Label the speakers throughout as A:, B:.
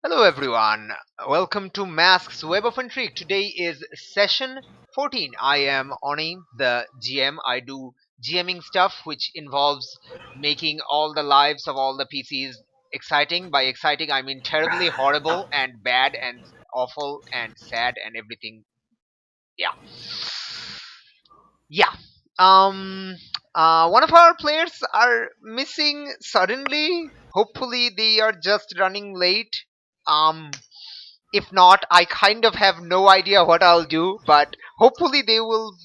A: Hello everyone. Welcome to Mask's Web of Intrigue. Today is session 14. I am Oni, the GM. I do GMing stuff which involves making all the lives of all the PCs exciting. By exciting I mean terribly horrible and bad and awful and sad and everything. Yeah. Yeah. Um One of our players are missing suddenly. Hopefully they are just running late. Um if not, I kind of have no idea what I'll do, but hopefully they will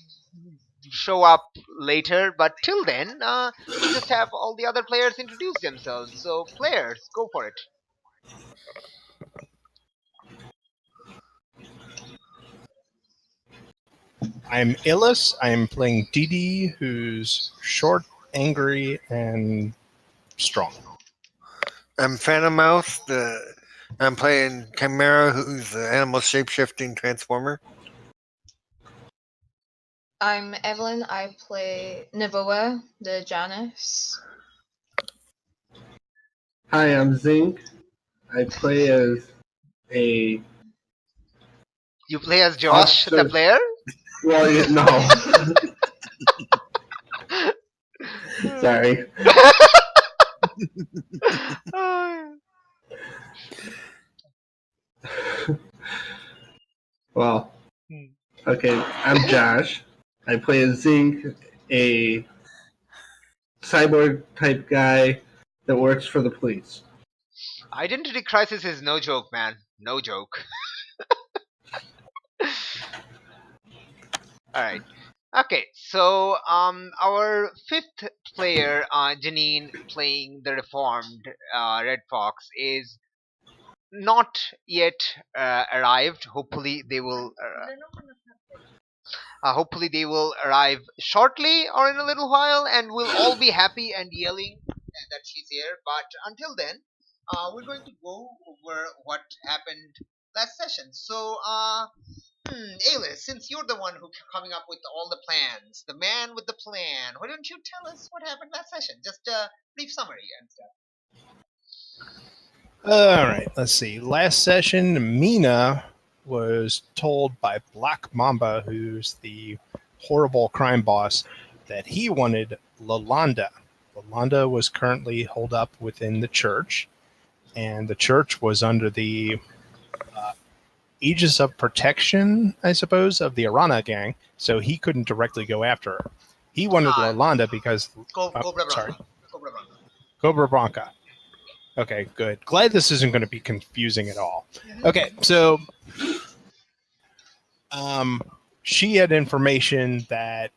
A: show up later. But till then, we'll just have all the other players introduce themselves. So, players, go for it.
B: I'm Illis. I'm playing Dee who's short, angry, and strong.
C: I'm Phantom Mouse. I'm playing Chimera, who's the animal shape-shifting transformer.
D: I'm Evelyn. I play Nivoa, the Janus.
E: Hi, I'm Zinc. I play as a
A: You play as Josh, the player?
E: Well, no. Sorry. Well, okay. I'm Josh. I play as Zinc, a cyborg type guy that works for the police.
A: Identity crisis is no joke, man. No joke. Alright. Okay, so our fifth player, Janine, playing the reformed Red Fox, is not yet arrived. Hopefully they will arrive shortly or in a little while, and we'll all be happy and yelling that she's here. But until then, we're going to go over what happened last session. So, Aylis, since you're the one who coming up with all the plans, the man with the plan, why don't you tell us what happened last session? Just a brief summary and stuff.
B: All right, let's see. Last session, Mina was told by Black Mamba, who's the horrible crime boss, that he wanted Lalanda. Lalanda was currently holed up within the church, and the church was under the aegis of protection, I suppose, of the Arana gang, so he couldn't directly go after her. He wanted Lalanda because...
A: Cobra
B: sorry.
A: Branca.
B: Cobra Branca. Okay, good. Glad this isn't going to be confusing at all. Okay, so she had information that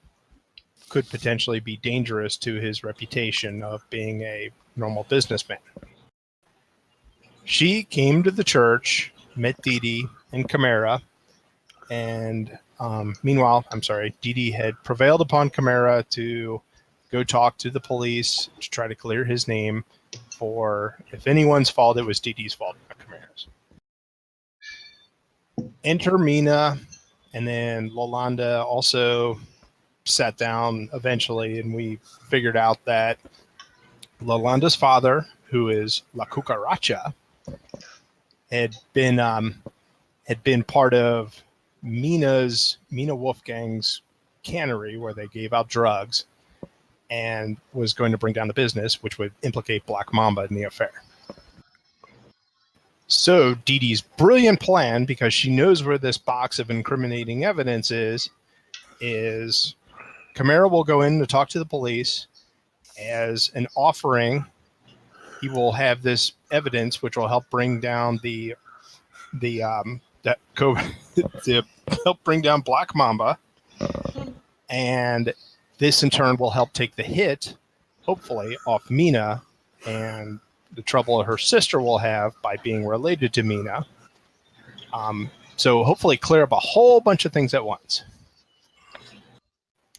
B: could potentially be dangerous to his reputation of being a normal businessman. She came to the church, met Dee and Chimera, and meanwhile, Dee had prevailed upon Chimera to go talk to the police to try to clear his name for, if anyone's fault, it was Didi's fault, not Chimera's. Enter Mina, and then Lalanda also sat down eventually, and we figured out that Lalanda's father, who is La Cucaracha, had been part of Mina Wolfgang's cannery, where they gave out drugs, and was going to bring down the business, which would implicate Black Mamba in the affair. So Didi's brilliant plan, because she knows where this box of incriminating evidence is Chimera will go in to talk to the police. As an offering, he will have this evidence which will help bring down to help bring down Black Mamba, and this in turn will help take the hit, hopefully, off Mina and the trouble her sister will have by being related to Mina. So hopefully clear up a whole bunch of things at once.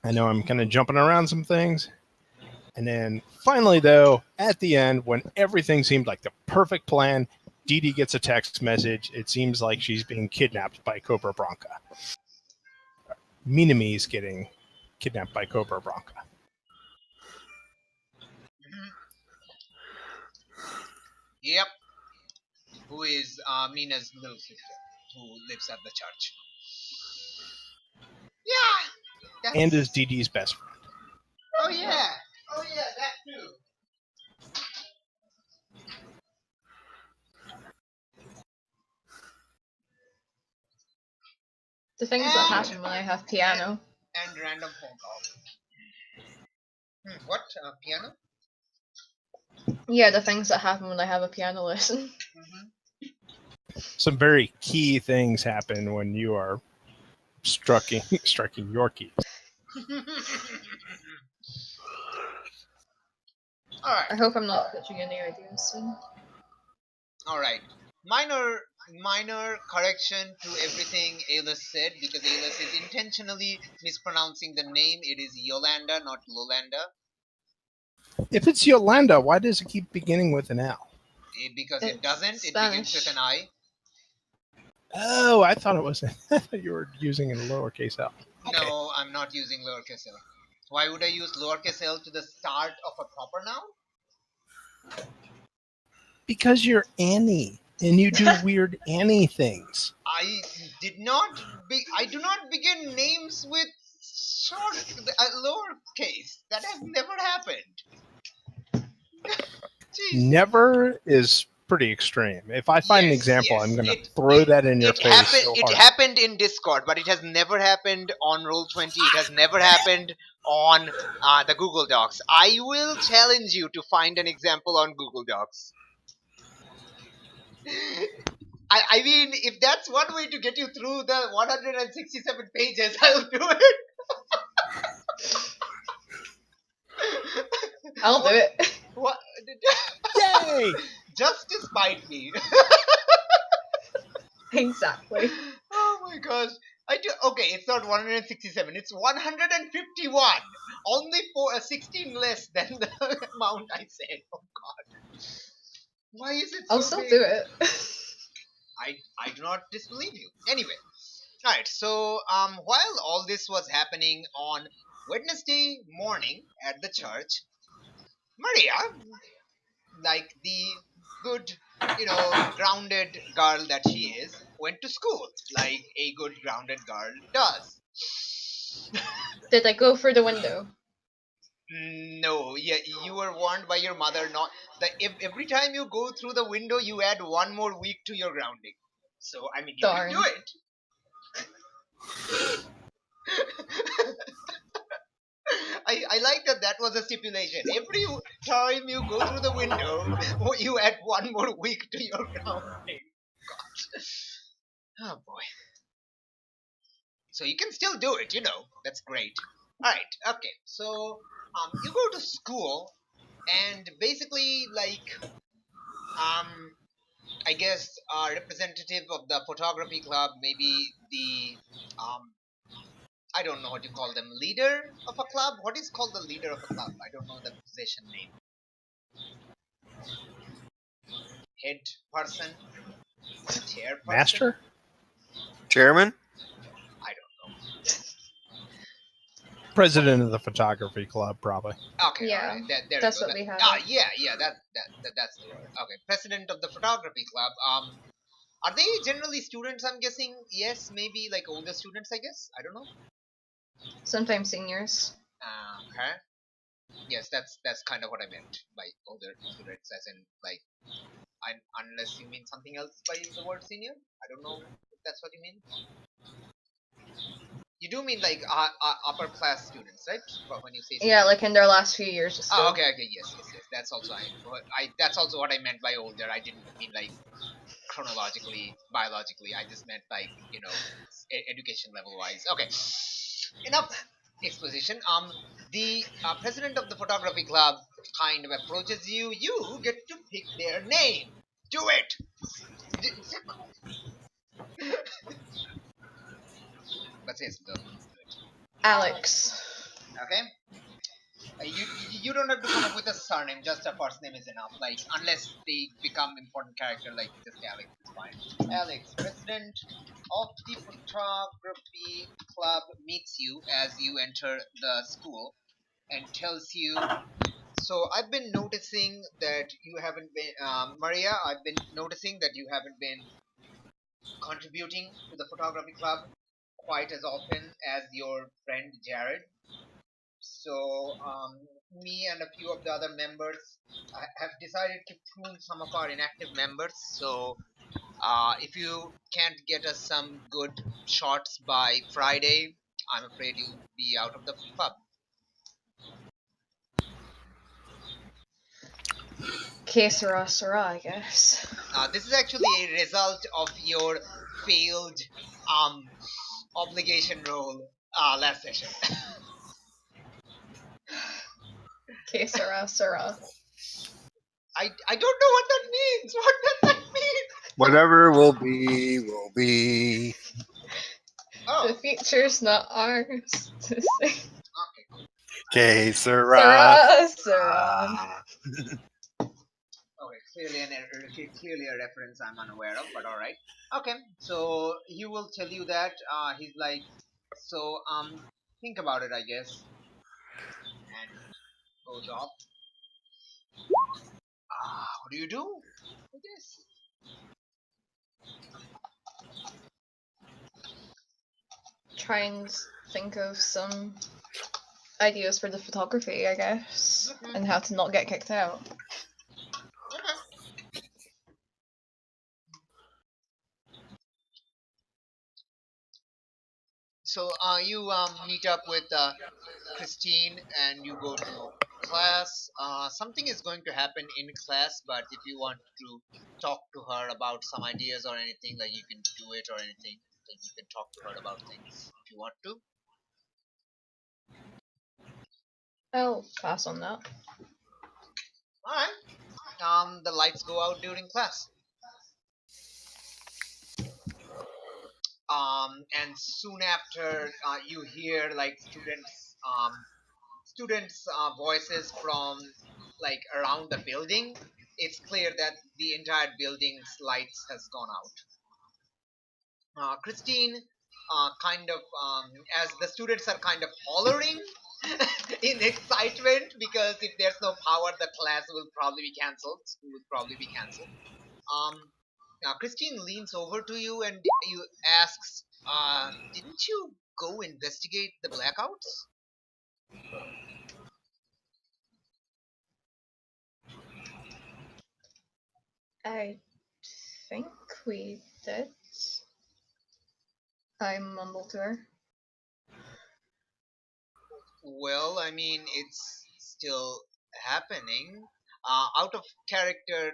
B: I know I'm kind of jumping around some things. And then finally, though, at the end, when everything seemed like the perfect plan, Dee gets a text message. It seems like she's being kidnapped by Cobra Branca. Minami's getting kidnapped by Cobra Branca.
A: Yep. who is Mina's little sister, who lives at the church. Yeah,
B: And
A: that's.
B: is Dee Dee's best friend.
A: Oh yeah, that too.
D: The things that happen when I have piano.
A: And random phone calls. What? Piano?
D: Yeah, the things that happen when I have a piano lesson.
B: Some very key things happen when you are striking your keys.
A: Alright.
D: I hope I'm not pitching any ideas soon.
A: Alright. Minor correction to everything Ayla said, because Ayla is intentionally mispronouncing the name. It is Yolanda, not Lolanda.
B: If it's Yolanda, why does it keep beginning with an L?
A: Because
D: It's
A: it doesn't. It
D: Spanish.
A: begins with an I.
B: Oh, I thought it was. I thought you were using a lowercase L. Okay.
A: No, I'm not using lowercase l. Why would I use lowercase l to the start of a proper noun?
B: Because you're Annie, and you do weird Annie things.
A: I do not begin names with lowercase. That has never happened. Jeez.
B: Never is pretty extreme. If I find an example, I'm going to throw that in your face. So
A: It
B: hard.
A: happened in Discord, but it has never happened on Roll20. It has never happened on the Google Docs. I will challenge you to find an example on Google Docs. I mean, if that's one way to get you through the 167 pages, I'll do it.
D: I'll do it.
A: What?
B: Yay!
A: Justice might be.
D: Exactly.
A: Oh my gosh. Okay, it's not 167, it's 151. Only 16 less than the amount I said. Oh god. Why is it so
D: I'll still
A: big?
D: do it.
A: I do not disbelieve you. Anyway. Alright, so while all this was happening on Wednesday morning at the church, Maria, like the good, grounded girl that she is, went to school like a good grounded girl does.
D: Did I go through the window?
A: No, yeah, you were warned by your mother not that every time you go through the window, you add one more week to your grounding. So I mean, you
D: Darn.
A: can do it. I like that was a stipulation. Every time you go through the window, you add one more week to your grounding. God. Oh boy. So you can still do it, That's great. Alright, okay. So you go to school and basically I guess a representative of the photography club, maybe the I don't know what you call them, leader of a club? What is called the leader of a club? I don't know the position name. Head person? Chairperson?
B: Master?
C: Chairman?
A: I don't know.
B: President of the photography club, probably.
A: Okay,
D: Yeah,
A: alright. There
D: that's
A: we go.
D: what we have.
A: Yeah, that's the word. Okay, president of the photography club. Are they generally students, I'm guessing? Yes, maybe like older students, I guess? I don't know.
D: Sometimes seniors.
A: Okay. Yes, that's kind of what I meant by older students, as in like, unless you mean something else by the word senior. I don't know if that's what you mean. You do mean like upper class students, right? When you say
D: Yeah,
A: senior.
D: like in their last few years of school.
A: Oh, okay, yes. That's also that's also what I meant by older. I didn't mean like chronologically, biologically. I just meant like education level wise. Okay, enough exposition. The president of the photography club kind of approaches you. You get to pick their name. Do it. Let's say do it.
D: Alex.
A: Okay. You don't have to come up with a surname. Just a first name is enough. Like unless they become important character, like just Alex is fine. Alex, president of the photography club, meets you as you enter the school and tells you, So I've been noticing that you haven't been, Maria. I've been noticing that you haven't been contributing to the photography club quite as often as your friend Jared. So me and a few of the other members have decided to prune some of our inactive members. So if you can't get us some good shots by Friday, I'm afraid you'll be out of the pub.
D: Que sera, sera, I guess.
A: This is actually a result of your failed obligation role last session.
D: Que sera, sera.
A: I don't know what that means. What does that mean?
C: Whatever will be, will be.
A: Oh,
D: The future's not ours to say.
A: okay.
C: Que sera.
D: Sera, sera.
A: Okay, clearly a reference I'm unaware of, but all right. Okay, so he will tell you that he's like, so think about it, I guess, and goes off. What do you do? I guess.
D: Try and think of some ideas for the photography, I guess,
A: Mhm.
D: and how to not get kicked out.
A: Okay. So you meet up with Christine and you go to class. Something is going to happen in class, but if you want to talk to her about some ideas or anything, like you can do it or anything, like you can talk to her about things if you want to.
D: I'll pass on that.
A: All right. The lights go out during class. And soon after, you hear like students' voices from like around the building. It's clear that the entire building's lights has gone out. Christine, kind of as the students are kind of hollering in excitement because if there's no power, the class will probably be cancelled. School will probably be cancelled. Now Christine leans over to you and you asks, "Didn't you go investigate the blackouts?"
D: I think we did. I mumbled to her.
A: Well, I mean, it's still happening. Out of character,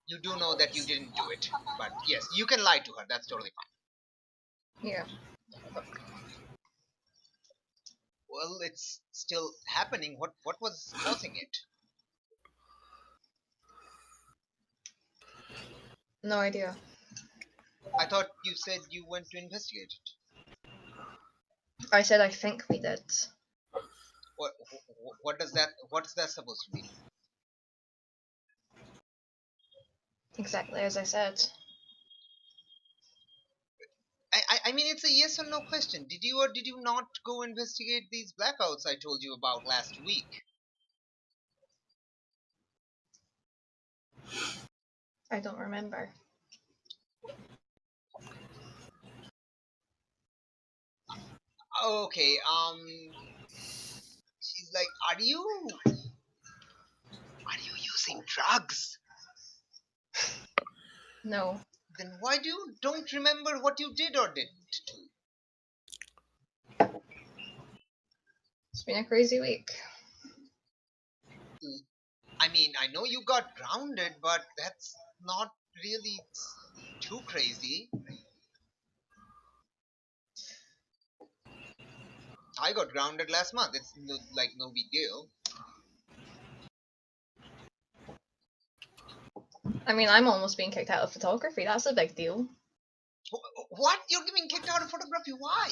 A: you do know that you didn't do it, but yes, you can lie to her. That's totally fine.
D: Yeah.
A: Well, it's still happening. What was causing it?
D: No idea.
A: I thought you said you went to investigate it.
D: I said I think we did.
A: What does that? What's that supposed to mean?
D: Exactly as I said.
A: I mean, it's a yes or no question. Did you or did you not go investigate these blackouts I told you about last week?
D: I don't remember.
A: Okay. She's like, are you using drugs?
D: No.
A: Then why do you don't remember what you did or didn't do?
D: It's been a crazy week.
A: I mean, I know you got grounded, but that's not really too crazy. I got grounded last month. It's like no big deal.
D: I mean, I'm almost being kicked out of photography. That's a big deal.
A: What? You're getting kicked out of photography? Why?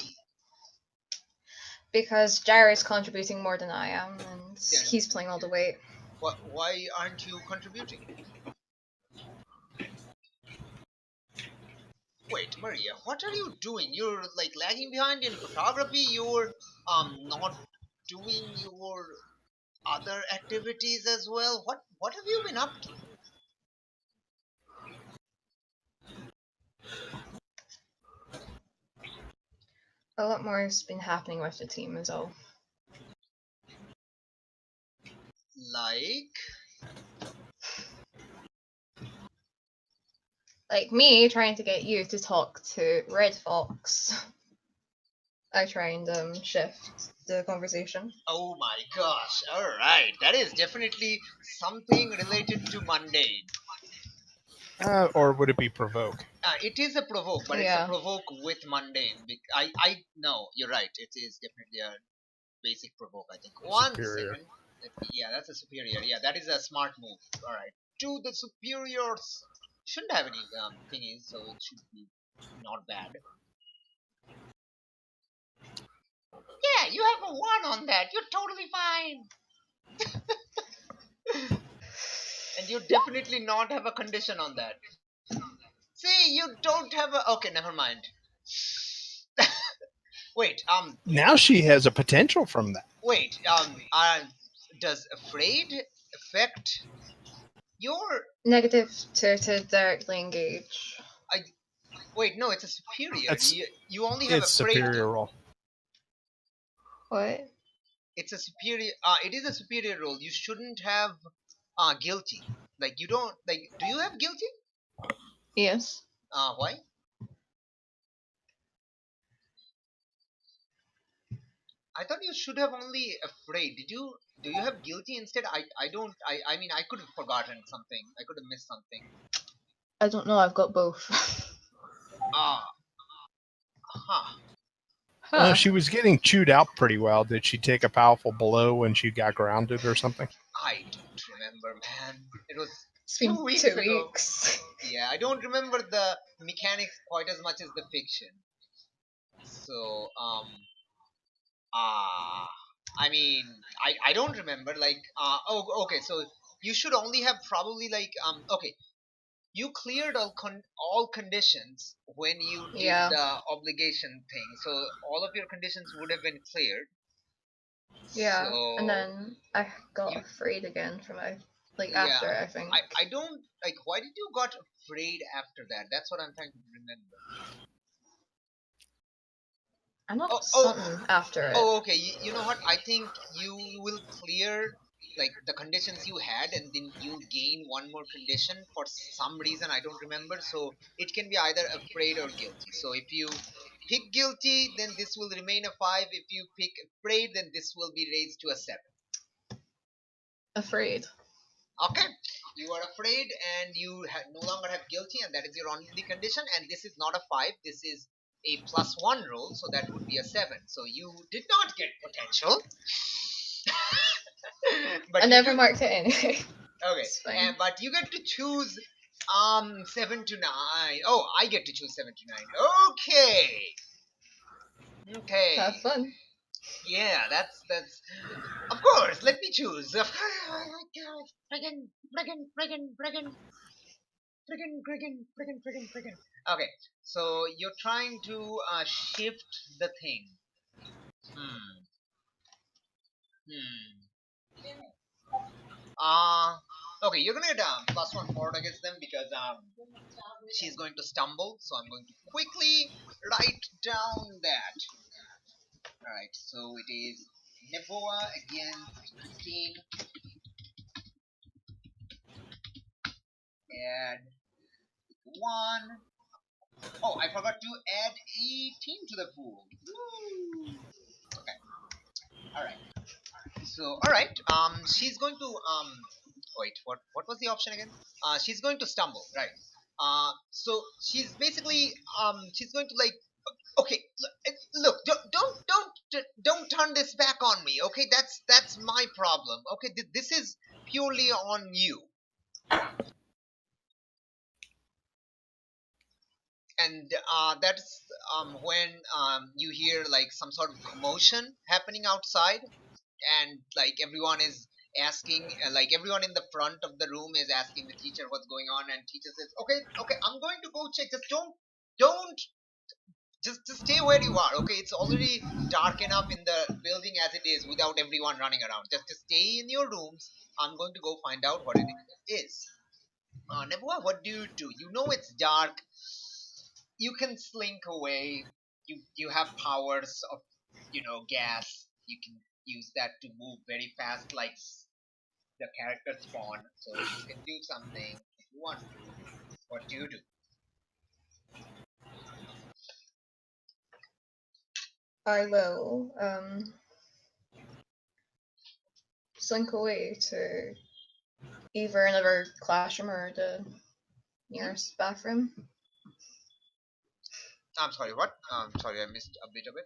D: Because Jared's contributing more than I am, and
A: Yeah.
D: he's playing all the weight.
A: Why aren't you contributing? Wait, Maria, what are you doing? You're like lagging behind in photography. You're not doing your other activities as well. What have you been up to?
D: A lot more has been happening with the team as well.
A: Like,
D: Like me trying to get you to talk to Red Fox. I try and shift the conversation.
A: oh my gosh! All right, that is definitely something related to mundane.
B: Or would it be provoke?
A: It is a provoke, but it's a
D: Yeah.
A: provoke with mundane. I no, you're right. It is definitely a basic provoke. I think. One
B: Superior.
A: second. Yeah, that's a superior. Yeah, that is a smart move. All right, to the superiors. Shouldn't have any thingies, so it should be not bad. Yeah, you have a 1 on that. You're totally fine. And you definitely not have a condition on that. See, you don't have a. Okay, never mind. Wait,
B: Now she has a potential from that.
A: wait, does afraid affect your?
D: Negative to directly engage.
A: Wait, no, it's a superior.
B: That's-
A: You only have
B: It's
A: afraid.
B: superior roll.
D: What?
A: It's a superior. It is a superior role. You shouldn't have guilty. Like you don't like. Do you have guilty?
D: Yes.
A: Why? I thought you should have only afraid. Do you have guilty instead? I don't. I mean I could have forgotten something. I could have missed something.
D: I don't know, I've got both.
A: Ah. Huh.
D: Huh.
B: She was getting chewed out pretty well. Did she take a powerful blow when she got grounded or something?
A: I don't remember, man. It was
D: It's been
A: 2 weeks
D: 2
A: ago.
D: weeks.
A: Yeah, I don't remember the mechanics quite as much as the fiction. So, I mean, I don't remember, like, oh, okay, so you should only have probably, like, okay, you cleared all conditions when you did
D: Yeah.
A: the obligation thing, so all of your conditions would have been cleared.
D: Yeah.
A: So,
D: And then I got
A: you-
D: afraid again from like
A: Yeah,
D: after, I think.
A: I don't, like, why did you got afraid after that? That's what I'm trying to remember.
D: I knocked
A: Oh,
D: something after it.
A: Oh, okay. You know what? I think you will clear like the conditions you had, and then you'll gain one more condition for some reason I don't remember. So it can be either afraid or guilty. So if you pick guilty, then this will remain a 5. If you pick afraid, then this will be raised to a 7.
D: Afraid.
A: Okay. You are afraid, and you no longer have guilty, and that is your only condition. And this is not a 5. This is a +1 roll, so that would be a 7. So you did not get potential. But
D: I
A: you
D: never
A: do-
D: marked it anyway.
A: Okay,
D: It's fine.
A: but you get to choose 7 to 9. Oh, I get to choose 7 to 9. Okay. Okay.
D: Have fun.
A: Yeah, that's of course. Let me choose. Oh my God. Friggin. Okay, so you're trying to shift the thing. Hmm. Okay, you're gonna get +1 forward against them because she's going to stumble. So I'm going to quickly write down that. All right, so it is Neboa against King. Add 1. Oh, I forgot to add a team to the pool. Woo! Okay. All right. So, all right. She's going to wait. What was the option again? She's going to stumble, right? So she's basically she's going to like. Okay, look, don't turn this back on me. Okay, that's my problem. Okay, this is purely on you. And that's when you hear like some sort of commotion happening outside, and like everyone is asking, like everyone in the front of the room is asking the teacher what's going on, and teacher says, okay, I'm going to go check. Just don't just stay where you are. Okay, it's already dark enough in the building as it is without everyone running around. Just stay in your rooms. I'm going to go find out what it is. Nebua, what do? You know it's dark. You can slink away. You have powers of gas. You can use that to move very fast, like the character Spawn. So you can do something if you want to. What do you do?
D: I will slink away to either another classroom or the nearest bathroom.
A: I'm sorry, what? Sorry, I missed a bit of it.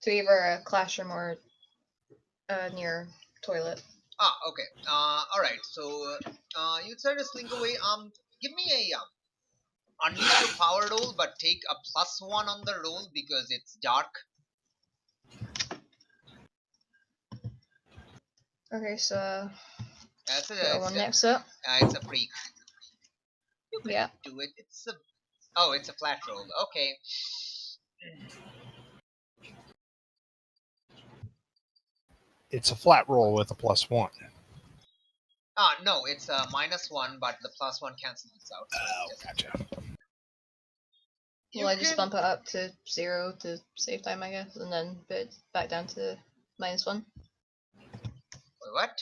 D: To either a classroom or a near toilet.
A: Ah, okay. All right. So, you try to slink away. Give me a unleash your power roll, but take a +1 on the roll because it's dark.
D: Okay, so
A: That's
D: the one next up.
A: it's a freak. You can
D: Yeah.
A: do it. It's a flat roll. Okay.
B: It's a flat roll with a +1.
A: No, it's a -1, but the +1 cancels it out. So
B: Oh,
A: just,
B: gotcha.
D: Will I just bump it up to 0 to save time, I guess, and then put it back down to -1?
A: Wait, what?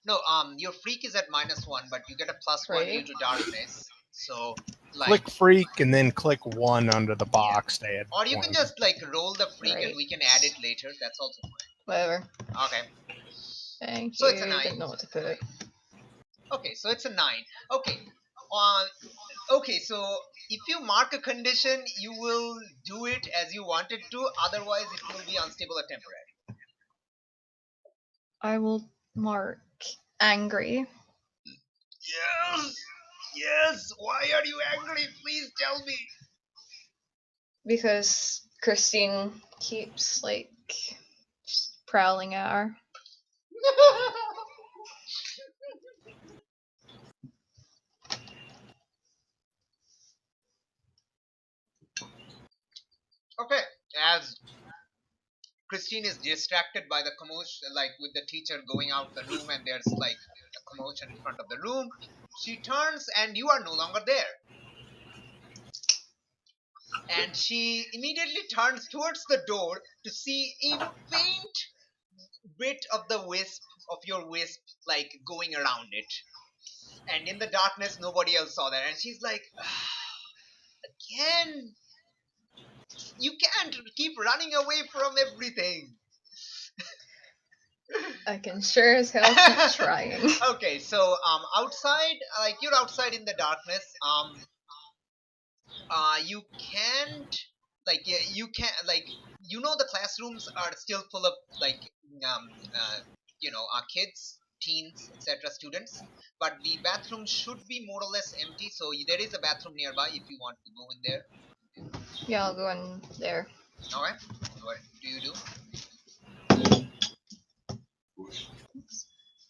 A: No, your freak is at -1, but you get a +1 due
D: Right.
A: to darkness. So, like,
B: Click freak and then click 1 under the box to add
A: or you can
B: 1.
A: just like roll the freak and
D: Right.
A: we can add it later. That's also
D: Whatever.
A: fine. Okay.
D: Thank
A: So
D: you.
A: it's a 9.
D: Didn't know what to put.
A: Okay, so it's a 9. Okay. Okay, so if you mark a condition, you will do it as you wanted to. Otherwise, it will be unstable or temporary.
D: I will mark angry.
A: Yes! Yes! Why are you angry? Please tell me.
D: Because Christine keeps just prowling at her.
A: Okay, as Christine is distracted by the commotion, like with the teacher going out the room, and there's like a commotion in front of the room. She turns, and you are no longer there. And she immediately turns towards the door to see a faint bit of the wisp of your wisp, like going around it. And in the darkness, nobody else saw that. And she's like, again, you can't keep running away from everything.
D: I can sure as hell keep trying.
A: Okay, so outside, like you're outside in the darkness, you can't, like, you can't, like, the classrooms are still full of like um kids, teens, etc., students, but the bathroom should be more or less empty. So there is a bathroom nearby if you want to go in there.
D: Yeah, I'll go in there.
A: All right, what do you do?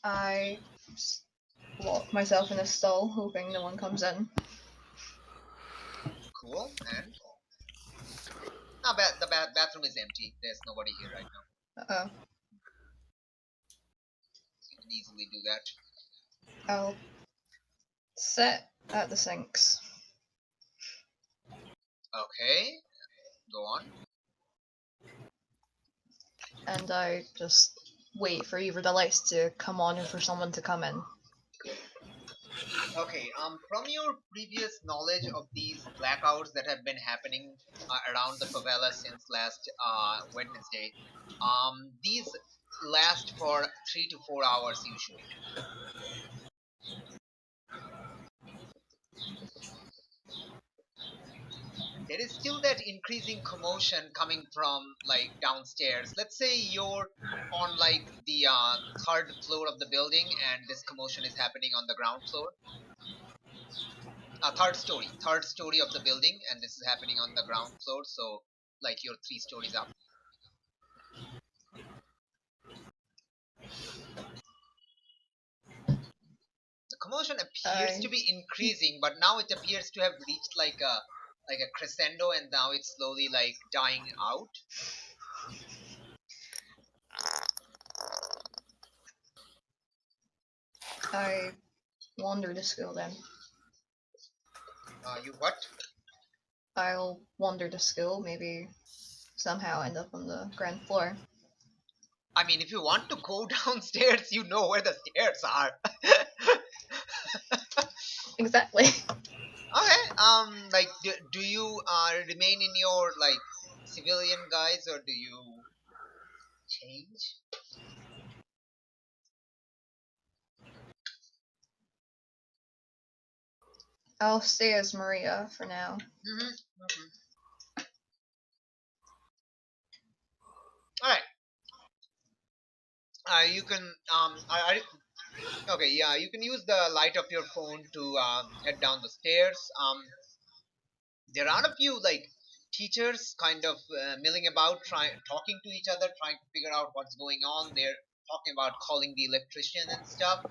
D: I lock myself in a stall, hoping no one comes in.
A: Cool. And the bathroom is empty. There's nobody here right now.
D: Uh-oh.
A: You can easily do that.
D: I'll sit at the sinks.
A: Okay, go on.
D: And I just wait for either the lights to come on or for someone to come in.
A: Okay, from your previous knowledge of these blackouts that have been happening around the favela since last Wednesday, these last for 3 to 4 hours usually. There is still that increasing commotion coming from like downstairs. Let's say you're on like the 3rd floor of the building and this commotion is happening on the ground floor. Third story of the building, and this is happening on the ground floor. So like you're 3 stories up. The commotion appears to be increasing, but now it appears to have reached like a like a crescendo, and now it's slowly like dying out.
D: I wander the school then.
A: You what?
D: I'll wander the school, maybe somehow end up on the ground floor.
A: I mean, if you want to go downstairs, you know where the stairs are.
D: Exactly.
A: Okay. Like, do you remain in your like civilian guise, or do you change?
D: I'll stay as Maria for now.
A: All right. You can okay, yeah, you can use the light of your phone to head down the stairs. There are a few like teachers kind of milling about, talking to each other, trying to figure out what's going on. They're talking about calling the electrician and stuff.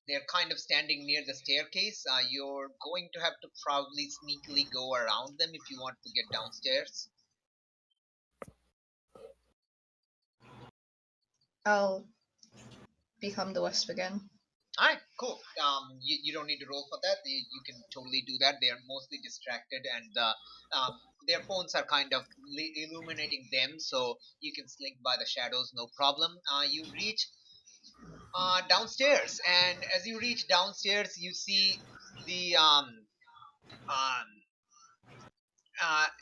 A: They're kind of standing near the staircase. You're going to have to probably sneakily go around them if you want to get downstairs.
D: I'll become the wisp again.
A: Alright, cool. You don't need to roll for that. You can totally do that. They are mostly distracted, and their phones are kind of illuminating them, so you can slink by the shadows, no problem. You reach downstairs, and as you reach downstairs, you see the um,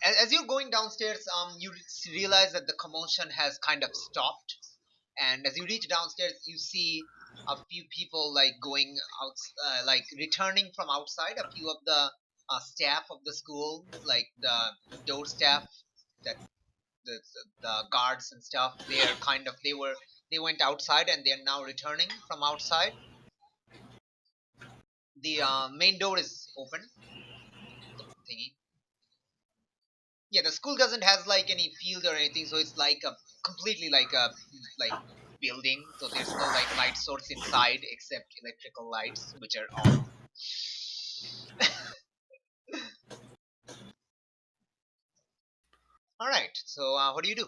A: as you're going downstairs, you realize that the commotion has kind of stopped. And as you reach downstairs, you see a few people like going out, like returning from outside. A few of the staff of the school, like the door staff, that the guards and stuff. They are kind of they went outside and they are now returning from outside. The main door is open. Thingy. Yeah, the school doesn't has like any field or anything, so it's like a completely like a like building. So there's no like light source inside except electrical lights, which are on. All right. So what do you do?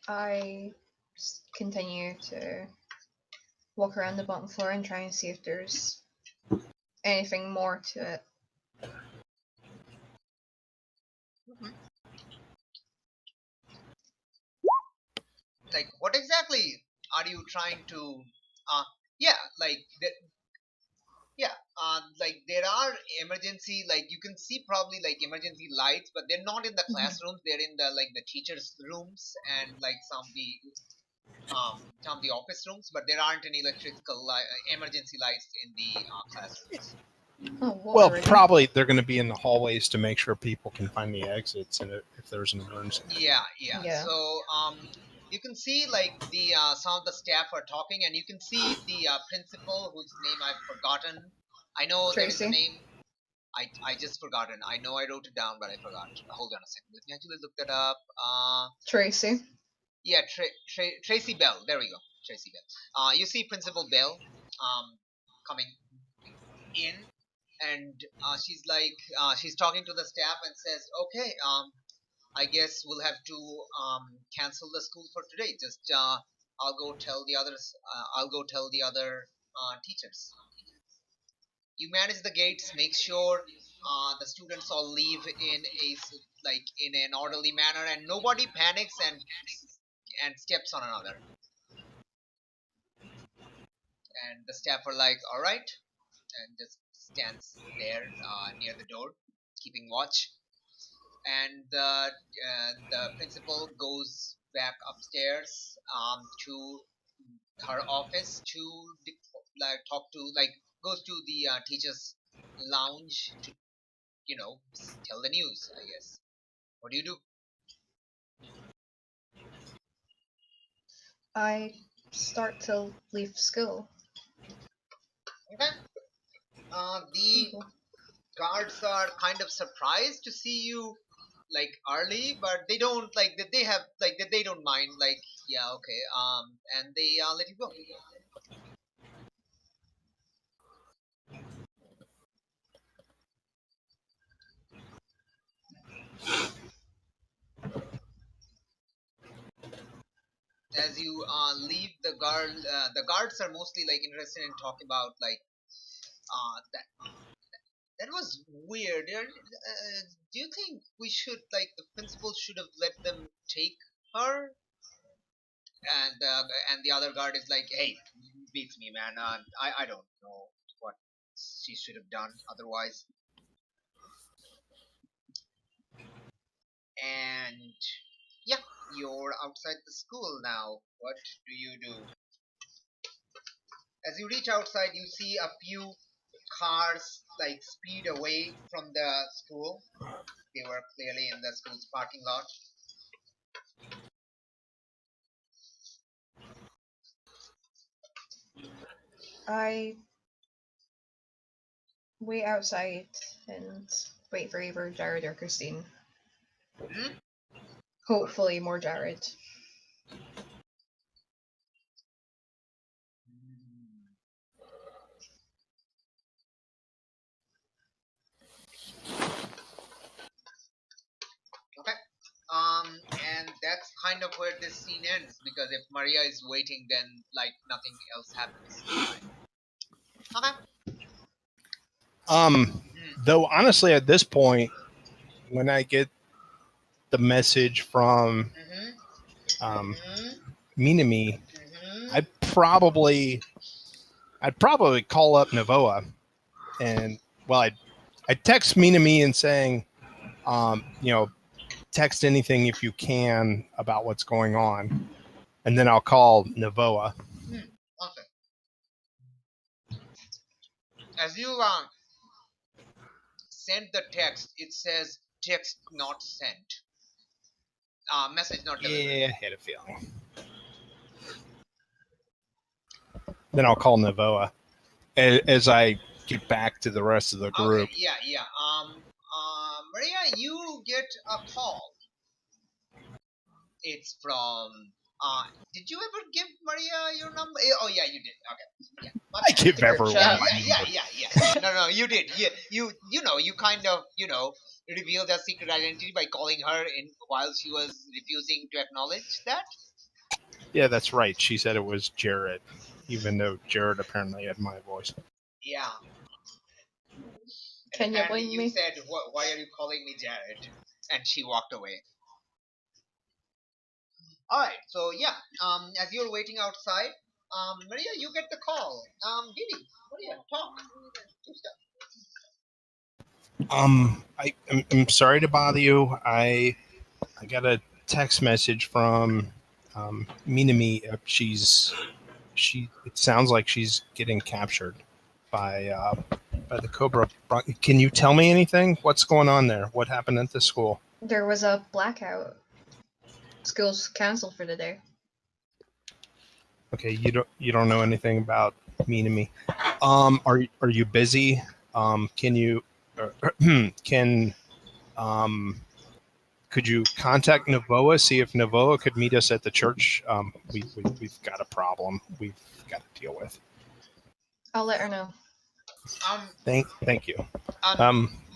D: I continue to walk around the bottom floor and try and see if there's anything more to it.
A: Like, what exactly are you trying to? Yeah, like yeah, like there are emergency, like you can see probably like emergency lights, but they're not in the classrooms. They're in the like the teachers' rooms and like some of the office rooms, but there aren't any emergency lights in the classrooms.
D: Oh,
B: Well,
D: already.
B: probably they're going to be in the hallways to make sure people can find the exits and if there's an emergency.
A: Yeah. So you can see like the some of the staff are talking, and you can see the principal whose name I've forgotten. I know there is a
D: Tracy.
A: name. I just forgotten. I know I wrote it down, but I forgot. Hold on a second. Let me actually look that up.
D: Tracy.
A: Yeah, Tracy Bell. There we go. Tracy Bell. You see Principal Bell coming in, and she's talking to the staff and says, "Okay, I guess we'll have to cancel the school for today. Just I'll go tell the others. I'll go tell the other teachers. You manage the gates. Make sure the students all leave in like in an orderly manner, and nobody panics and steps on another." And the staff are like, "All right," and just stands there near the door, keeping watch. And the principal goes back upstairs to her office to like talk to like goes to the teachers lounge to tell the news, I guess. What do you do?
D: I start to leave school.
A: Okay. The
D: Cool.
A: guards are kind of surprised to see you like early, but they don't like that. They have like that. They don't mind. Like, yeah, okay. And they let you go. As you leave the guards are mostly like interested in talking about like that was weird. Do you think we should like the principal should have let them take her? And the other guard is like, hey, beats me, man. I don't know what she should have done otherwise. And yeah, you're outside the school now. What do you do? As you reach outside, you see a few cars like speed away from the school. They were clearly in the school's parking lot.
D: I wait outside and wait for either Jared or Christine.
A: Hmm?
D: Hopefully more Jared.
A: Okay. And that's kind of where this scene ends because if Maria is waiting, then like nothing else happens. Okay.
B: Though honestly, at this point, when I get the message from Minami, I'd probably call up Navoa, and well, I'd text Minami and saying, text anything if you can about what's going on, and then I'll call Navoa.
A: Okay. As you send the text, it says text not sent. Message not delivered.
B: Yeah, I had a feeling. Then I'll call Navoa as I get back to the rest of the group.
A: Okay, yeah. Maria, you get a call. It's from. Did you ever give Maria your number? Oh yeah, you did. Okay. Yeah.
B: I give everyone
A: Yeah,
B: my number.
A: yeah. No, you did. Yeah, you kind of revealed her secret identity by calling her in while she was refusing to acknowledge that.
B: Yeah, that's right. She said it was Jared, even though Jared apparently had my voice.
A: Yeah.
D: Can you
A: Apparently
D: blame
A: you
D: me?
A: said, "Why are you calling me Jared?" And she walked away. All right. So yeah. As you're waiting outside, Maria, you get the call. Didi, Maria, talk. Do stuff.
B: I'm sorry to bother you. I got a text message from Minami. It sounds like she's getting captured by the Cobra. Can you tell me anything? What's going on there? What happened at the school?
D: There was a blackout. School's canceled for the day.
B: Okay, you don't know anything about Minami. Are you busy? Can you could you contact Navoa, see if Navoa could meet us at the church? We've got a problem we've got to deal with.
D: I'll let her know.
B: Thank you.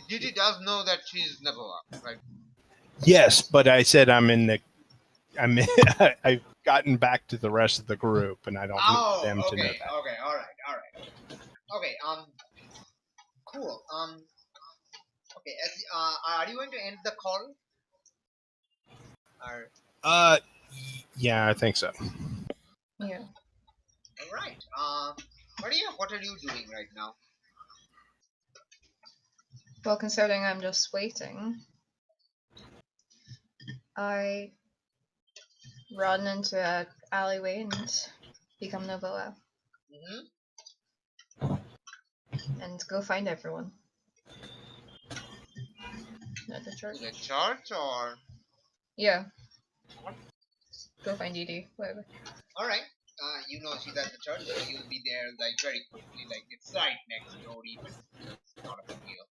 A: Didi does know that she's Navoa, right?
B: Yes, but I said I've gotten back to the rest of the group, and I don't need them to know that.
A: Okay, all right. Okay, cool. Okay, are you going to end the call? Or
B: Yeah, I think so.
D: Yeah.
A: all right. Maria, what are you doing right now?
D: Well, considering I'm just waiting, I run into an alleyway and become Navoa and go find everyone at the church.
A: The church or?
D: Yeah. Go find Didi, whatever.
A: All right. You know she's at the church, so you'll be there like very quickly. Like it's right next door, even. It's not a big deal.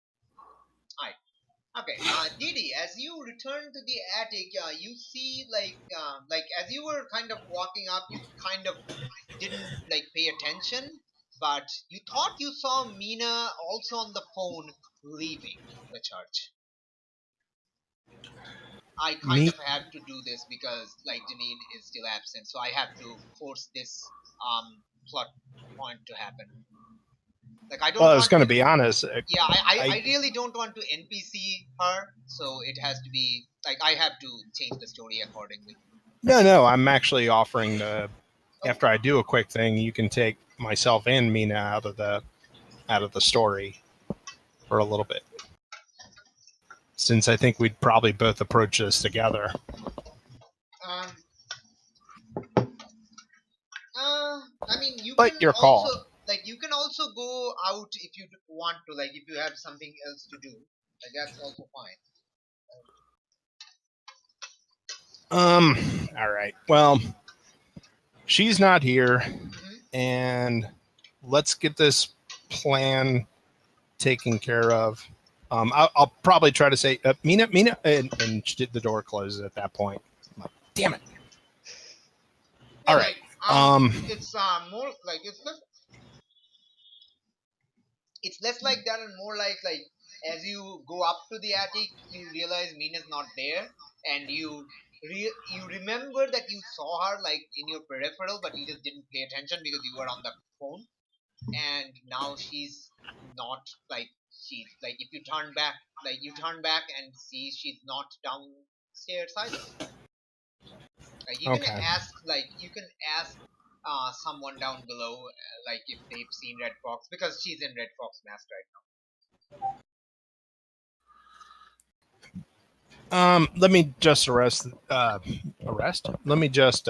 A: Didi, as you return to the attic, you see like as you were kind of walking up, you kind of didn't like pay attention, but you thought you saw Mina also on the phone leaving the church. I kind
B: Me.
A: of have to do this because like Janine is still absent, so I have to force this plot point to happen. Like I
B: Well,
A: don't
B: I was
A: want
B: going
A: to.
B: to be honest.
A: Yeah, I
B: I
A: really don't want to NPC her, so it has to be like I have to change the story accordingly.
B: no. I'm actually offering to.
A: Oh,
B: After I do a quick thing, you can take myself and Mina out of the story for a little bit, since I think we'd probably both approach this together.
A: um, I mean, you
B: But
A: can
B: your
A: also
B: call.
A: like you can also go out if you want to, like if you have something else to do, like that's also fine.
B: All right. Well, she's not here,
A: Hmm.
B: and let's get this plan taken care of. I'll probably try to say, Mina, and the door closes at that point. I'm like, damn it.
A: Yeah,
B: All right.
A: like it's more like it's less like that and more like as you go up to the attic, you realize Mina's not there, and you remember that you saw her like in your peripheral, but you just didn't pay attention because you were on the phone, and now she's not like she's like if you turn back, like you turn back and see she's not downstairs either. Like
B: Okay.
A: you can ask someone down below like if they've seen Red Fox because she's in Red Fox Mask right now.
B: Let me just arrest. Let me just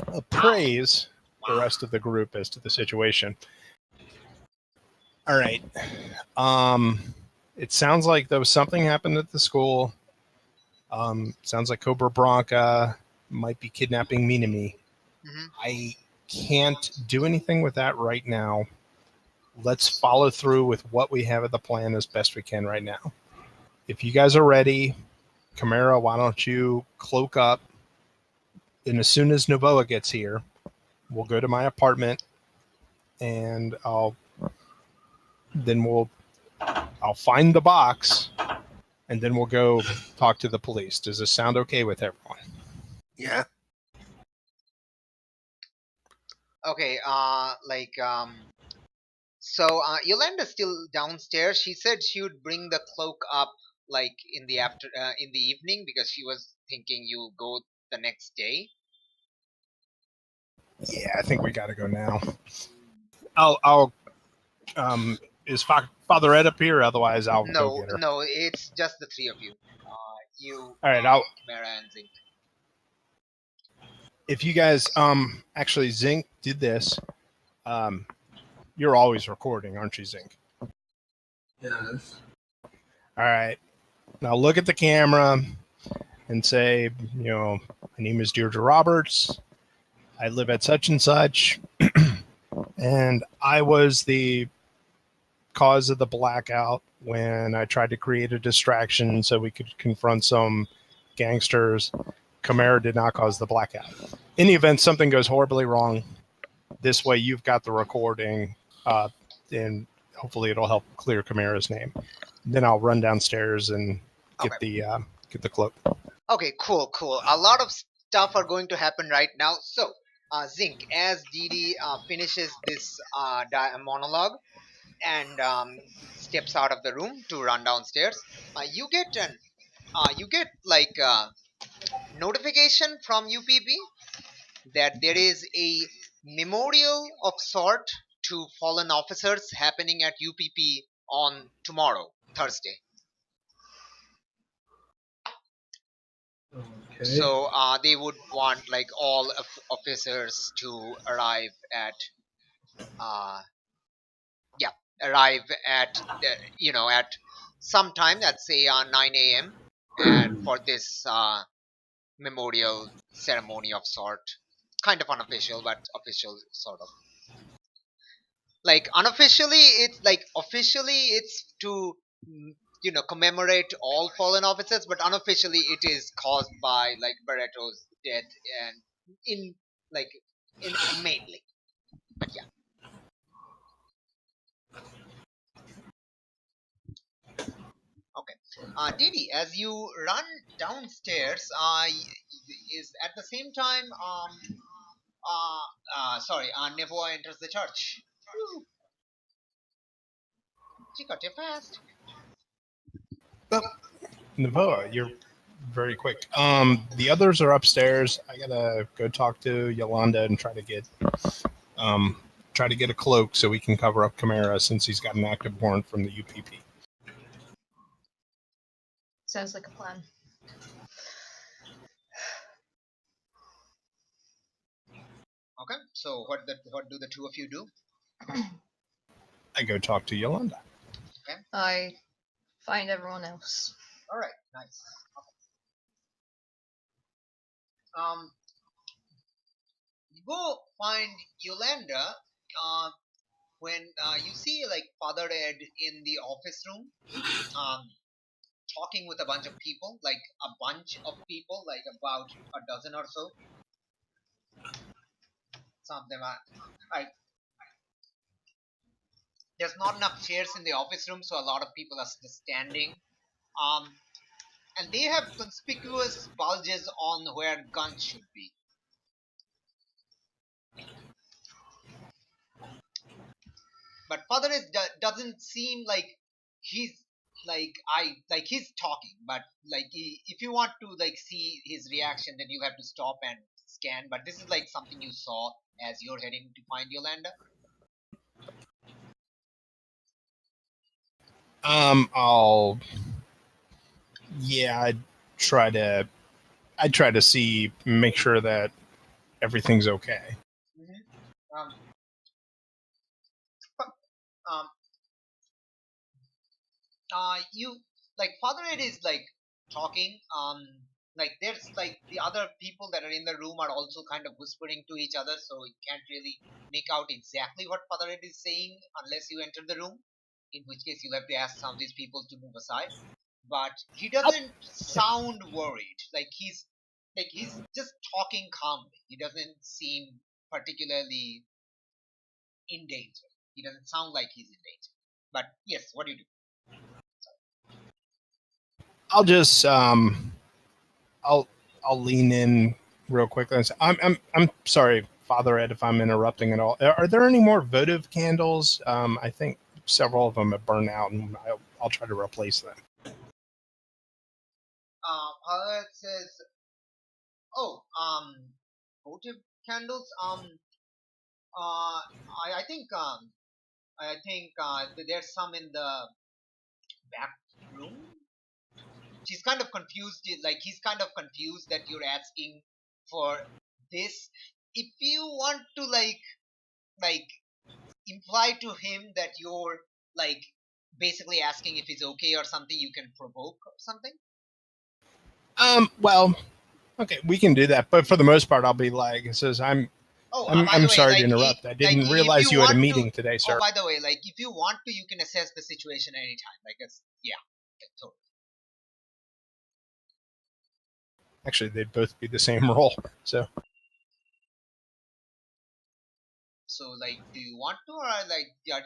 B: appraise the rest of the group as to the situation. All right. It sounds like there was something happened at the school. Sounds like Cobra Bronca might be kidnapping Minami.
A: Mhm.
B: I can't do anything with that right now. Let's follow through with what we have of the plan as best we can right now. If you guys are ready, Chimera, why don't you cloak up? And as soon as Novoa gets here, we'll go to my apartment, and I'll find the box, and then we'll go talk to the police. Does this sound okay with everyone?
C: Yeah.
A: Okay, so Yolanda's still downstairs. She said she would bring the cloak up like in the evening because she was thinking you go the next day.
B: Yeah, I think we got to go now. I'll is Father Ed up here? Otherwise, I'll go
A: No,
B: get her.
A: no, it's just the three of you. You,
B: All right,
A: Chimera, and Zink.
B: if you guys actually Zink did this, you're always recording, aren't you, Zink?
E: Yes.
B: All right. Now look at the camera and say, my name is Deirdre Roberts. I live at such and such, and I was the cause of the blackout when I tried to create a distraction so we could confront some gangsters. Chimera did not cause the blackout. In the event something goes horribly wrong, this way you've got the recording, and hopefully it'll help clear Chimera's name. Then I'll run downstairs and get the cloak.
A: Okay, cool. A lot of stuff are going to happen right now. So, Zink, as Didi finishes this monologue and steps out of the room to run downstairs, you get like notification from UPP that there is a memorial of sort to fallen officers happening at UPP on tomorrow, Thursday.
E: Okay.
A: So they would want like all officers to arrive at at some time, let's say 9 a.m. and for this memorial ceremony of sort, kind of unofficial but official sort of. Like unofficially it's like officially it's to commemorate all fallen officers, but unofficially it is caused by like Barretto's death and in like in mainly. But yeah. Okay. Didi, as you run downstairs, is at the same time sorry, Nevoa enters the church. Whew, she got you fast.
B: Navoa, you're very quick. The others are upstairs. I gotta go talk to Yolanda and try to get a cloak so we can cover up Chimera since he's got an active warrant from the UPP.
D: Sounds like a plan.
A: Okay. So what do the two of you do?
B: I go talk to Yolanda.
D: I find everyone else.
A: All right. Nice. Okay. You go find Yolanda. When you see like Father Ed in the office room, talking with a bunch of people, like about a dozen or so. Some of them are like there's not enough chairs in the office room, so a lot of people are just standing. And they have conspicuous bulges on where guns should be. But Father Ed doesn't seem like he's he's talking, but if you want to like see his reaction, then you have to stop and scan. But this is like something you saw as you're heading to find Yolanda.
B: I'd try to make sure that everything's okay.
A: Mm-hmm. You like Father Ed is like talking. Like there's like the other people that are in the room are also kind of whispering to each other, so you can't really make out exactly what Father Ed is saying unless you enter the room. In which case, you'll have to ask some of these people to move aside. But he doesn't sound worried. He's just talking calmly. He doesn't seem particularly in danger. He doesn't sound like he's in danger. But yes, what do you do?
B: I'll just I'll lean in real quickly and say, I'm sorry, Father Ed, if I'm interrupting at all. Are there any more votive candles? I think several of them have burned out, and I'll try to replace them.
A: Father Ed says, "Oh, votive candles. I think there's some in the back room." She's kind of confused. He's kind of confused that you're asking for this. If you want to like imply to him that you're like basically asking if it's okay or something, you can provoke or something.
B: Well, okay, we can do that, but for the most part, I'll be like, it says, I'm sorry to interrupt. I didn't realize you had a meeting today, sir.
A: Oh, by the way, if you want to, you can assess the situation anytime. Totally.
B: Actually, they'd both be the same role. So,
A: do you want to, or are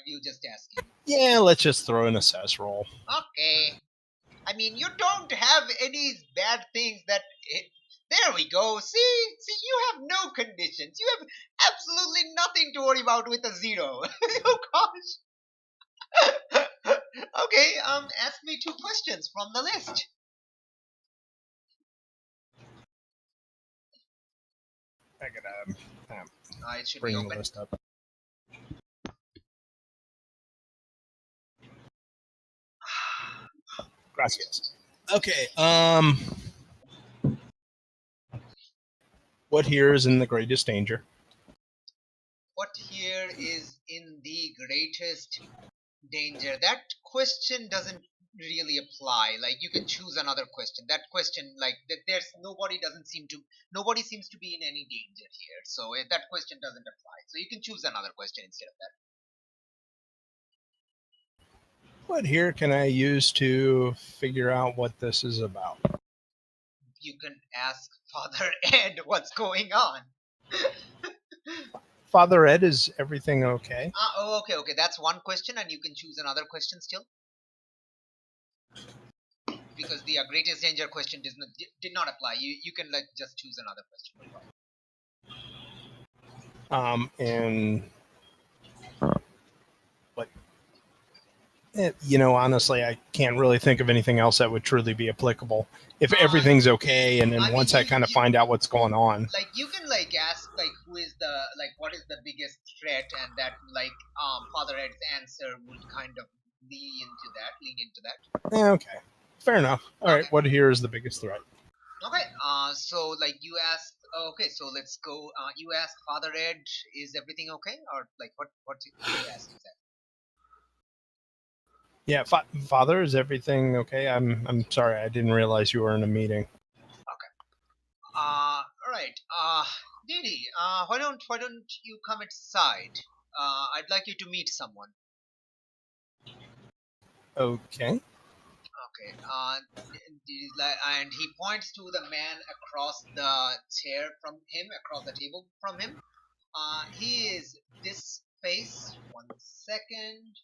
A: you just asking?
B: Yeah, let's just throw an assess roll.
A: Okay. I mean, you don't have any bad things that. There we go. See, you have no conditions. You have absolutely nothing to worry about with a 0. Oh gosh. Okay. Ask me 2 questions from the list.
B: I gotta
A: It should
B: bring
A: be
B: the
A: open.
B: list up. Gracias. Okay. What here is in the greatest danger?
A: What here is in the greatest danger? That question doesn't really apply. You can choose another question. That question, there's nobody seems to be in any danger here. So that question doesn't apply. So you can choose another question instead of
B: What here can I use to figure out what this is about?
A: You can ask Father Ed what's going on.
B: Father Ed, is everything okay?
A: Okay. That's one question, and you can choose another question still. Because the greatest danger question did not apply. You can like just choose another question.
B: And what? Honestly, I can't really think of anything else that would truly be applicable. If everything's okay, and then once I kind of find out what's going on,
A: like you can like ask like who is the like what is the biggest threat, and that like Father Ed's answer would kind of lean into that.
B: Okay, fair enough. All right, what here is the biggest threat?
A: Okay, so like you asked. Okay, so let's go. You ask Father Ed, is everything okay, or like what you ask exactly?
B: Yeah, Father, is everything okay? I'm sorry, I didn't realize you were in a meeting.
A: Okay. All right. Didi, why don't you come inside? I'd like you to meet someone.
B: Okay.
A: Okay. And he points to the man across the chair from him, across the table from him. He is this face. 1 second.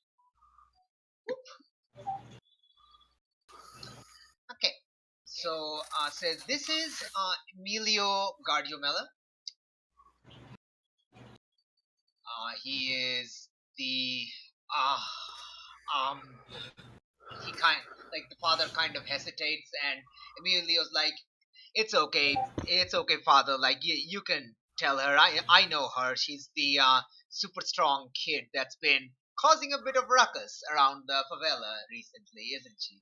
A: Whoop. Okay. So says this is Emilio Gardiomella. He is the he the father kind of hesitates, and Emilio's like, it's okay, father, like you can tell her, I know her, she's the super strong kid that's been causing a bit of ruckus around the favela recently, isn't she?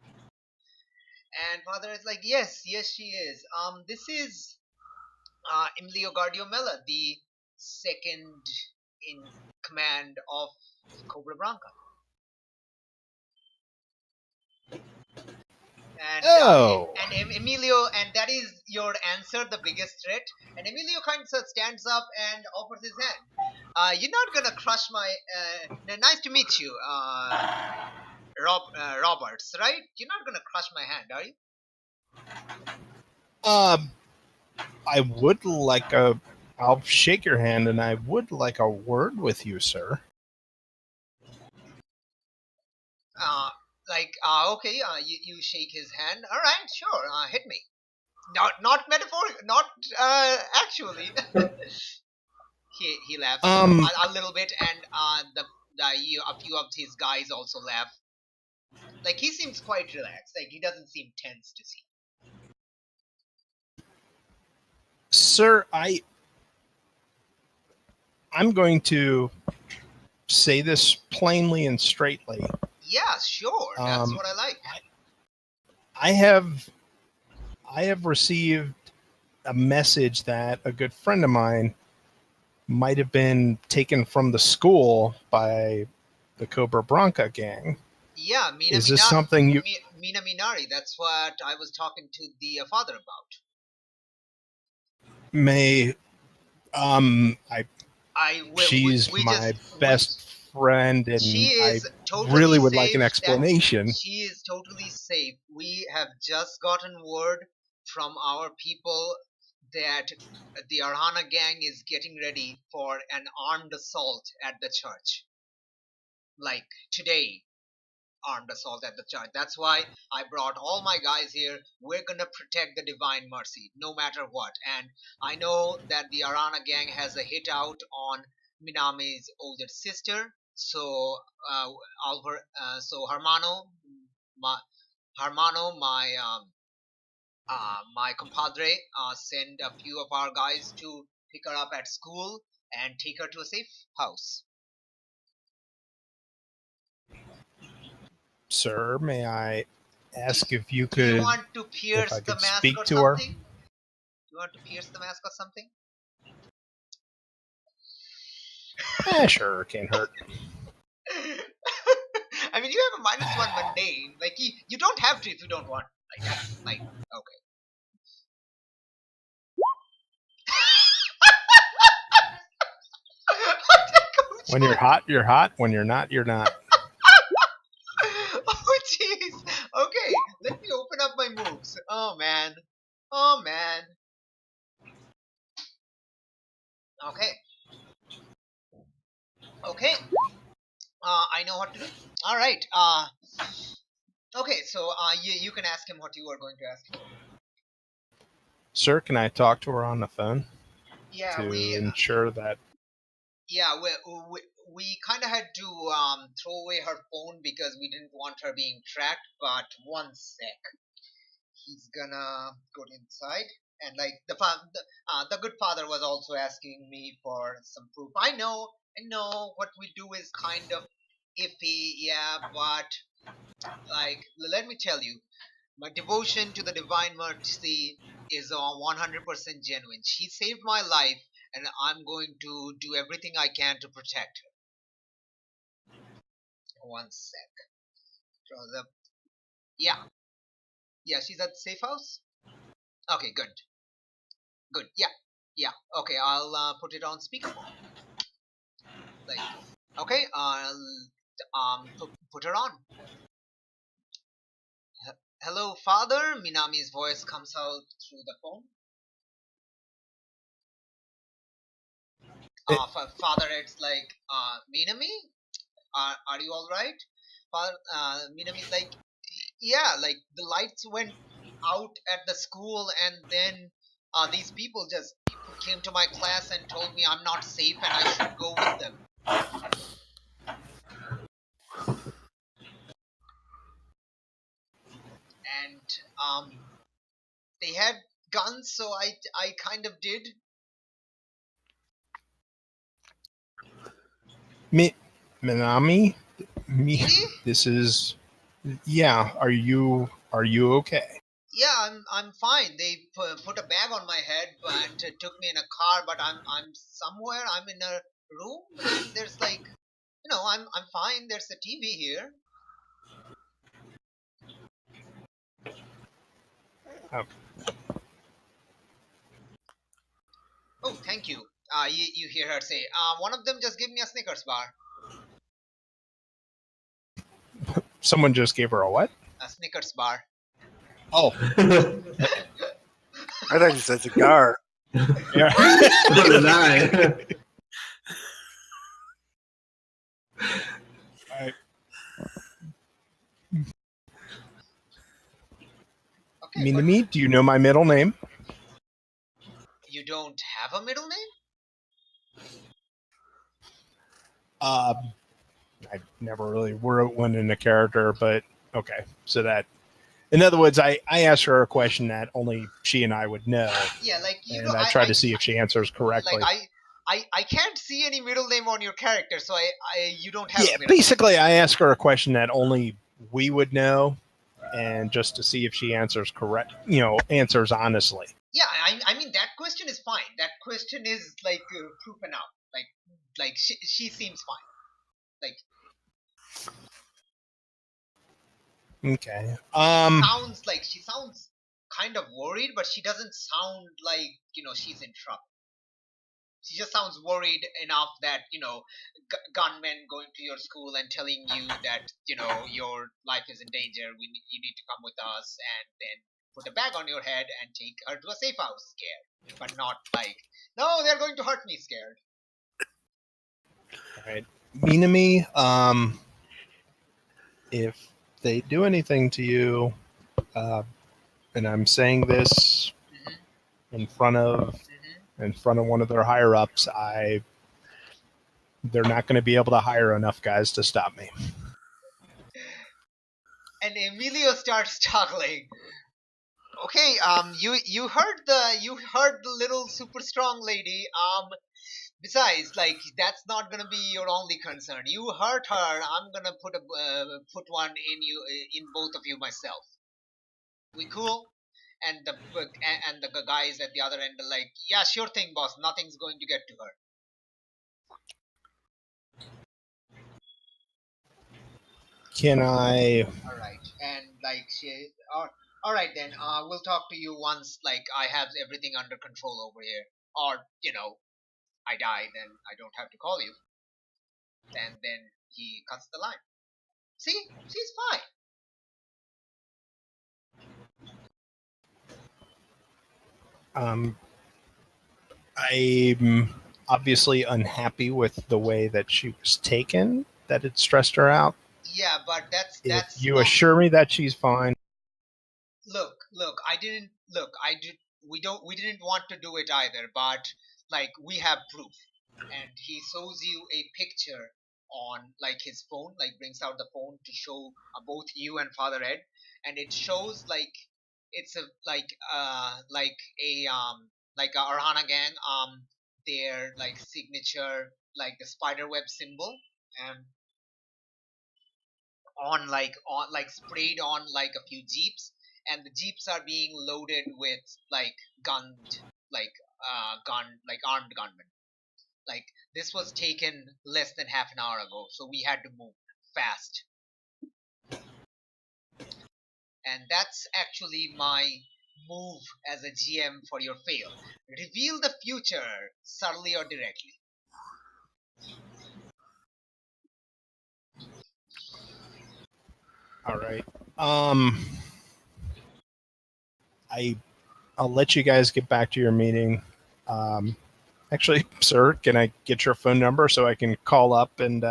A: And father is like, yes, she is. This is Emilio Gardiomella, the second in command of Cobra Blanca. And, and Emilio, and that is your answer, the biggest threat. And Emilio kind of stands up and offers his hand. You're not gonna crush my. Nice to meet you, Roberts, right? You're not gonna crush my hand, are you?
B: I would like I'll shake your hand, and I would like a word with you, sir.
A: Okay, you shake his hand. All right, sure, hit me. Not metaphorically, not actually. he laughs a little bit, and a few of his guys also laugh. Like he seems quite relaxed. Like he doesn't seem tense to see.
B: Sir, I'm going to say this plainly and straightly.
A: Yeah, sure. That's what I like.
B: I have received a message that a good friend of mine might have been taken from the school by the Cobra Blanca gang.
A: Yeah,
B: is this something you?
A: Mina Minari. That's what I was talking to the father about.
B: She's my best friend, and I really would like an explanation.
A: She is totally safe. We have just gotten word from our people that the Arhana gang is getting ready for an armed assault at the church. Like today, armed assault at the church. That's why I brought all my guys here. We're gonna protect the divine mercy, no matter what. And I know that the Arana gang has a hit out on Minami's older sister. So, Hermano, my compadre, send a few of our guys to pick her up at school and take her to a safe house.
B: Sir, may I ask if you could?
A: You want to pierce the mask
B: speak
A: or
B: to
A: something?
B: her?
A: You want to pierce the mask or something?
B: Sure, can't hurt.
A: I mean, you have a -1 mundane. Like you don't have to if you don't want. Like that's like okay.
B: When you're hot, you're hot. When you're not, you're not.
A: Oh man. Oh man. Okay. Okay. I know what to do. All right. Okay. So you can ask him what you are going to ask him.
B: Sir, can I talk to her on the phone
A: Yeah,
B: to
A: we
B: ensure that?
A: yeah we kind of had to throw away her phone because we didn't want her being tracked. But one sec. He's gonna go inside and like the good father was also asking me for some proof. I know what we do is kind of iffy, yeah, but like let me tell you, my devotion to the divine mercy is 100% genuine. She saved my life, and I'm going to do everything I can to protect her. One sec. Draw the yeah, she's at the safe house. Okay, good. Yeah. Okay, I'll put it on speakerphone. Like, okay, I'll put her on. Hello, father. Minami's voice comes out through the phone. Father, it's like, Minami, are you all right? Father, Minami's like, yeah, like the lights went out at the school, and then these people just came to my class and told me I'm not safe and I should go with them. And they had guns, so I kind of did.
B: Minami,
A: Really?
B: this is. Yeah, are you okay?
A: Yeah, I'm fine. They put a bag on my head and took me in a car, but I'm somewhere. I'm in a room, and there's like, I'm fine. There's a TV here.
B: Oh,
A: Oh, thank you. You hear her say, one of them just gave me a Snickers bar.
B: someone just gave her a what?
A: A Snickers bar.
B: Oh,
C: I thought you said cigar.
B: yeah.
E: So did I.
A: Okay, but
B: Minami, do you know my middle name?
A: you don't have a middle name?
B: I never really wrote one in a character, but okay. So that, in other words, I asked her a question that only she and I would know,
A: Yeah, like
B: and I try to see if she answers correctly.
A: like I can't see any middle name on your character, so you don't have
B: Yeah,
A: a middle
B: basically, I asked her a question that only we would know, and just to see if she answers correct, answers honestly.
A: Yeah, I mean that question is fine. That question is like proven out. Like she seems fine. Like
B: Okay.
A: she sounds kind of worried, but she doesn't sound like she's in trouble. She just sounds worried enough that gunmen going to your school and telling you that your life is in danger. You need to come with us, and then put a bag on your head and take her to a safe house scared, but not like no, they're going to hurt me scared.
B: All right. Minami, if they do anything to you, and I'm saying this
A: Mhm,
B: in front of one of their higher ups, they're not going to be able to hire enough guys to stop me.
A: And Emilio starts chuckling. Okay, you heard the little super strong lady. Besides, like that's not gonna be your only concern. You hurt her, I'm gonna put one in you, in both of you myself. We cool? And the guys at the other end are like, yeah, sure thing, boss. Nothing's going to get to her.
B: Can I?
A: All right, and like all right then. We'll talk to you once like I have everything under control over here, or I die, then I don't have to call you. And then he cuts the line. See, she's fine.
B: I'm obviously unhappy with the way that she was taken, that it stressed her out.
A: Yeah, but
B: If
A: that's
B: you
A: not.
B: assure me that she's fine.
A: Look, I didn't look. I did. We didn't want to do it either. But like, we have proof, and he shows you a picture on like his phone. Like, brings out the phone to show both you and Father Ed, and it shows like it's a like a Arhana gang their like signature, like the spider web symbol, and on like sprayed on like a few jeeps, and the jeeps are being loaded with like gunned like armed gunmen. Like, this was taken less than half an hour ago, so we had to move fast. And that's actually my move as a GM for your fail. Reveal the future subtly or directly.
B: All right. I'll let you guys get back to your meeting. Actually, sir, can I get your phone number so I can call up and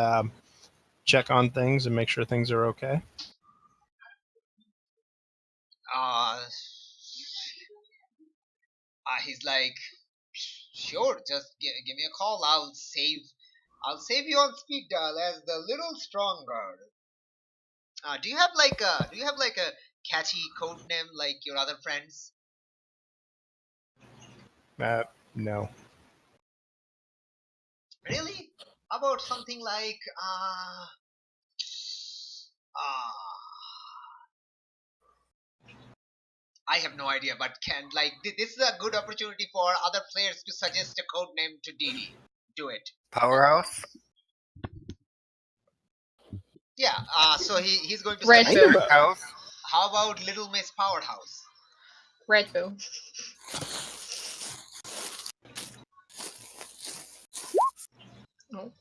B: check on things and make sure things are okay?
A: He's like, sure, just give me a call. I'll save you on speed dial as the little strong girl. Do you have a catchy code name like your other friends?
B: No.
A: Really? How about something like I have no idea, but this is a good opportunity for other players to suggest a code name to DD. Do it.
C: Powerhouse?
A: Yeah. So he's going to
D: Red
A: suggest.
D: Bull.
C: House?
A: How about Little Miss Powerhouse?
D: Red Bull. No.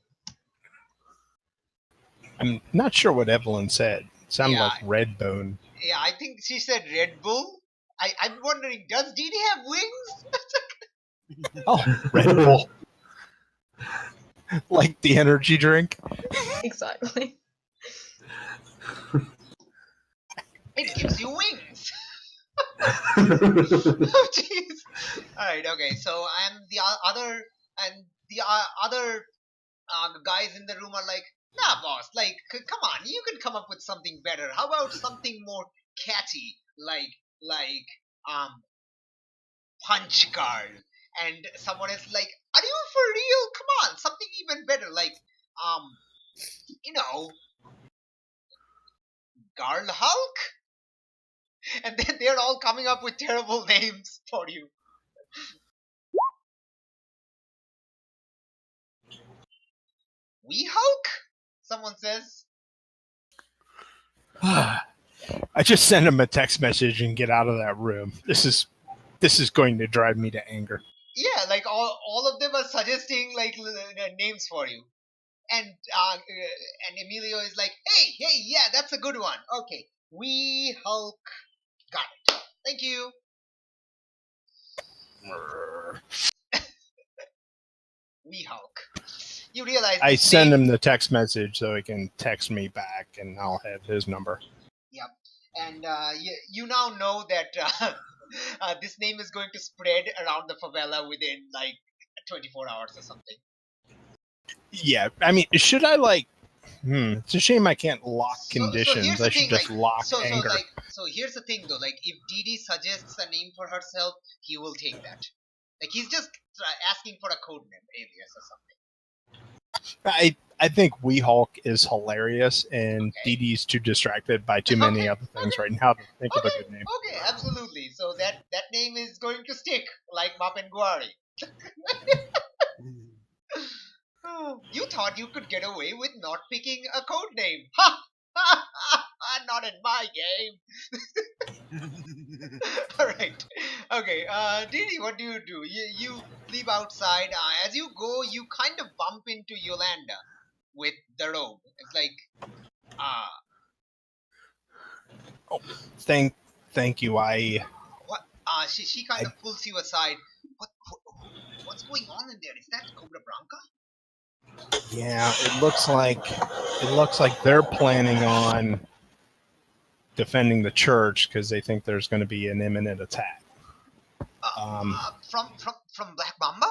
B: I'm not sure what Evelyn said. It sounded
A: Yeah.
B: like Redbone.
A: Yeah, I think she said Red Bull. I'm wondering, does DD have wings?
B: Oh, Red Bull. Like the energy drink?
D: Exactly.
A: It gives you wings. Oh, jeez. All right. Okay. So the other guys in the room are like, nah, boss. Like, come on, you can come up with something better. How about something more catchy, like Punch Girl? And someone is like, are you for real? Come on, something even better, like you know, Girl Hulk. And then they're all coming up with terrible names for you. We Hulk? Someone says.
B: I just send him a text message and get out of that room. This is going to drive me to anger.
A: Yeah, like all of them are suggesting like names for you. And Emilio is like, hey, yeah, that's a good one. Okay, We Hulk. Got it. Thank you. We Hulk. You realize
B: I
A: this
B: send
A: name-
B: him the text message so he can text me back, and I'll have his number.
A: Yep. And you now know that this name is going to spread around the favela within like 24 hours or something.
B: Yeah, I mean, should I like? It's a shame I can't lock conditions.
A: here's the
B: I should
A: thing,
B: just lock anger.
A: So here's the thing though, like if Dee suggests a name for herself, he will take that. Like he's just asking for a code name, alias or something.
B: I think We Hulk is hilarious, and
A: Okay.
B: Dee Dee's too distracted by too many other things right now to think of a good name.
A: Okay, absolutely. So that name is going to stick, like Map and Guari. You thought you could get away with not picking a code name. Ha! Not in my game. Alright. Okay, Didi, what do? You leave outside. As you go, you kind of bump into Yolanda with the robe. It's like,
B: Thank you.
A: what? She kind of pulls you aside. What's going on in there? Is that Cobra Branca?
B: Yeah, it looks like they're planning on defending the church because they think there's going to be an imminent attack.
A: From Black Mamba?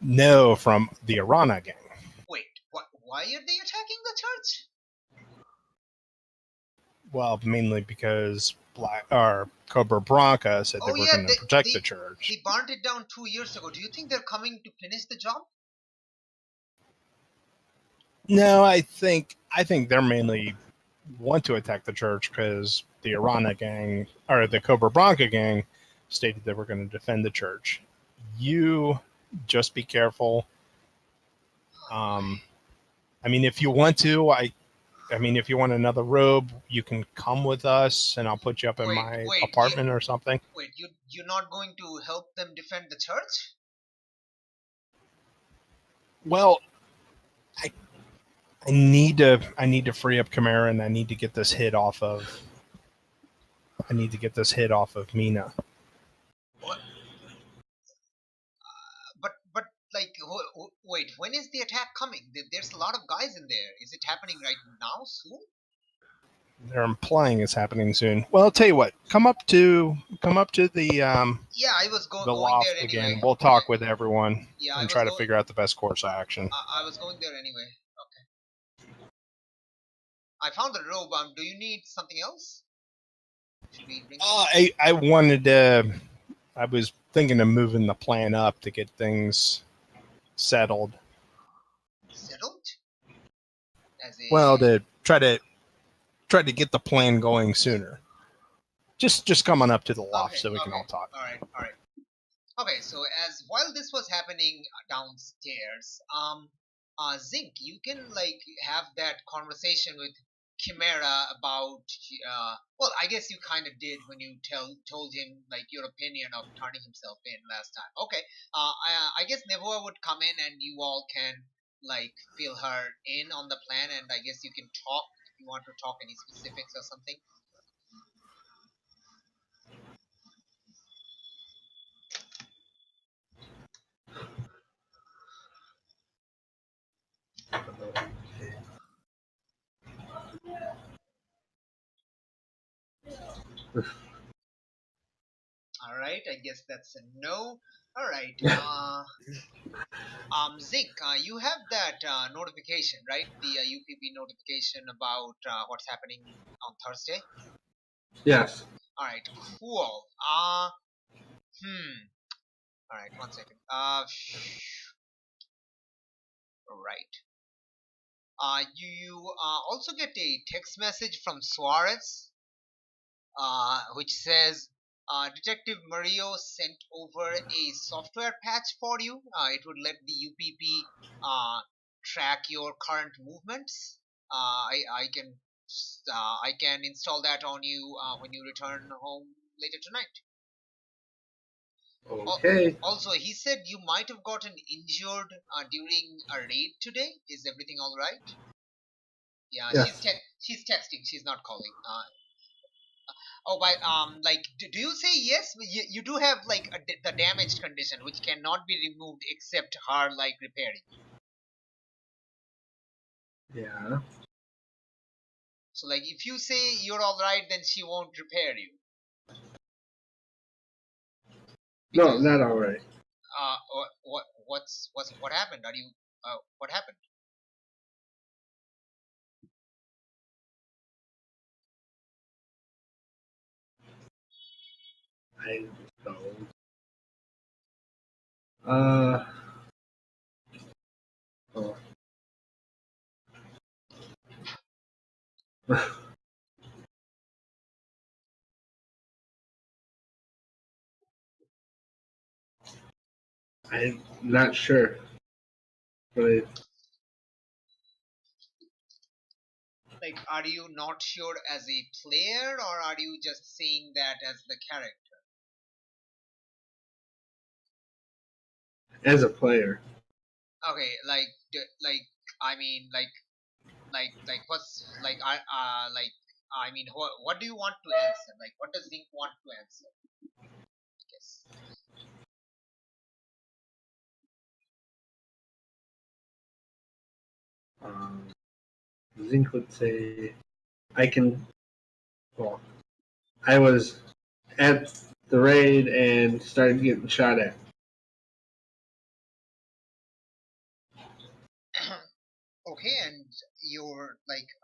B: No, from the Arana gang.
A: Wait, why are they attacking the church?
B: Well, mainly because Cobra Branca said they were going to protect the church.
A: They burned it down 2 years ago. Do you think they're coming to finish the job?
B: No, I think they're mainly want to attack the church because the Arana gang or the Cobra Branca gang stated they were going to defend the church. You just be careful. I mean, if you want to, if you want another robe, you can come with us, and I'll put you up in my apartment or something.
A: Wait, you're not going to help them defend the church?
B: Well, I need to free up Chimera, and I need to get this hit off of. I need to get this hit off of Mina.
A: What? But like, wait, when is the attack coming? There's a lot of guys in there. Is it happening right now, soon?
B: They're implying it's happening soon. Well, I'll tell you what. Come up to the
A: yeah, I was going
B: loft
A: there anyway.
B: Again. We'll talk with everyone and try to figure out the best course of action.
A: I was going there anyway. Okay. I found the robe. Do you need something else? Should we bring
B: I wanted to. I was thinking of moving the plan up to get things settled.
A: Settled?
B: Well, to try to get the plan going sooner. Just coming up to the loft so we can all talk.
A: All right. Okay, so while this was happening downstairs, Zinc, you can like have that conversation with Chimera about. Well, I guess you kind of did when you told him like your opinion of turning himself in last time. Okay, I guess Nevoa would come in and you all can like fill her in on the plan, and I guess you can talk if you want to talk any specifics or something. All right, I guess that's a no. All right. Zinc, you have that notification, right? The UPB notification about what's happening on Thursday.
E: Yes.
A: All right. Cool. All right. 1 second. All right. You also get a text message from Suarez, which says. Detective Mario sent over a software patch for you. It would let the UPP track your current movements. I can install that on you when you return home later tonight.
E: Okay.
A: Also, he said you might have gotten injured during a raid today. Is everything all right? Yeah,
E: yes.
A: She's texting. She's not calling. Oh, but like, do you say yes? You do have like the damaged condition, which cannot be removed except her like repairing.
E: Yeah.
A: So like, if you say you're all right, then she won't repair you.
E: Because, no, not all right.
A: What happened? Are you what happened?
E: I don't. Oh. I'm not sure. But
A: like, are you not sure as a player, or are you just saying that as the character?
E: As a player.
A: Okay, like I mean, like what's like like I mean, what do you want to answer? Like, what does Zink want to answer? Yes.
E: Zink would say, well, I was at the raid and started getting shot at.
A: Okay, and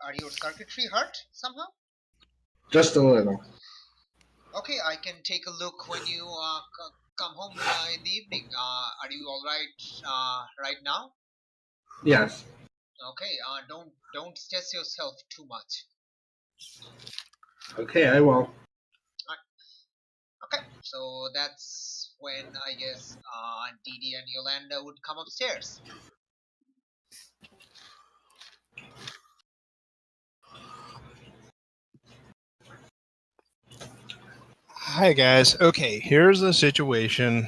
A: are your circuitry hurt somehow?
E: Just a little.
A: Okay, I can take a look when you come home in the evening. Are you all right right now?
E: Yes.
A: Okay. Don't stress yourself too much.
E: Okay, I will.
A: Okay, so that's when I guess Didi and Yolanda would come upstairs.
B: Hi, guys. Okay, here's the situation.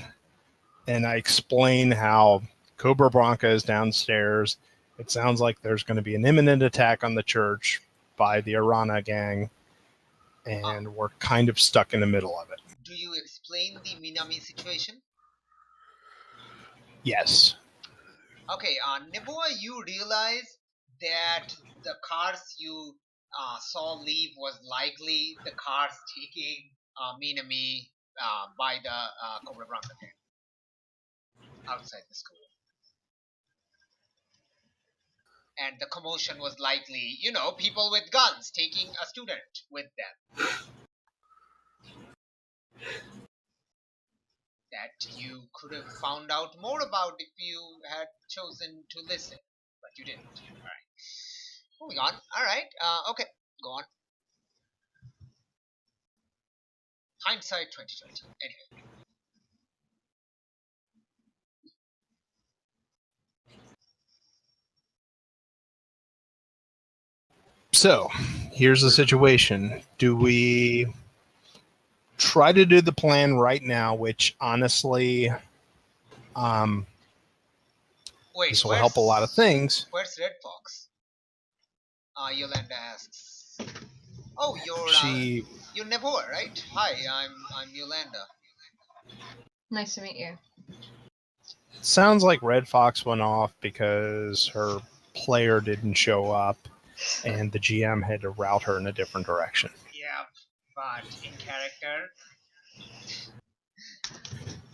B: And I explain how Cobra Bronca is downstairs. It sounds like there's going to be an imminent attack on the church by the Arana gang. And we're kind of stuck in the middle of it.
A: Do you explain the Minami situation?
B: Yes.
A: Okay, Nebua, you realize that the cars you saw leave was likely the cars taking Minami by the Cobra Bronca gang outside the school. And the commotion was likely, people with guns taking a student with them. That you could have found out more about if you had chosen to listen, but you didn't. All right. Moving on. All right. Okay. Go on. Hindsight 2020. Anyway.
B: So, here's the situation. Do we try to do the plan right now, which honestly,
A: Wait,
B: this will help a lot of things.
A: Where's Red Fox? Yolanda asks. Oh, you're Nebor, right? Hi, I'm Yolanda.
D: Nice to meet you.
B: Sounds like Red Fox went off because her player didn't show up and the GM had to route her in a different direction.
A: Yeah, but in character.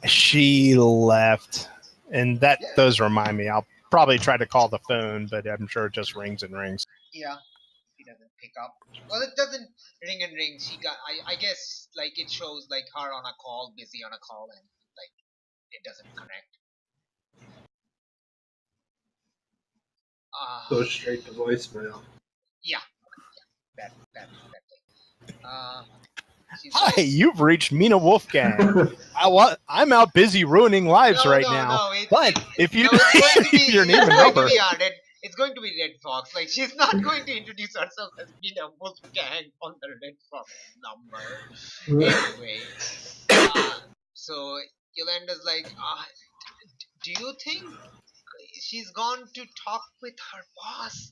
B: She left, and that does remind me. I'll probably try to call the phone, but I'm sure it just rings and rings.
A: Yeah, he doesn't pick up. Well, it doesn't ring and ring. She got. I guess like it shows like her on a call, busy on a call, and like it doesn't connect.
E: Goes straight to voicemail.
A: Yeah, that thing.
B: Hi, you've reached Mina Wolfgang. I'm out busy ruining lives right now. But if you leave your name and number,
A: it's going to be Red Fox. Like she's not going to introduce herself as Mina Wolfgang on the Red Fox number. Anyway, so Yolanda's like, do you think she's gone to talk with her boss?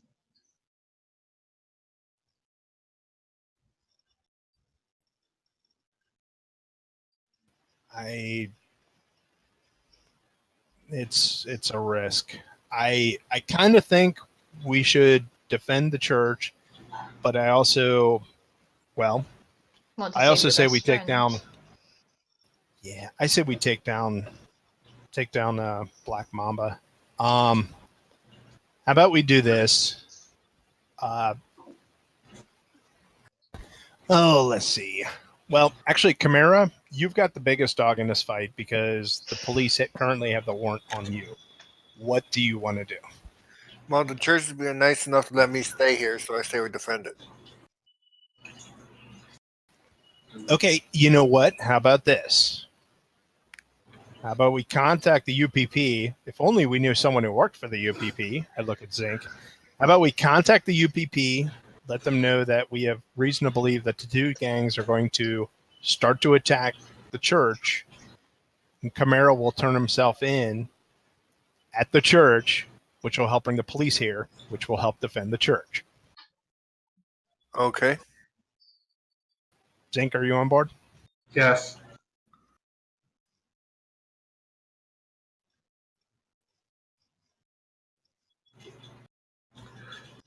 B: it's a risk. I kind of think we should defend the church, but I also, say we take down. Yeah, I say we take down Black Mamba. How about we do this? Let's see. Well, actually, Chimera, you've got the biggest dog in this fight because the police currently have the warrant on you. What do you want to do?
C: Well, the church is being nice enough to let me stay here, so I say we defend it.
B: Okay, you know what? How about this? How about we contact the UPP? If only we knew someone who worked for the UPP. I look at Zink. How about we contact the UPP, let them know that we have reason to believe that the two gangs are going to start to attack the church, and Chimera will turn himself in at the church, which will help bring the police here, which will help defend the church.
C: Okay.
B: Zink, are you on board?
E: Yes.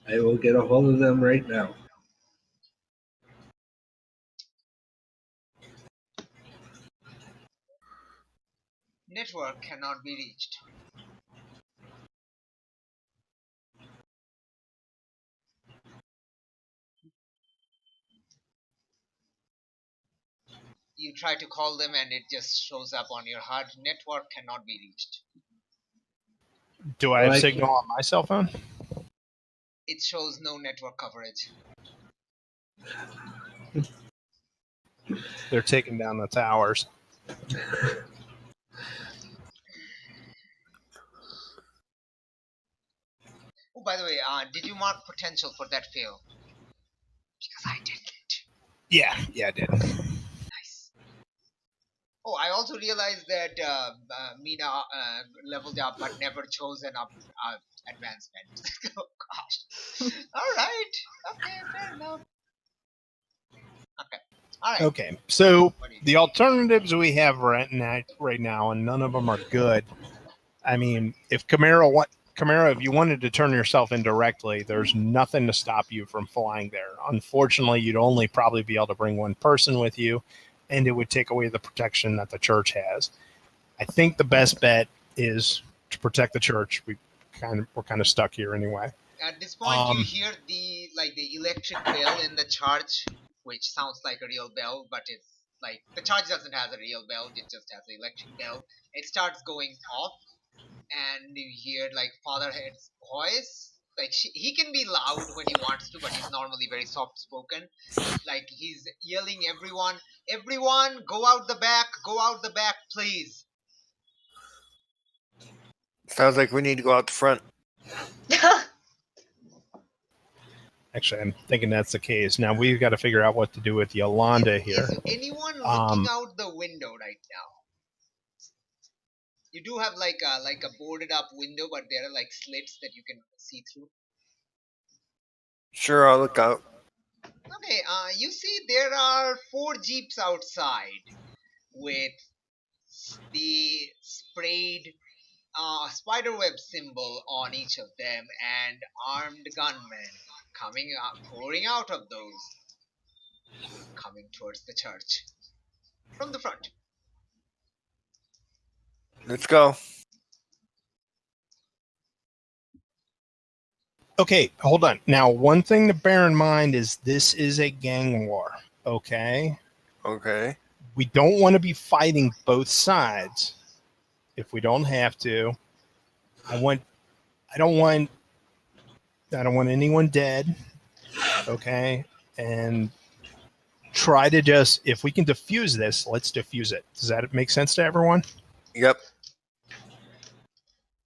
E: I will get a hold of them right now.
A: Network cannot be reached. You try to call them and it just shows up on your HUD. Network cannot be reached.
B: Do I have
E: Like-
B: signal on my cell phone?
A: It shows no network coverage.
B: They're taking down the towers.
A: Oh, by the way, did you mark potential for that fail? Because I didn't.
B: Yeah, I did.
A: Nice. Oh, I also realized that Mina leveled up but never chose an advancement. Oh gosh. All right. Okay, fair enough. Okay. All right.
B: Okay, so
A: What do you
B: the alternatives we have right now, and none of them are good. I mean, if Chimera, if you wanted to turn yourself in directly, there's nothing to stop you from flying there. Unfortunately, you'd only probably be able to bring one person with you, and it would take away the protection that the church has. I think the best bet is to protect the church. We're kind of stuck here anyway.
A: At this point, you hear the electric bell in the church, which sounds like a real bell, but it's like the church doesn't have a real bell; it just has an electric bell. It starts going off, and you hear like Fatherhead's voice. Like he can be loud when he wants to, but he's normally very soft spoken. Like he's yelling, everyone, go out the back, please."
C: Sounds like we need to go out the front.
B: Actually, I'm thinking that's the case. Now we've got to figure out what to do with Yolanda here.
A: Is anyone looking out the window right now? You do have like a boarded up window, but there are like slits that you can see through.
C: Sure, I'll look out.
A: Okay, you see there are 4 jeeps outside with the sprayed spiderweb symbol on each of them and armed gunmen pouring out of those, coming towards the church from the front.
C: Let's go.
B: Okay, hold on. Now, one thing to bear in mind is this is a gang war, okay?
C: Okay.
B: We don't want to be fighting both sides if we don't have to. I don't want anyone dead, okay? And try to just, if we can defuse this, let's defuse it. Does that make sense to everyone?
C: Yep.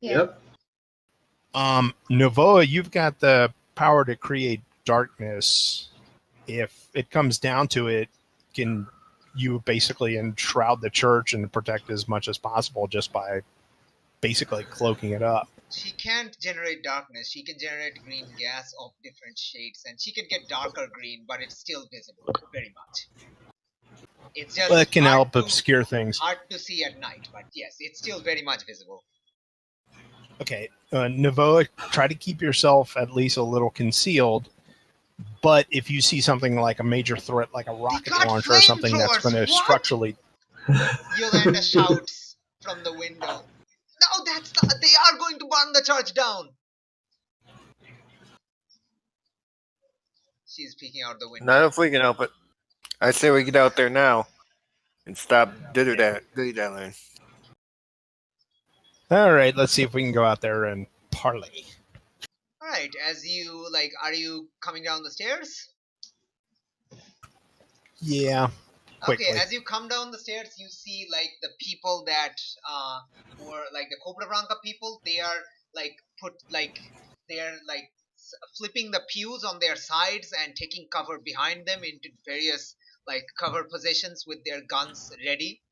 E: Yep.
B: Novoa, you've got the power to create darkness. If it comes down to it, can you basically enshroud the church and protect as much as possible just by basically cloaking it up?
A: She can't generate darkness. She can generate green gas of different shades, and she can get darker green, but it's still visible very much. It's just
B: Well, it can
A: hard
B: help
A: to-
B: obscure things.
A: Hard to see at night, but yes, it's still very much visible.
B: Okay, Novoa, try to keep yourself at least a little concealed. But if you see something like a major threat, like a rocket
A: got
B: launcher or something that's
A: flamethrowers,
B: going to
A: what?
B: structurally...
A: Yolanda shouts from the window, "No, they are going to burn the church down!" She's peeking out the window.
C: Not if we can help it. I say we get out there now and stop dilly-dallying.
B: All right, let's see if we can go out there and parley.
A: Alright, as you, are you coming down the stairs?
B: Yeah, quickly.
A: Okay, as you come down the stairs, you see, the people that, were, the Cobra Blanca people, they are, flipping the pews on their sides and taking cover behind them into various, cover positions with their guns ready.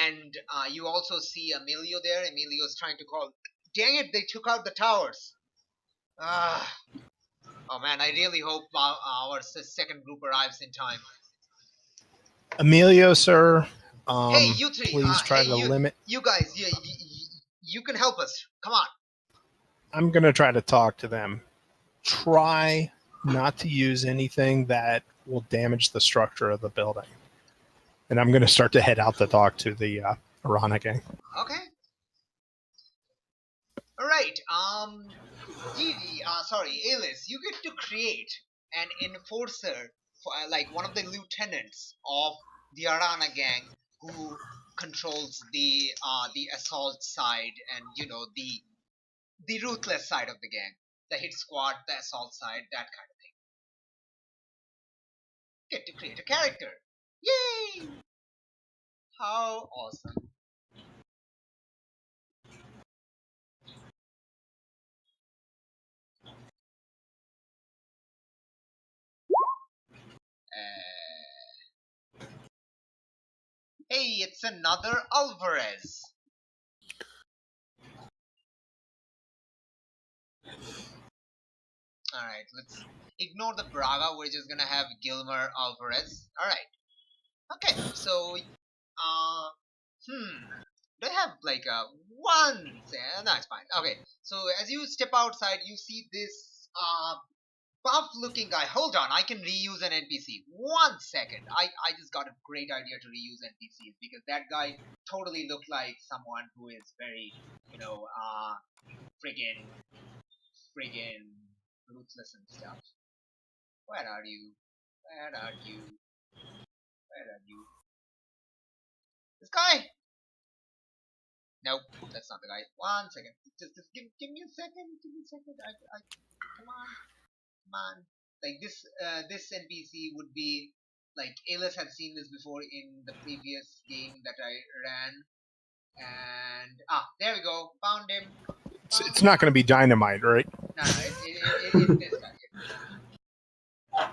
A: And, you also see Emilio there. Emilio's trying to call, "Dang it, they took out the towers!" Oh man, I really hope our second group arrives in time.
B: Emilio, sir,
A: Hey, you three.
B: please try to limit.
A: You guys. You can help us. Come on.
B: I'm going to try to talk to them. Try not to use anything that will damage the structure of the building. And I'm going to start to head out to talk to the Arana gang.
A: Okay. All right. Alice, you get to create an enforcer, for, like one of the lieutenants of the Arana gang, who controls the assault side and the ruthless side of the gang, the hit squad, the assault side, that kind of thing. Get to create a character. Yay! How awesome. Hey, it's another Alvarez. Alright, let's ignore the Braga. We're just gonna have Gilmer Alvarez. Alright. Okay, so, do I have like a one? No, it's fine. Okay, so as you step outside, you see this, buff looking guy. Hold on, I can reuse an NPC. 1 second. I just got a great idea to reuse NPCs because that guy totally looked like someone who is very, friggin' ruthless and stuff. Where are you? Where are you? Where are you? This guy? Nope, that's not the guy. 1 second. Just give me a second. Give me a second. Come on. Come on. Like this NPC would be like Alice had seen this before in the previous game that I ran, and there we go, found him.
B: It's not going to be dynamite, right?
A: No, it's this guy.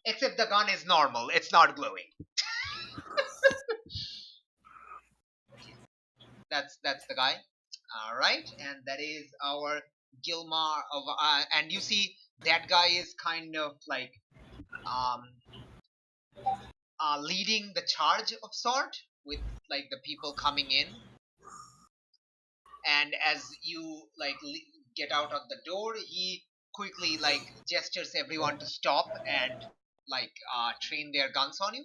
A: Except the gun is normal; it's not glowing. That's the guy. All right, and that is our Gilmar of and you see that guy is kind of like leading the charge of sort with like the people coming in, and as you like get out of the door, he quickly like gestures everyone to stop and like train their guns on you.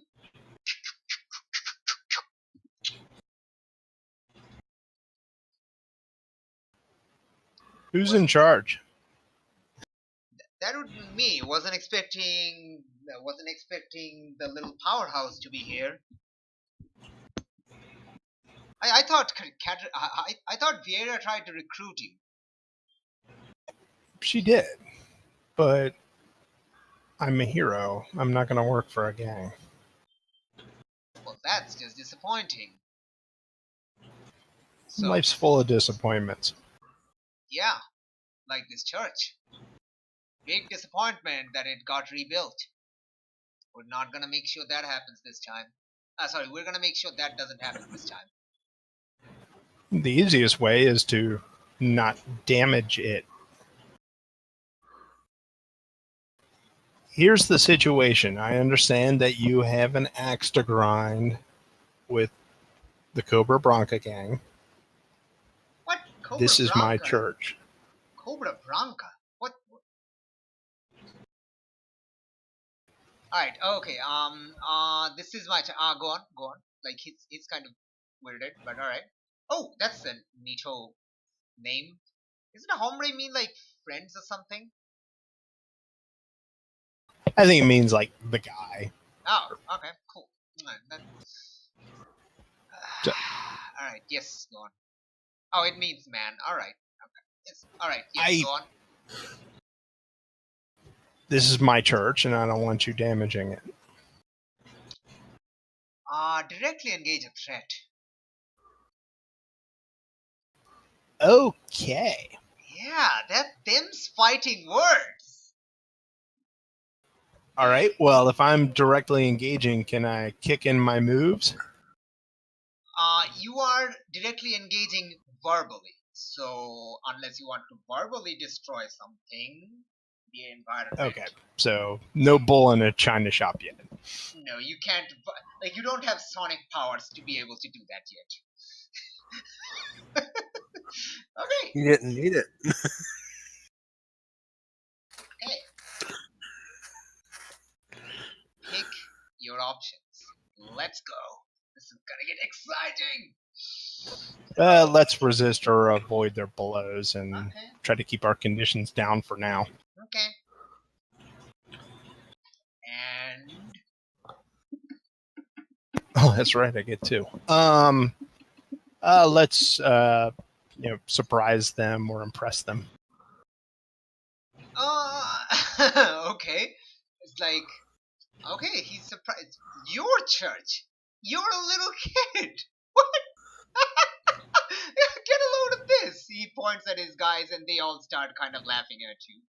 B: Who's in charge?
A: That would be me. Wasn't expecting the little powerhouse to be here. I thought I thought Vieira tried to recruit you.
B: She did, but I'm a hero. I'm not going to work for a gang.
A: Well, that's just disappointing. So,
B: Life's full of disappointments.
A: yeah, like this church. Big disappointment that it got rebuilt. We're not gonna make sure that happens this time. We're gonna make sure that doesn't happen this time.
B: The easiest way is to not damage it. Here's the situation. I understand that you have an axe to grind with the Cobra Bronca gang.
A: What? Cobra
B: This is
A: Bronca?
B: my church.
A: Cobra Bronca? What? Alright, okay, this is my go on. Like, he's kind of weirded, but alright. Oh, that's a neato name. Isn't a hombre mean, like, friends or something?
B: I think it means like the guy.
A: Oh, okay, cool. Alright, yes, go on. Oh, it means man. Alright, okay. Yes, alright, yes, go on.
B: This is my church, and I don't want you damaging it.
A: Directly engage a threat.
B: Okay.
A: Yeah, them's fighting words.
B: All right. Well, if I'm directly engaging, can I kick in my moves?
A: You are directly engaging verbally. So unless you want to verbally destroy something, the environment.
B: Okay, so no bull in a china shop yet.
A: No, you can't. Like, you don't have sonic powers to be able to do that yet. Okay.
C: You didn't need it.
A: Okay. Pick your options. Let's go. This is gonna get exciting.
B: Let's resist or avoid their blows and
A: Okay.
B: try to keep our conditions down for now.
A: Okay. And
B: Oh, that's right. I get two. Let's surprise them or impress them.
A: okay. It's like, okay, he's surprised. Your church. You're a little kid. What? Get a load of this. He points at his guys and they all start kind of laughing at you.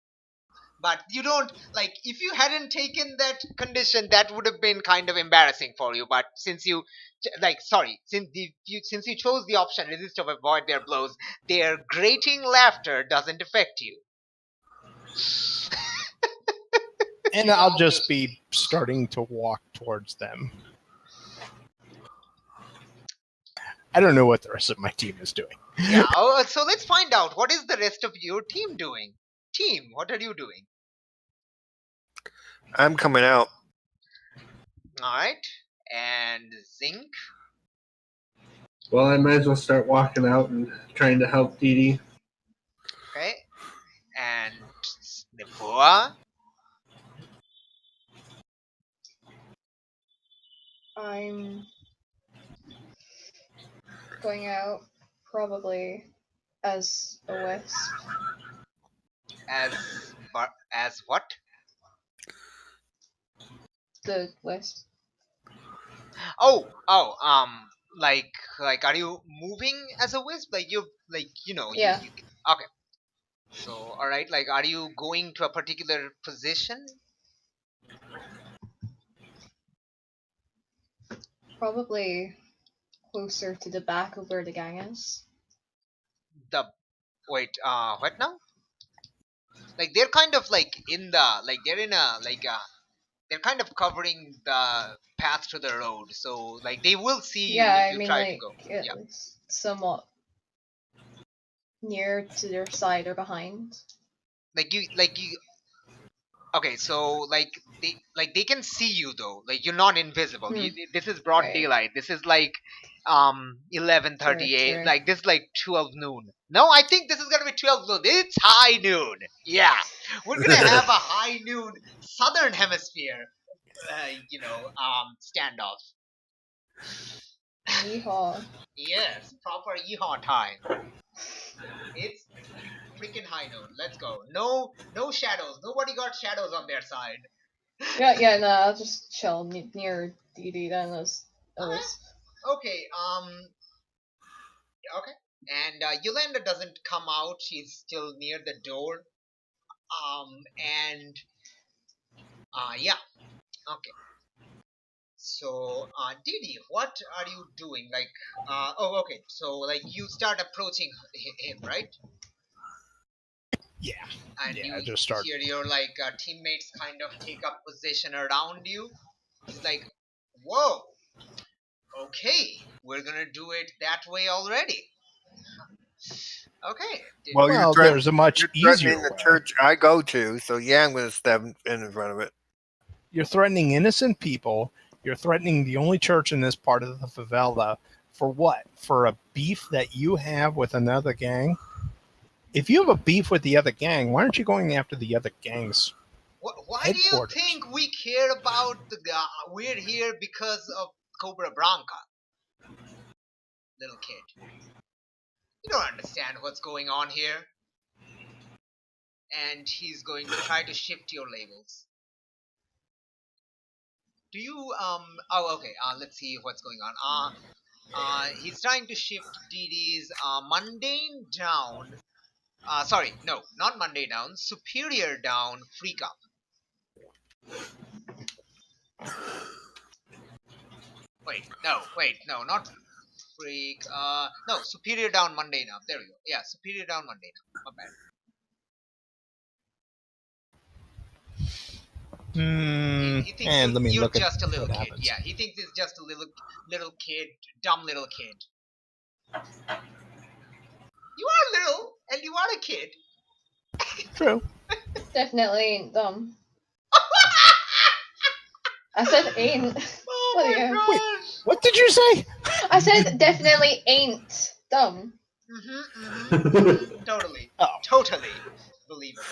A: But you don't, like, if you hadn't taken that condition, that would have been kind of embarrassing for you. But since you, since you chose the option resist or avoid their blows, their grating laughter doesn't affect you.
B: And I'll just be starting to walk towards them. I don't know what the rest of my team is doing.
A: Yeah, so let's find out. What is the rest of your team doing? Team, what are you doing?
C: I'm coming out.
A: Alright. And Zinc?
E: Well, I might as well start walking out and trying to help Dee Dee.
A: Okay. And Nipua?
D: I'm going out probably as a wisp.
A: As what?
D: The wisp.
A: Like, are you moving as a wisp? Like,
D: Yeah.
A: Okay. So, alright, like, are you going to a particular position?
D: Probably closer to the back of where the gang is.
A: What now? Like, they're kind of, like, they're kind of covering the path to the road, so, like, they will see you
D: Yeah,
A: if
D: I
A: you
D: mean,
A: try to
D: like,
A: go.
D: at
A: Yeah.
D: least somewhat near to their side or behind.
A: Okay, so they can see you though. Like, you're not invisible. This is broad
D: Right.
A: daylight. This is like 11:38.
D: Sure.
A: Like, this is like 12 noon. No, I think this is gonna be 12 noon. It's high noon. Yeah, we're gonna have a high noon southern hemisphere standoff.
D: Yeehaw.
A: Yes, proper yeehaw time. It's freaking high noon. Let's go. No shadows. Nobody got shadows on their side.
D: Yeah, no, I'll just chill near Dee Dee then as a wisp.
A: Okay, okay. And Yolanda doesn't come out. She's still near the door. Yeah. Okay. So, Didi, what are you doing? Like, okay. So, like, you start approaching him, right?
B: Yeah.
A: And
B: Yeah,
A: you
B: I just start.
A: hear your, like, teammates kind of take up position around you. He's like, whoa. Okay, we're gonna do it that way already. Okay.
C: Well,
B: There's a much
C: you're
B: easier
C: threatening the
B: way.
C: church I go to, so yeah, I'm going to step in front of it.
B: You're threatening innocent people. You're threatening the only church in this part of the favela. For what? For a beef that you have with another gang? If you have a beef with the other gang, why aren't you going after the other gangs?
A: Why do you think we care about the guy? We're here because of Cobra Blanca. Little kid. You don't understand what's going on here. And he's going to try to shift your labels. Do you, okay, let's see what's going on. He's trying to shift DD's, mundane down, sorry, no, not mundane down, superior down, freak up. Wait, no, not freak, no, superior down, mundane up, there we go. Yeah, superior down, mundane up, my bad. He thinks
B: and let me
A: you're
B: look at
A: just a little
B: what
A: kid.
B: happens.
A: Yeah, he thinks it's just a little kid, dumb little kid. You are little, and you are a kid.
B: True.
D: Definitely ain't dumb. I said ain't.
A: Oh
D: Bloody
A: my
D: hell.
A: gosh!
B: What did you say?
D: I said definitely ain't dumb.
A: Totally,
B: Oh.
A: totally believable.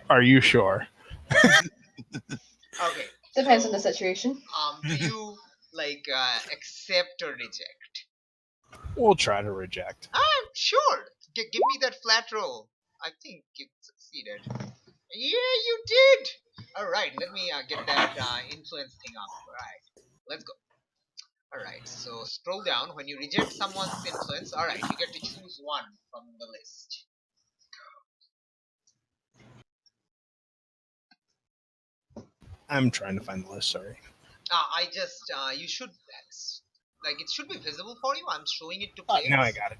B: Are you sure?
A: Okay.
D: Depends
A: so,
D: on the situation.
A: Do you accept or reject?
B: We'll try to reject.
A: Sure. Give me that flat roll. I think you succeeded. Yeah, you did. All right. Let me get that influence thing up. All right. Let's go. All right. So scroll down. When you reject someone's influence, all right, you get to choose one from the list.
B: I'm trying to find the list. Sorry.
A: I just you should it should be visible for you. I'm showing it to players.
B: Now I got it.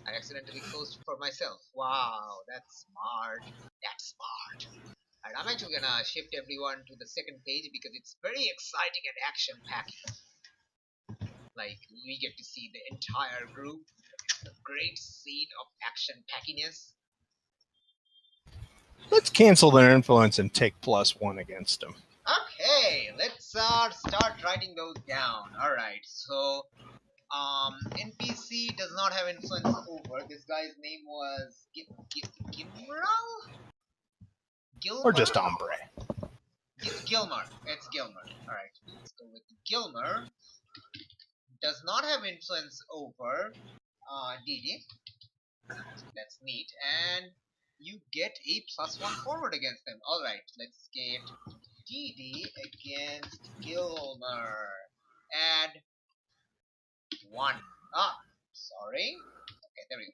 A: I accidentally closed for myself. Wow, that's smart. That's smart. And I'm actually gonna shift everyone to the second page because it's very exciting and action-packed. Like, we get to see the entire group. It's a great scene of action-packiness.
B: Let's cancel their influence and take +1 against them.
A: Okay, let's start writing those down. Alright, so NPC does not have influence over. This guy's name was Gilmer?
B: Or just Ombre.
A: Gilmer. It's Gilmer. Alright, let's go with Gilmer. Does not have influence over Didi. That's neat. And you get a +1 forward against them. Alright, let's get Didi against Gilmer. Add 1. Sorry. Okay, there we go.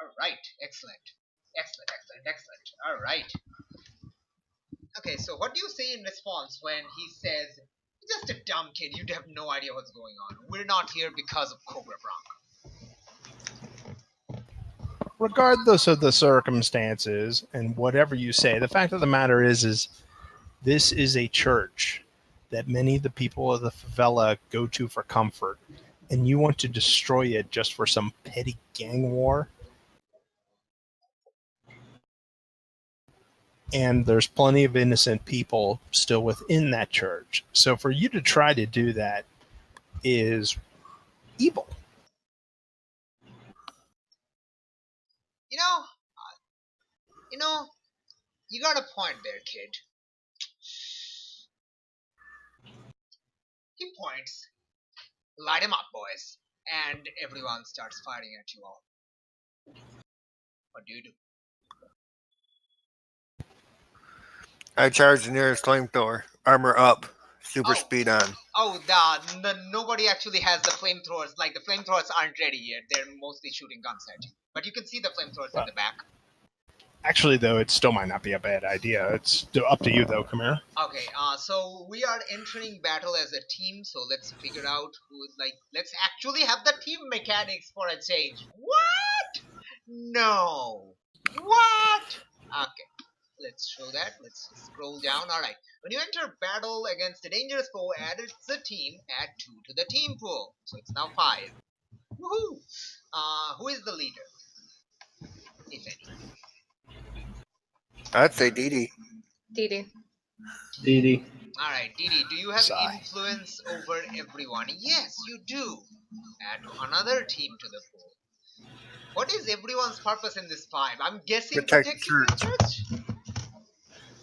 A: Alright, excellent. Excellent. Alright. Okay, so what do you say in response when he says, just a dumb kid, you'd have no idea what's going on. We're not here because of Cobra Bronco.
B: Regardless of the circumstances and whatever you say, the fact of the matter is this is a church that many of the people of the favela go to for comfort, and you want to destroy it just for some petty gang war? And there's plenty of innocent people still within that church. So for you to try to do that is evil.
A: You got a point there, kid. He points. Light him up, boys. And everyone starts firing at you all. What do you do?
C: I charge the nearest flamethrower. Armor up. Super speed on.
A: Nobody actually has the flamethrowers. Like, the flamethrowers aren't ready yet. They're mostly shooting guns at you. But you can see the flamethrowers in the back.
B: Actually, though, it still might not be a bad idea. It's up to you, though, Chimera.
A: Okay, so we are entering battle as a team, so let's figure out let's actually have the team mechanics for a change. What? No. What? Okay, let's show that. Let's scroll down. Alright, when you enter battle against a dangerous foe, add it to the team, add 2 to the team pool. So it's now 5. Woohoo! Who is the leader? If any.
C: I'd say Didi.
D: Didi.
E: Didi.
A: Alright, Didi, do you have
B: Sigh.
A: influence over everyone? Yes, you do. Add another team to the pool. What is everyone's purpose in this 5? I'm guessing
C: Protect
A: protecting the church?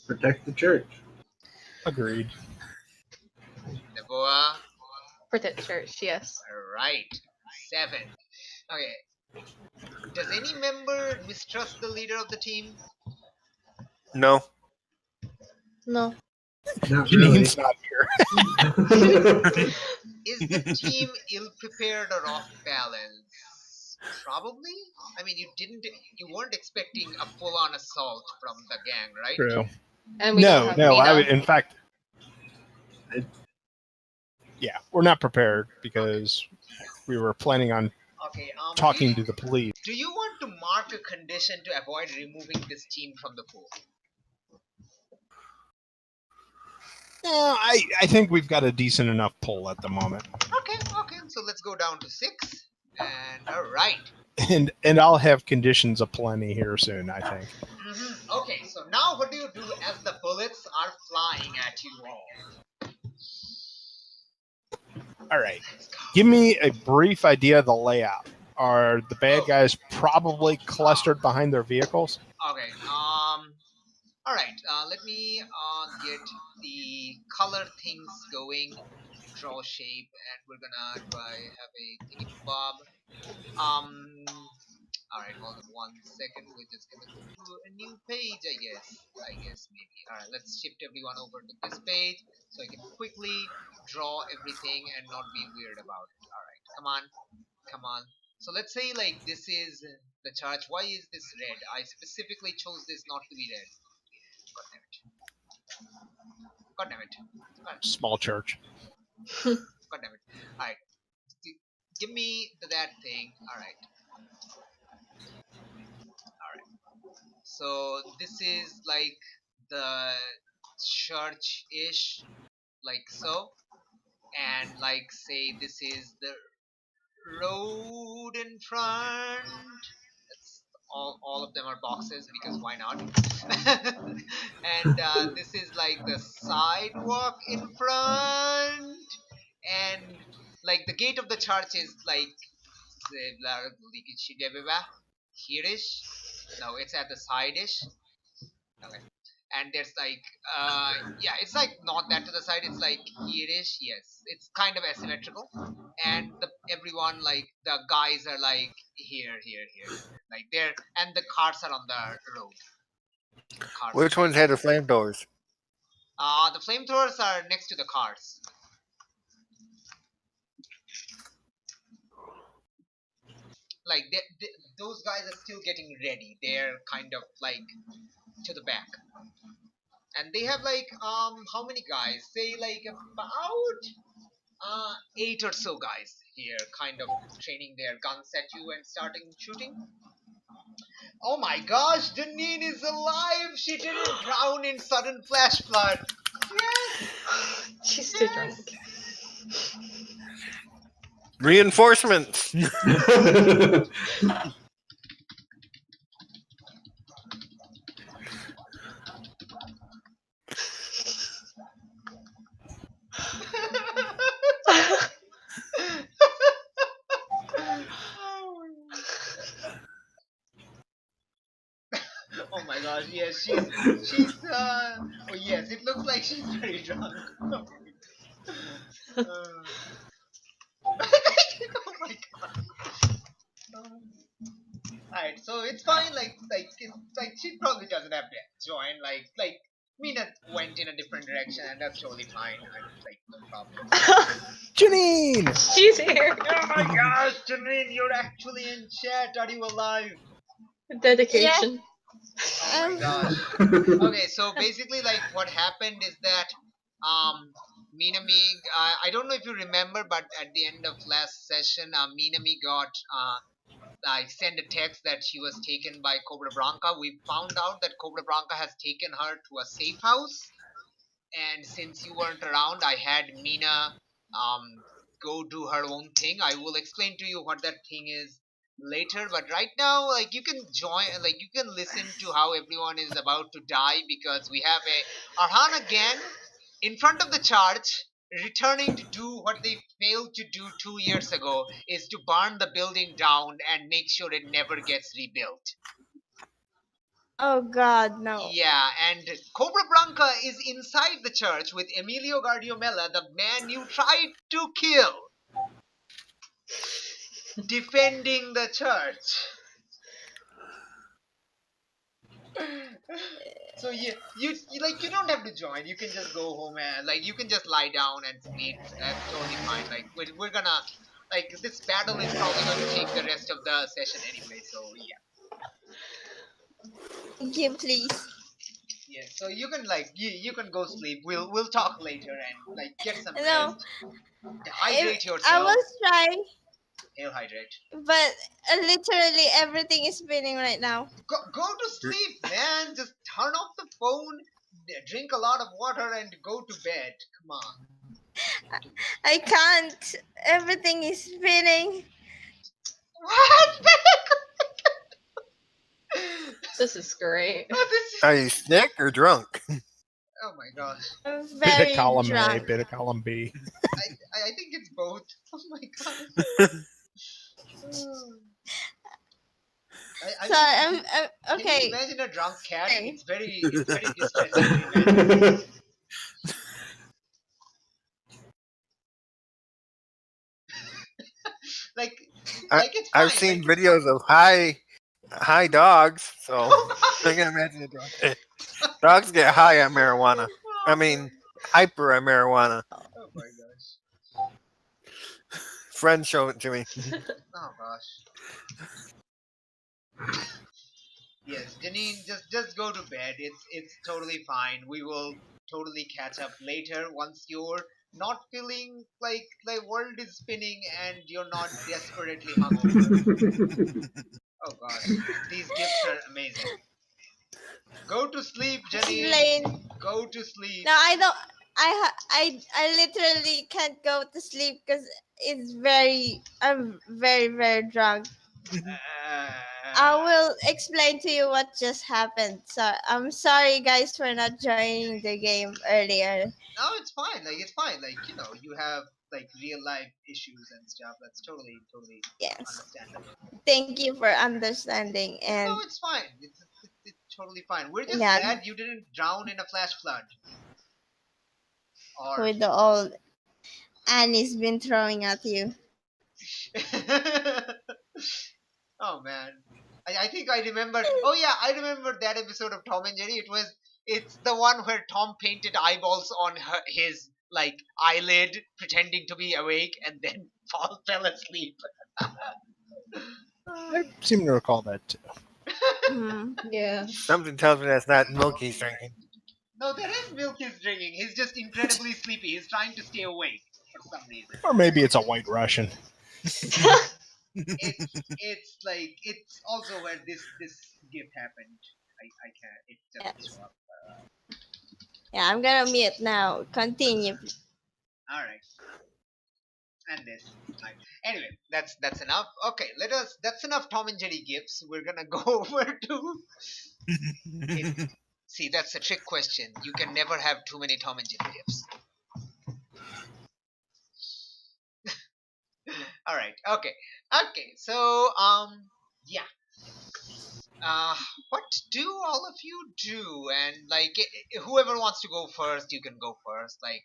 E: Protect the church.
B: Agreed.
A: Neboa.
D: Protect church, yes.
A: Alright. 7. Okay. Does any member mistrust the leader of the team?
C: No.
D: No.
E: Not really.
B: Janine's not here.
A: Is the team ill-prepared or off-balance? Probably. I mean, you weren't expecting a full-on assault from the gang, right?
B: True.
D: And we don't have Mina.
B: In fact, yeah, we're not prepared because we were planning on
A: Okay.
B: talking to the police.
A: Do you want to mark a condition to avoid removing this team from the pool?
B: Yeah, I think we've got a decent enough pull at the moment.
A: Okay. So let's go down to 6. And all right.
B: And I'll have conditions aplenty here soon, I think.
A: Okay, so now what do you do as the bullets are flying at you all?
B: All right. Give me a brief idea of the layout. Are the bad guys probably clustered behind their vehicles?
A: Okay. All right. Let me get the color things going. Draw shape, and we're gonna try have a thingy bob. All right. Hold on 1 second. We're just gonna go to a new page, I guess maybe. All right. Let's shift everyone over to this page so I can quickly draw everything and not be weird about it. All right. Come on. So let's say like this is the church. Why is this red? I specifically chose this not to be red. God damn it.
B: Small church.
A: God damn it. Alright. Give me that thing. Alright. So this is like the church-ish. Like so. And like say this is the road in front. That's all of them are boxes because why not? And this is like the sidewalk in front, and like the gate of the church is like here-ish. No, it's at the side-ish. Okay. And there's like yeah, it's like not that to the side, it's like here-ish. Yes, it's kind of asymmetrical, and everyone like the guys are like here, like there, and the cars are on the road.
C: Which ones had the flame doors?
A: The flamethrowers are next to the cars. Like those guys are still getting ready. They're kind of like to the back, and they have like how many guys? Say like about 8 or so guys here, kind of training their guns at you and starting shooting. Oh my gosh, Janine is alive! She didn't drown in sudden flash flood. Yes.
D: She's too drunk.
C: Reinforcements.
A: Oh my gosh, yes, she's oh yes, it looks like she's very drunk. Oh my god. Alright, so it's fine, like she probably doesn't have to join, like Mina went in a different direction and that's totally fine. Like no problem.
B: Janine!
D: She's here.
A: Oh my gosh, Janine, you're actually in chat. Are you alive?
D: Dedication.
A: Oh my gosh. Okay, so basically, like, what happened is that, Minami, I don't know if you remember, but at the end of last session, Minami got, I sent a text that she was taken by Cobra Blanca. We found out that Cobra Blanca has taken her to a safe house, and since you weren't around, I had Mina, go do her own thing. I will explain to you what that thing is later, but right now like you can join, like you can listen to how everyone is about to die, because we have a Arhan again in front of the church, returning to do what they failed to do 2 years ago, is to burn the building down and make sure it never gets rebuilt.
F: Oh God, no.
A: Yeah, and Cobra Blanca is inside the church with Emilio Gardiomella, the man you tried to kill, defending the church. So you like you don't have to join. You can just go home and like you can just lie down and sleep. That's totally fine. Like we're gonna like this battle is probably going to take the rest of the session anyway. So yeah.
F: Game, please.
A: Yeah. So you can like you can go sleep. We'll talk later and like get some
F: No.
A: rest. Hydrate
F: I
A: yourself.
F: was trying.
A: Hail hydrate.
F: But literally everything is spinning right now.
A: Go to sleep, man. Just turn off the phone, drink a lot of water, and go to bed. Come on.
F: I can't. Everything is spinning.
A: What?
D: This is great.
A: Oh, this is...
C: Are you sick or drunk?
A: Oh my gosh.
F: I'm
B: Bit
F: very
B: of column
F: drunk.
B: A, bit of column B.
A: I think it's both. Oh my god.
F: So I'm
A: Can you
F: okay.
A: imagine a drunk cat?
F: Okay.
A: It's very distressing to imagine. like it's fine.
C: I've seen videos of high dogs, so I can imagine a dog. Dogs get high on marijuana. I mean, hyper on marijuana.
A: Oh my gosh.
C: Friends show it to me.
A: Oh gosh. Yes, Janine, just go to bed. It's totally fine. We will totally catch up later once you're not feeling like the world is spinning and you're not desperately hungover. Oh gosh, these gifts are amazing. Go to sleep, Janine.
F: Explain.
A: Go to sleep.
F: No, I don't. I literally can't go to sleep because I'm very drunk. I will explain to you what just happened. So I'm sorry guys for not joining the game earlier.
A: No, it's fine. Like it's fine. Like you have like real life issues and stuff. That's totally
F: Yes.
A: understandable.
F: Thank you for understanding and
A: No, it's fine. It's totally fine. We're just
F: Yeah.
A: glad you didn't drown in a flash flood. Or
F: with the old Annie's been throwing at you.
A: oh man, I think I remember. Oh yeah, I remember that episode of Tom and Jerry. It's the one where Tom painted eyeballs on his like eyelid, pretending to be awake, and then fell asleep.
B: I seem to recall that too.
F: Mhm.
D: Yeah.
C: Something tells me that's not milk he's drinking.
A: No, there is milk he's drinking. He's just incredibly sleepy. He's trying to stay awake for some reason.
B: Or maybe it's a white Russian.
A: It's like it's also where this gift happened. I can't. It doesn't
F: Yes.
A: show up.
F: Yeah, I'm gonna mute now. Continue.
A: All right. And this. Right. Anyway, that's enough. Okay, That's enough Tom and Jerry gifts. We're gonna go over to. See, that's a trick question. You can never have too many Tom and Jerry gifts. All right. Okay. So yeah. What do all of you do? And like, whoever wants to go first, you can go first. Like,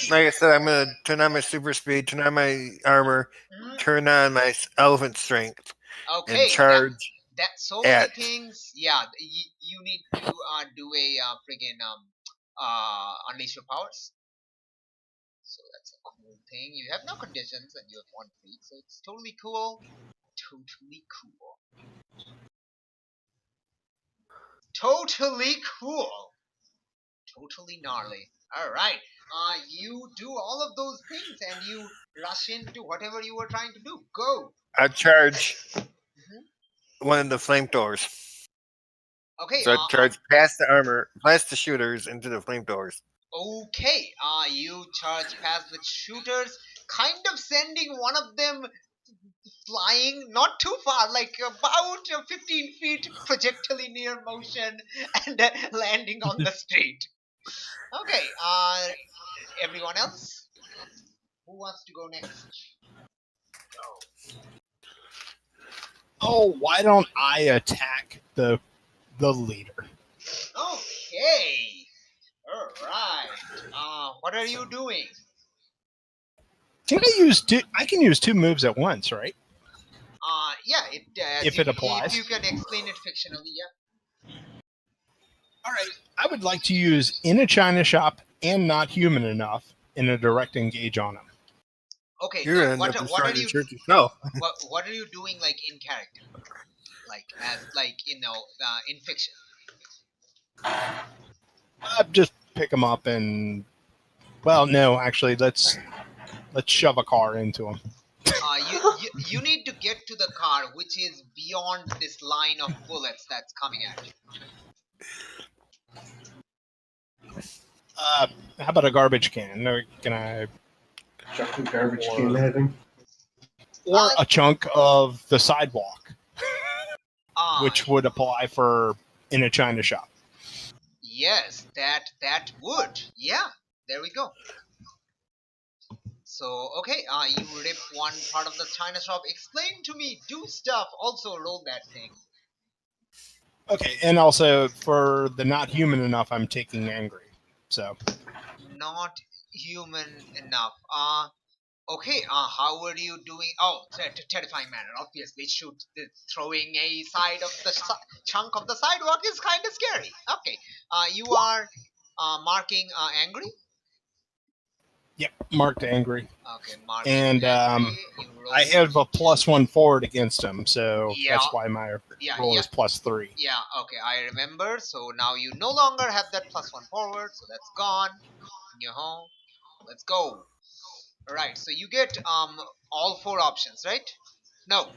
C: Like I said, I'm gonna turn on my super speed, turn on my armor, turn on my elephant strength,
A: okay,
C: and charge.
A: That's so many
C: at-
A: things. Yeah, you need to do a friggin' unleash your powers. So that's a cool thing. You have no conditions and you have 1 feat, so it's totally cool. Totally cool. Totally cool. Totally gnarly. Alright. You do all of those things and you rush into whatever you were trying to do. Go.
C: I charge one of the flamethrowers.
A: Okay.
C: So I charge past the armor, past the shooters, into the flamethrowers.
A: Okay. You charge past the shooters, kind of sending one of them flying not too far, like about 15 feet projectile near motion and landing on the street. Okay, everyone else? Who wants to go next?
B: Oh, why don't I attack the leader?
A: Okay. Alright. What are you doing?
B: Can I use two? I can use 2 moves at once, right?
A: Yeah,
B: If it applies.
A: If you can explain it fictionally, yeah.
B: All right. I would like to use in a china shop and not human enough in a direct engage on him.
A: Okay,
C: You're gonna end up destroying the church yourself.
A: what are you doing, like, in character? Like, as, like, in fiction?
B: Just pick him up and, well, no, actually, let's shove a car into him.
A: You need to get to the car, which is beyond this line of bullets that's coming at you.
B: How about a garbage can? Or can I,
E: Chuck the garbage
B: Or-
E: can at him.
B: or a chunk of the sidewalk,
A: Ah,
B: which would apply for in a china shop.
A: yes, that would. Yeah, there we go. So, okay, you rip one part of the china shop. Explain to me, do stuff. Also roll that thing.
B: Okay, and also for the not human enough, I'm taking angry. So
A: Not human enough. Okay, how are you doing? Oh, terrifying manner, obviously. Throwing a side of the chunk of the sidewalk is kind of scary. Okay, you are marking angry.
B: yep, marked angry,
A: Okay, marking
B: and
A: angry. You roll.
B: I have a +1 forward against him, so
A: Yeah.
B: that's why my
A: Yeah,
B: roll
A: yeah.
B: is +3.
A: Yeah, okay, I remember. So now you no longer have that +1 forward, so that's gone. Yo, let's go. Alright, so you get all 4 options, right? No.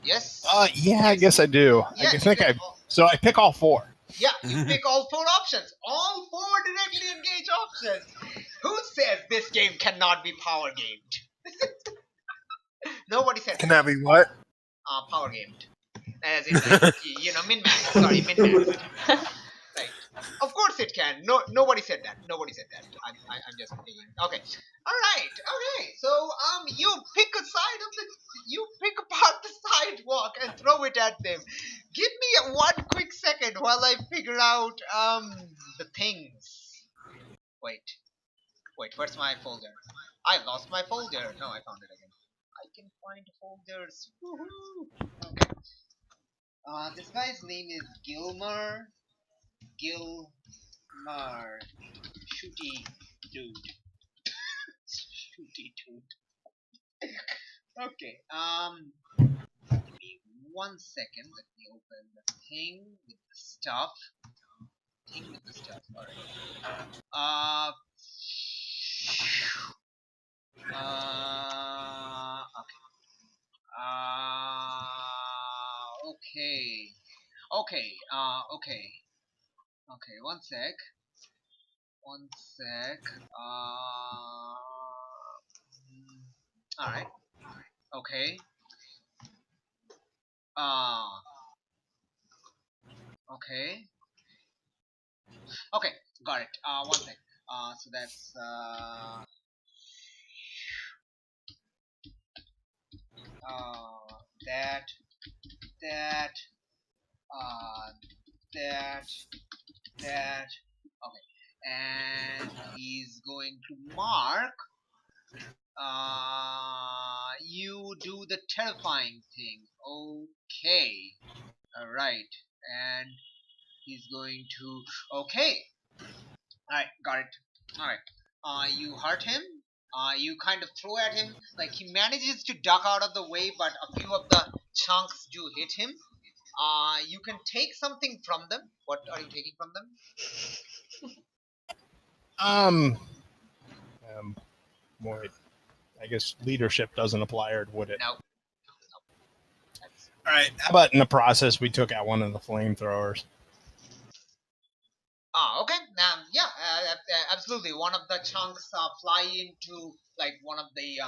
A: Yes?
B: Yeah, I guess I do.
A: Yeah,
B: I
A: you
B: think
A: get
B: so I pick all 4.
A: Yeah, you pick all 4 options. All 4 directly engage options. Who says this game cannot be power gamed? Nobody said
C: Can that be what?
A: power gamed. As in, like, min-max. Sorry, min-max. Right. Of course it can. No, nobody said that. Nobody said that. I'm just thinking. Okay. All right. Okay. So you pick a side of the, you pick apart the sidewalk and throw it at them. Give me one quick second while I figure out the things. Wait. Where's my folder? I lost my folder. No, I found it again. I can find folders. Woohoo! Okay. This guy's name is Gilmer. Shooty dude. Shooty dude. Okay. Give me 1 second. Let me open the thing with the stuff. Alright. Okay. Okay. Okay. 1 sec. Alright. Okay. Okay. Okay. Got it. 1 sec. So that's that, that, that, that. Okay. And he's going to mark. You do the terrifying thing. Okay. Alright. And he's going to. Okay. Alright, got it. Alright. You hurt him. You kind of throw at him. Like, he manages to duck out of the way, but a few of the chunks do hit him. You can take something from them. What are you taking from them?
B: Wait, I guess leadership doesn't apply, or would it?
A: No.
B: All right. How about in the process we took out one of the flamethrowers?
A: Okay. Yeah, absolutely. One of the chunks fly into like one of the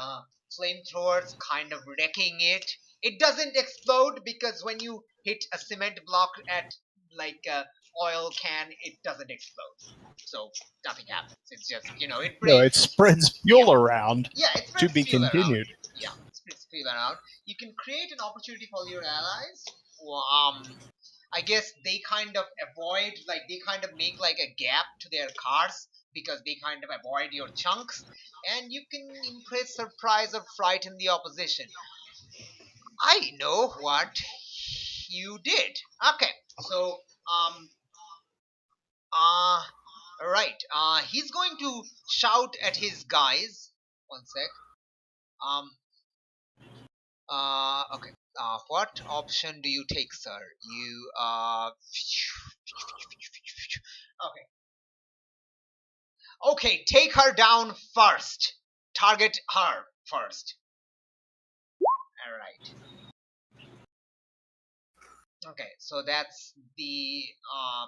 A: flamethrowers, kind of wrecking it. It doesn't explode because when you hit a cement block at like a oil can, it doesn't explode. So nothing happens. It's just it
B: No,
A: breaks.
B: it spreads fuel around
A: Yeah, it
B: to
A: spreads
B: be
A: fuel around.
B: continued.
A: Yeah, it spreads fuel around. You can create an opportunity for your allies. Or, I guess they kind of avoid, like they kind of make like a gap to their cars because they kind of avoid your chunks, and you can impress, surprise, or frighten the opposition. I know what you did. Okay, so right. He's going to shout at his guys. 1 sec. Okay. What option do you take, sir? You Okay. Okay, take her down first. Target her first. Alright. Okay, so that's the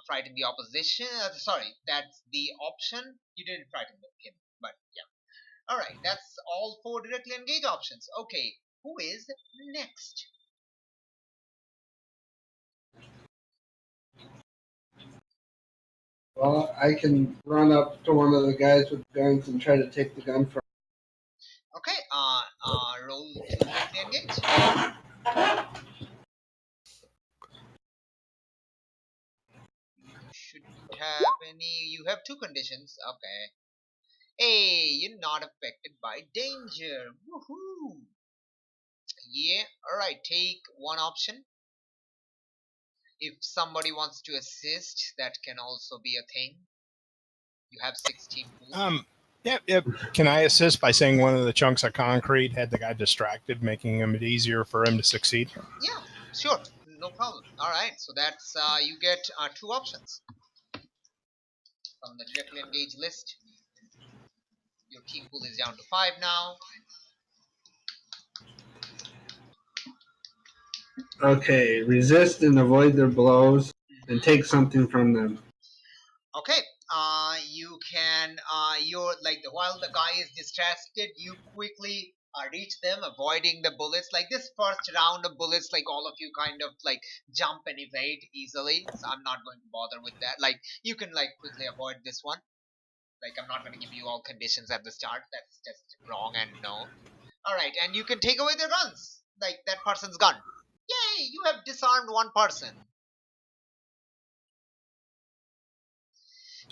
A: frighten the opposition. Sorry, that's the option. You didn't frighten him, but yeah. Alright, that's all 4 directly engage options. Okay, who is next?
E: Well, I can run up to one of the guys with guns and try to take the gun from.
A: Okay, roll to directly engage. Shouldn't have any. You have 2 conditions. Okay. Hey, you're not affected by danger. Woohoo! Yeah, alright, take 1 option. If somebody wants to assist, that can also be a thing. You have 16 pools.
B: Yep. Can I assist by saying one of the chunks of concrete had the guy distracted, making it easier for him to succeed?
A: Yeah, sure, no problem. Alright, so that's, you get 2 options from the directly engaged list. Your team pool is down to 5 now.
E: Okay, resist and avoid their blows and take something from them.
A: Okay, you can, you're like, while the guy is distracted, you quickly reach them, avoiding the bullets. Like this first round of bullets, like all of you kind of like jump and evade easily. So I'm not going to bother with that. Like you can like quickly avoid this one. Like I'm not going to give you all conditions at the start. That's just wrong and no. Alright, and you can take away their guns. Like that person's gun. Yay, you have disarmed 1 person.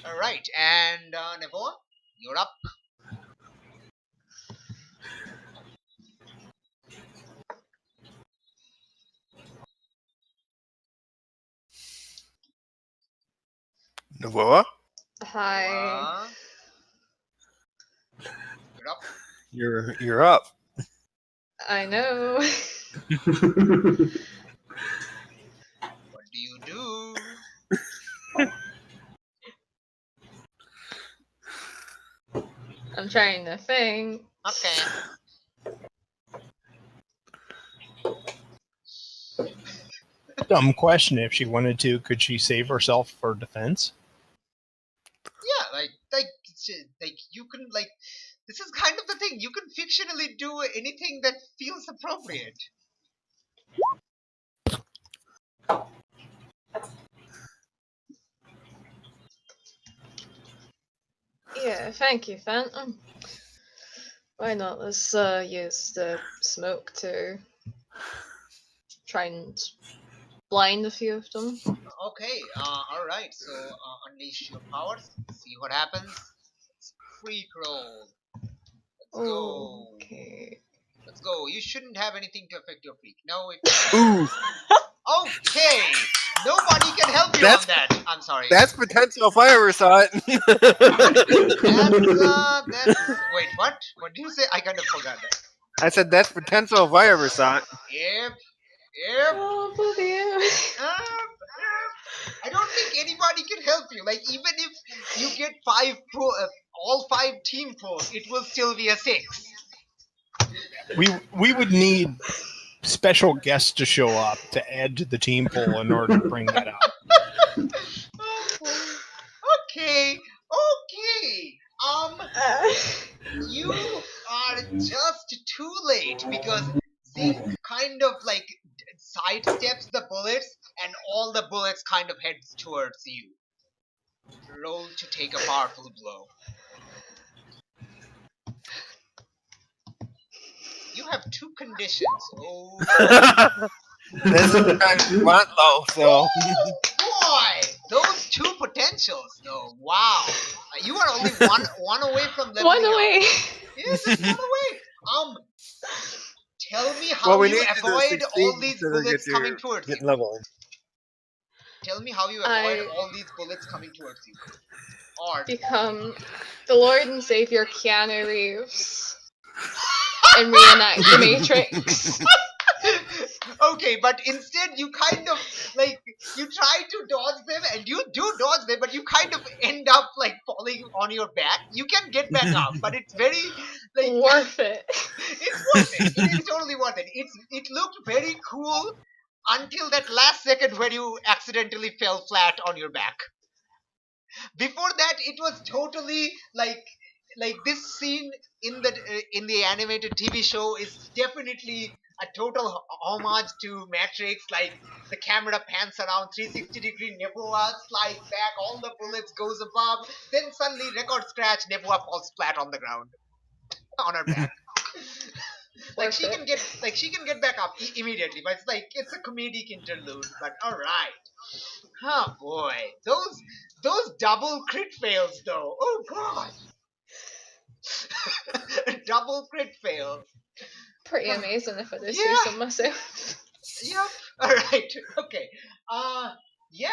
A: Alright, and Nevoa, you're up.
C: Novoa,
D: Hi.
A: You're up.
C: you're up.
D: I know.
A: What do you do?
D: I'm trying to think.
A: Okay.
B: Dumb question. If she wanted to, could she save herself for defense?
A: Yeah, like you can like. This is kind of the thing. You can fictionally do anything that feels appropriate.
D: Yeah, thank you, Phantom. Why not? Let's use the smoke to try and blind a few of them.
A: Okay. All right. So unleash your powers. See what happens. It's freak roll. Let's go.
D: Okay.
A: Let's go. You shouldn't have anything to affect your freak. No, it.
C: Ooh,
A: Okay. Nobody can help you
C: That's-
A: on that. I'm sorry.
C: that's potential fire resort.
A: That's wait, what? What did you say? I kind of forgot that.
C: I said that's potential fire resort.
A: Yep.
D: Oh, bloody hell.
A: I don't think anybody can help you. Like even if you get 5 all 5 team pros, it will still be a 6.
B: We would need special guests to show up to add to the team pool in order to bring that up.
A: Okay. You are just too late because Zeke kind of like sidesteps the bullets and all the bullets kind of heads towards you. Roll to take a powerful blow. You have 2 conditions. Oh
C: This is kind of want though, so
A: boy! Those 2 potentials though. Wow. You are only one away from leveling
D: One
A: up.
D: away.
A: Yes, it's one away. Tell me how
C: well, we
A: you
C: need to
A: avoid all
C: succeed
A: these
C: to
A: bullets
C: get
A: coming towards you.
C: getting leveled.
A: Tell me how you avoid all these bullets coming towards you. Or
D: Become the Lord and Savior Keanu Reeves and reenact the Matrix.
A: okay, but instead you kind of like you try to dodge them and you do dodge them, but you kind of end up like falling on your back. You can get back up, but it's very like
D: Worth it.
A: it's It's worth it. It is totally worth it. It looked very cool until that last second when you accidentally fell flat on your back. Before that, it was totally like this scene in the animated TV show is definitely a total homage to Matrix. Like the camera pans around 360-degree, Nebula slides back, all the bullets goes above, then suddenly record scratch, Nebula falls flat on the ground on her back. Like she can get back up immediately, but it's a comedic interlude. But all right. Oh boy, those double crit fails though. Oh god, double crit fail.
D: Pretty amazing if I do say
A: Yeah.
D: so myself.
A: Yep. All right. Okay. Yeah.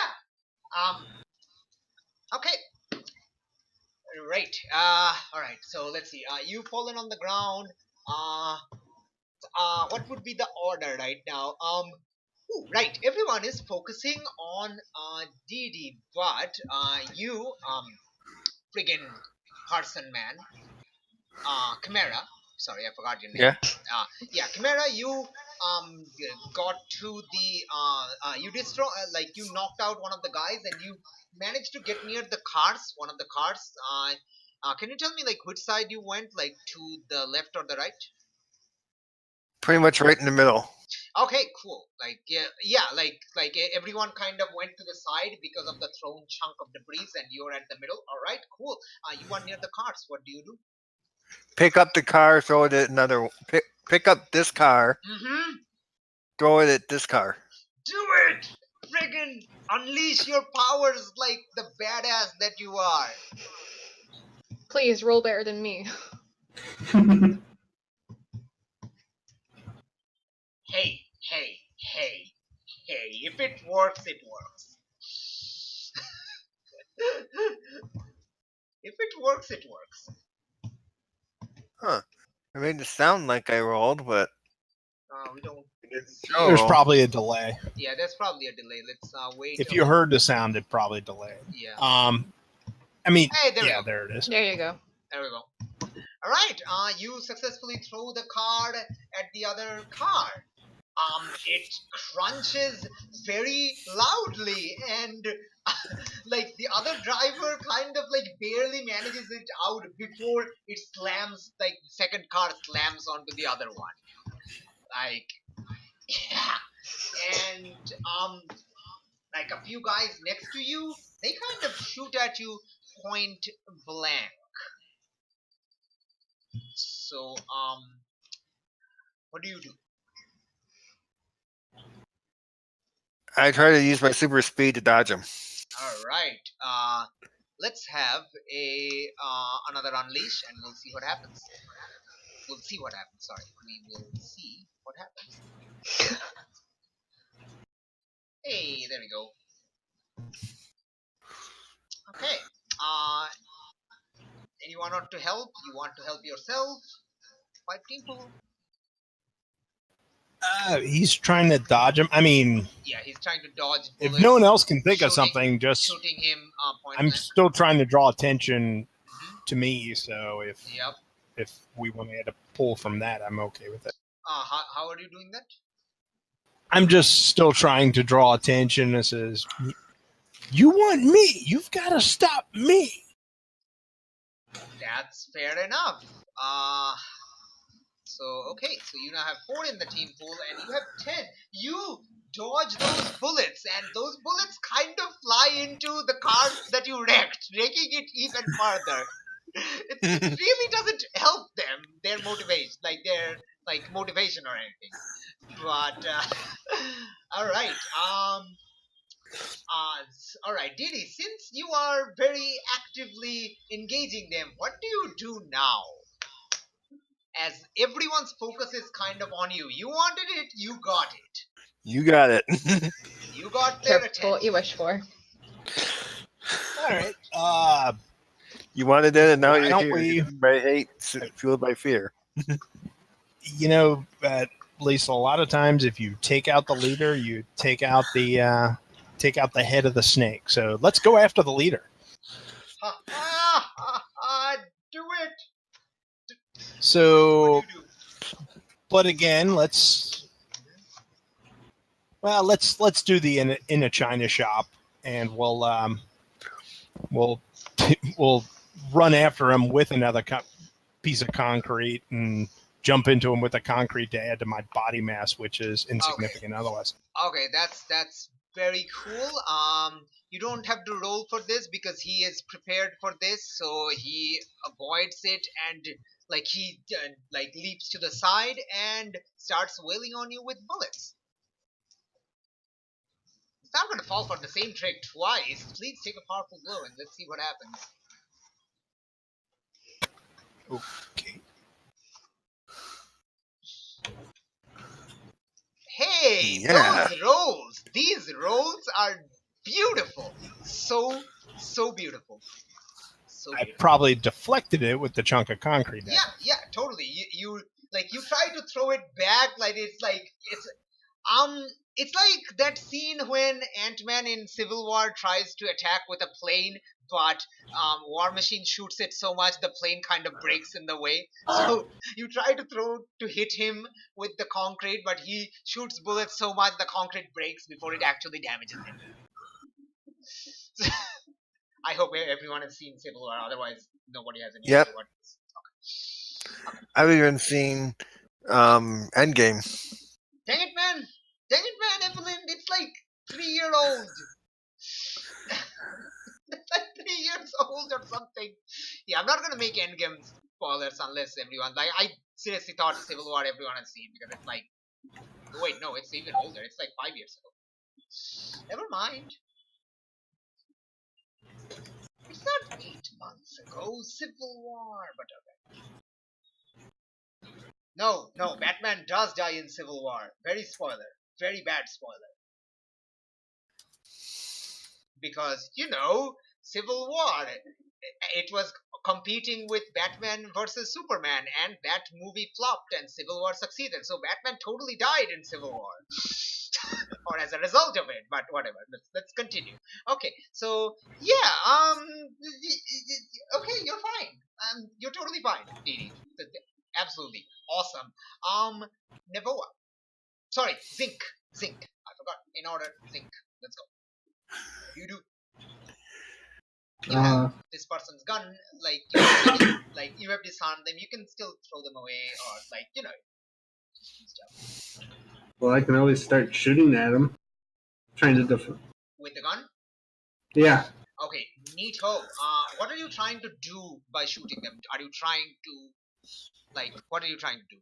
A: Okay. Right. All right. So let's see. You've fallen on the ground. What would be the order right now? Ooh, right. Everyone is focusing on DD, but you friggin' person man, Chimera. Sorry, I forgot your name.
C: Yeah.
A: Yeah, Chimera. You got to the you destroy you knocked out one of the guys, and you managed to get near the cars. One of the cars. Can you tell me which side you went? To the left or the right?
C: Pretty much right in the middle.
A: Okay, cool. Everyone kind of went to the side because of the thrown chunk of debris, and you're at the middle. All right, cool. You are near the cars. What do you do?
C: Pick up the car, throw it at another. Pick up this car,
A: Mm-hmm.
C: throw it at this car.
A: Do it! Friggin' unleash your powers like the badass that you are.
D: Please roll better than me.
A: Hey. If it works, it works. If it works, it works.
C: Huh. I made it sound like I rolled, but
A: We don't.
C: show.
B: There's probably a delay.
A: Yeah, there's probably a delay. Let's wait.
B: If you heard the sound, it probably delayed.
A: Yeah.
B: I mean,
A: Hey, there we
B: yeah,
A: go.
B: there it is.
D: There you go.
A: There we go. All right. You successfully throw the card at the other car. It crunches very loudly, and the other driver kind of barely manages it out before it slams. The second car slams onto the other one. Yeah. And a few guys next to you, they kind of shoot at you point blank. So what do you do?
C: I try to use my super speed to dodge him.
A: All right. Let's have another unleash, and we'll see what happens. We'll see what happens. Sorry, we will see what happens. Hey, there we go. Okay. Anyone want to help? You want to help yourself? 5 people.
B: He's trying to dodge him. I mean,
A: Yeah, he's trying to dodge
B: if
A: bullets,
B: no one else can think of
A: shooting-
B: something, just
A: shooting him point
B: I'm
A: blank.
B: still trying to draw attention to me. So
A: Yep.
B: if we want to pull from that, I'm okay with it.
A: How are you doing that?
B: I'm just still trying to draw attention. This is, you want me? You've got to stop me.
A: That's fair enough. So you now have 4 in the team pool, and you have 10. You dodge those bullets, and those bullets kind of fly into the cars that you wrecked, making it even further. It really doesn't help them, their motivation, their motivation or anything. But all right. All right, Didi. Since you are very actively engaging them, what do you do now? As everyone's focus is kind of on you. You wanted it, you got it.
C: You got it.
A: You got their
D: Careful what
A: attention.
D: you wish for.
B: All right.
C: You wanted it, and now
B: Why
C: you're
B: don't
C: here.
B: we-
C: By hate, fueled by fear.
B: At least a lot of times, if you take out the leader, you take out the head of the snake. So let's go after the leader.
A: Do it.
B: So
A: What do you do?
B: But again, let's do the in a China shop, and we'll we'll run after him with another piece of concrete and jump into him with a concrete to add to my body mass, which is insignificant otherwise.
A: Okay, that's very cool. You don't have to roll for this because he is prepared for this, so he avoids it and he leaps to the side and starts wailing on you with bullets. It's not going to fall for the same trick twice. Please take a powerful blow and let's see what happens.
B: Okay.
A: Hey,
C: Yeah.
A: these rolls are beautiful. So beautiful. So
B: I
A: beautiful.
B: probably deflected it with the chunk of concrete.
A: Yeah, totally. You try to throw it back it's like that scene when Ant-Man in Civil War tries to attack with a plane, but War Machine shoots it so much the plane kind of breaks in the way. So you try to hit him with the concrete, but he shoots bullets so much the concrete breaks before it actually damages him. I hope everyone has seen Civil War, otherwise nobody has any idea what it is. Okay.
C: I've even seen Endgame.
A: Dang it, man, Evelyn, it's like 3 year old. It's like 3 years old or something. Yeah, I'm not gonna make Endgame spoilers unless everyone I seriously thought Civil War everyone has seen because it's like wait, no, it's even older. It's like 5 years ago. Never mind. It's not 8 months ago, Civil War, but okay. No, Batman does die in Civil War. Very spoiler. Very bad spoiler. Because, Civil War, it was competing with Batman versus Superman, and that movie flopped and Civil War succeeded. So Batman totally died in Civil War. Or as a result of it, but whatever. Let's continue. Okay, so yeah, okay, you're fine. You're totally fine, Dee. Absolutely awesome. Nevoa. Sorry, Zinc. I forgot. In order, Zinc. Let's go. You do. You have this person's gun, you have disarmed them. You can still throw them away, or stuff.
E: Well, I can always start shooting at him, trying to
A: with the gun.
E: Yeah.
A: Okay, neato. What are you trying to do by shooting them? Are you trying to what are you trying to do?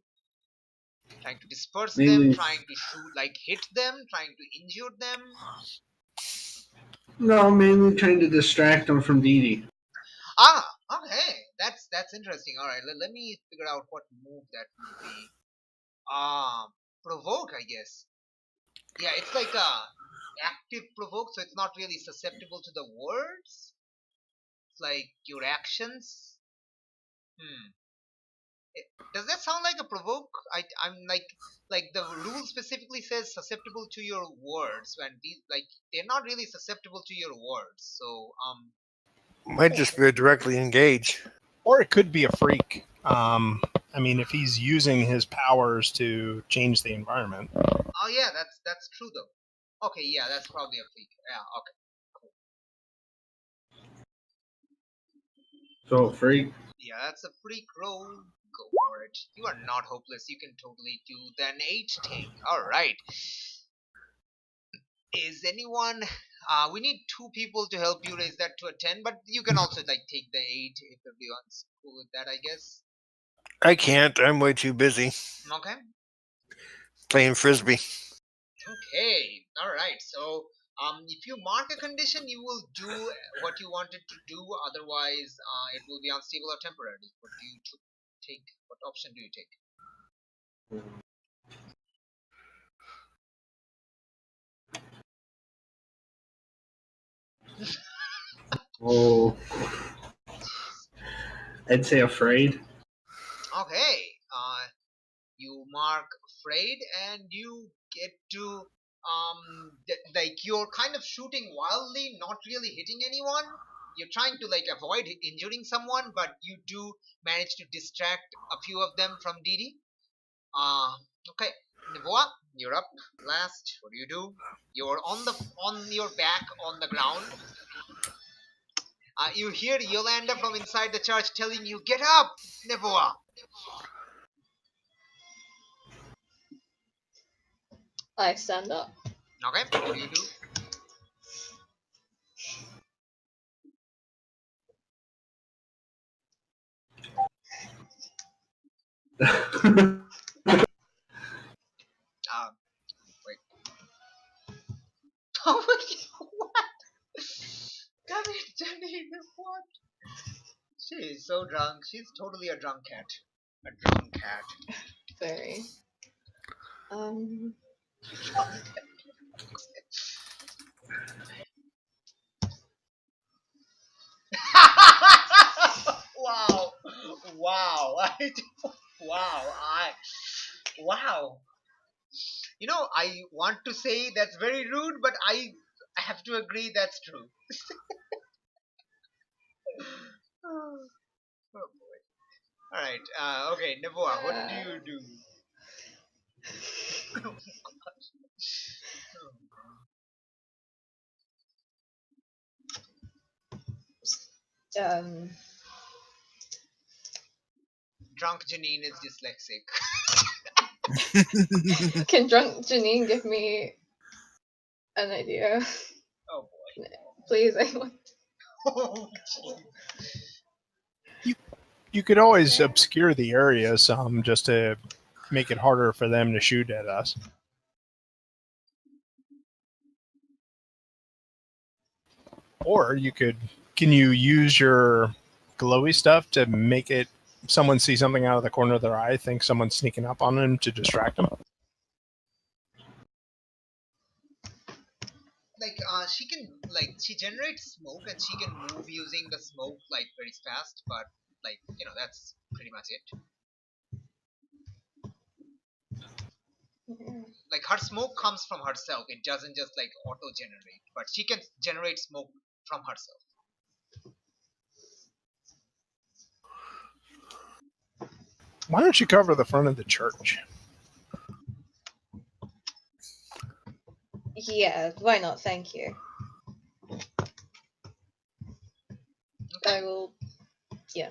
A: Trying to disperse them? Trying to shoot, hit them? Trying to injure them?
E: No, mainly trying to distract them from Dee.
A: Okay. That's interesting. All right, let me figure out what move that would be. Provoke, I guess. Yeah, it's like a active provoke, so it's not really susceptible to the words. It's like your actions. Does that sound like a provoke? I'm like the rule specifically says susceptible to your words, when these they're not really susceptible to your words. So
C: might just be a directly engage,
B: or it could be a freak. I mean, if he's using his powers to change the environment.
A: Oh yeah, that's true though. Okay, yeah, that's probably a freak. Yeah, okay.
E: So freak.
A: Yeah, that's a freak roll. Go for it. You are not hopeless. You can totally do the 8 thing. Alright. Is anyone... we need 2 people to help you raise that to a 10, but you can also take the 8 if everyone's cool with that, I guess.
C: I can't. I'm way too busy.
A: Okay.
C: Playing Frisbee.
A: Okay. Alright, so... if you mark a condition, you will do what you wanted to do. Otherwise, it will be unstable or temporary. What do you take? What option do you take?
E: Oh, I'd say afraid.
A: Okay. You mark afraid, and you get to you're kind of shooting wildly, not really hitting anyone. You're trying to avoid injuring someone, but you do manage to distract a few of them from Didi. Okay, Nivoa, you're up last. What do? You're on your back on the ground. You hear Yolanda from inside the church telling you, "Get up, Nivoa."
D: I stand up.
A: Okay, what do? Wait. Oh my God, what? Damn it, Jenny, what? She is so drunk. She's totally a drunk cat. A drunk cat.
D: Very.
A: Wow. Wow. Wow. I want to say that's very rude, but I have to agree that's true. Oh boy. Alright, okay, Neboa, what do you do?
D: Um,
A: Drunk Janine is dyslexic.
D: can drunk Janine give me an idea?
A: Oh boy.
D: Please, anyone.
A: Oh,
B: You could always obscure the area some just to make it harder for them to shoot at us. Or can you use your glowy stuff to make it someone see something out of the corner of their eye, think someone's sneaking up on them to distract them?
A: she generates smoke and she can move using the smoke very fast, but that's pretty much it. Her smoke comes from herself. It doesn't just auto generate, but she can generate smoke from herself.
B: Why don't you cover the front of the church?
D: Yeah, why not? Thank you.
A: Okay.
D: I will. Yeah.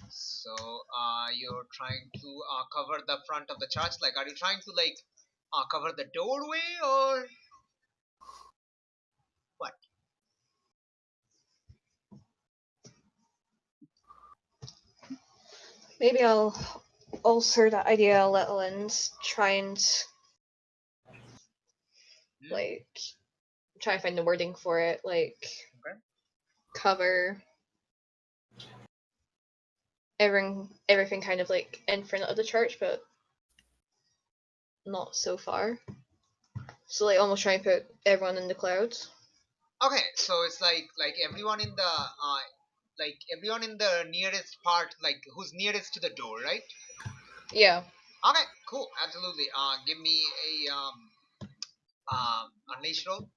A: So, you're trying to cover the front of the church. Are you trying to cover the doorway or what?
D: Maybe I'll alter that idea a little and try and try and find the wording for it,
A: Okay.
D: cover everything kind of in front of the church, but not so far. So almost try and put everyone in the clouds.
A: Okay, so it's like everyone in the nearest part, who's nearest to the door, right?
D: Yeah.
A: Okay, cool, absolutely. Give me a unleash roll.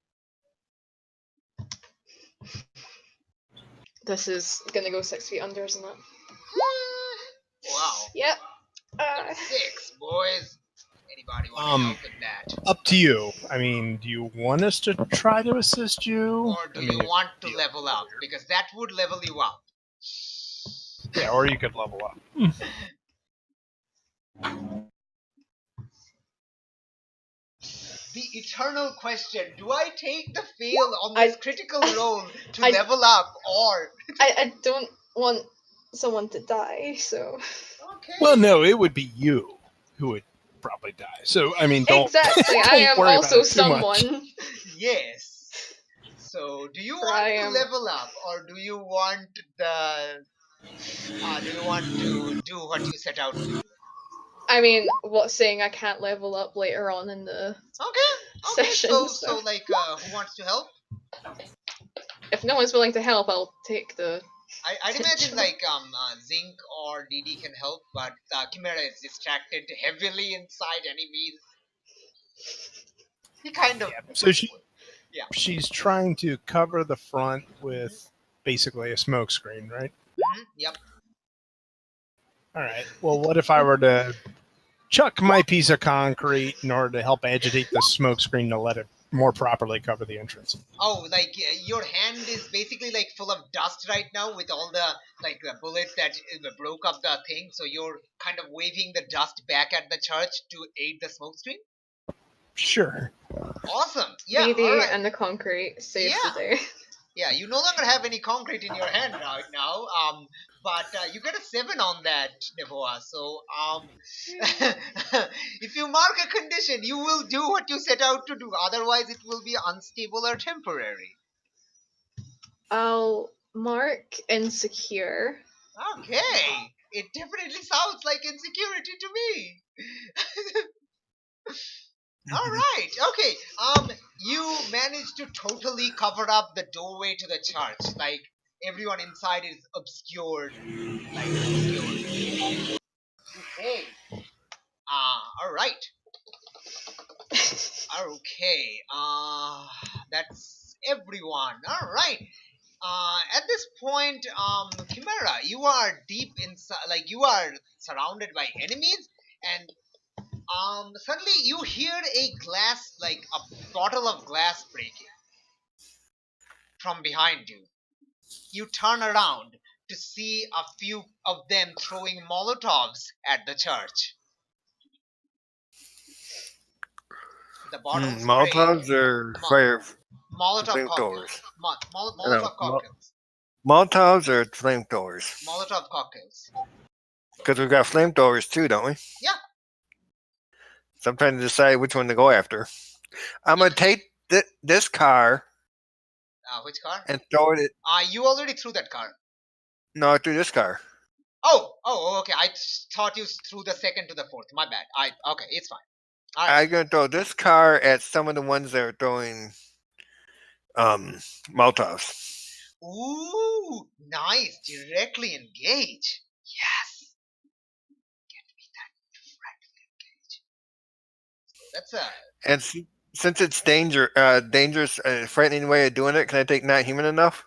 D: This is gonna go 6 feet under, isn't it?
A: Wow.
D: Yep.
A: 6, boys. Anybody want to help with that?
B: Up to you. I mean, do you want us to try to assist you?
A: Or do you want to level up? Because that would level you up.
B: Yeah, or you could level up.
A: The eternal question: do I take the fail on this critical roll to level up, or
D: I don't want someone to die, so.
A: Okay.
B: Well, no, it would be you who would probably die. So I mean, don't
D: exactly. I am also someone.
A: Yes. So, do you want to level up, or do you want to do what you set out to do?
D: I mean, what's saying I can't level up later on in the session?
A: So who wants to help?
D: If no one's willing to help, I'll take the.
A: I'd imagine Zinc or DD can help, but Chimera is distracted heavily inside enemies. He kind of.
B: Yeah. So she's trying to cover the front with basically a smoke screen, right?
A: Yep.
B: All right. Well, what if I were to chuck my piece of concrete in order to help agitate the smoke screen to let it more properly cover the entrance.
A: Oh, like your hand is basically like full of dust right now with all the like the bullets that broke up the thing. So you're kind of waving the dust back at the church to aid the smoke screen.
B: Sure.
A: Awesome. Yeah.
D: Maybe
A: All right.
D: and the concrete saves
A: Yeah.
D: the day.
A: Yeah. You no longer have any concrete in your hand right now. But you get a 7 on that, Nevoa. So if you mark a condition, you will do what you set out to do. Otherwise, it will be unstable or temporary.
D: I'll mark insecure.
A: Okay. It definitely sounds like insecurity to me. All right. Okay. You managed to totally cover up the doorway to the church. Like everyone inside is obscured. Like obscured. Okay. All right. Okay. That's everyone. All right. At this point, Chimera, you are deep inside. Like you are surrounded by enemies, and suddenly you hear a glass, like a bottle of glass breaking from behind you. You turn around to see a few of them throwing Molotovs at the church. The bottles
C: Molotovs or fire
A: Molotov cocktails.
C: flamethrowers?
A: Molotov cocktails.
C: Molotovs or flamethrowers?
A: Molotov cocktails.
C: Because we've got flamethrowers too, don't we?
A: Yeah.
C: So I'm trying to decide which one to go after. I'm gonna take this car
A: Which car?
C: and throw it.
A: You already threw that car.
C: No, I threw this car.
A: Oh, okay. I thought you threw the second to the fourth. My bad. Okay, it's fine. All right.
C: I'm gonna throw this car at some of the ones that are throwing Molotovs.
A: Ooh, nice. Directly engage. Yes. Get me that directly engage. So that's a.
C: And since it's dangerous, frightening way of doing it, can I take not human enough?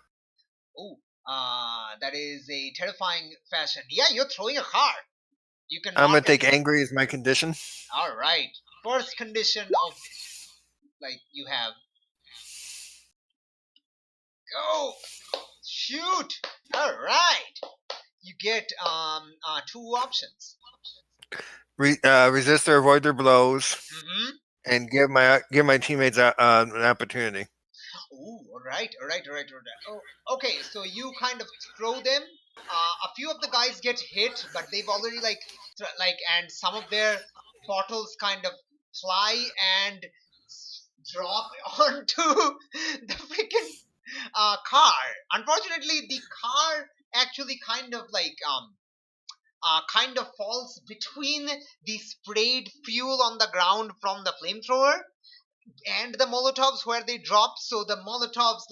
A: Ooh, that is a terrifying fashion. Yeah, you're throwing a car. You can.
C: I'm gonna
A: mark it.
C: take angry as my condition.
A: All right. First condition of like you have. Go. Shoot. All right. You get 2 options.
C: Resist or avoid their blows,
A: Mm-hmm.
C: and give my teammates an opportunity.
A: Ooh, all right. Oh, okay, so you kind of throw them. A few of the guys get hit, but they've already and some of their bottles kind of fly and drop onto the freaking car. Unfortunately, the car actually kind of falls between the sprayed fuel on the ground from the flamethrower and the Molotovs where they drop. So the Molotovs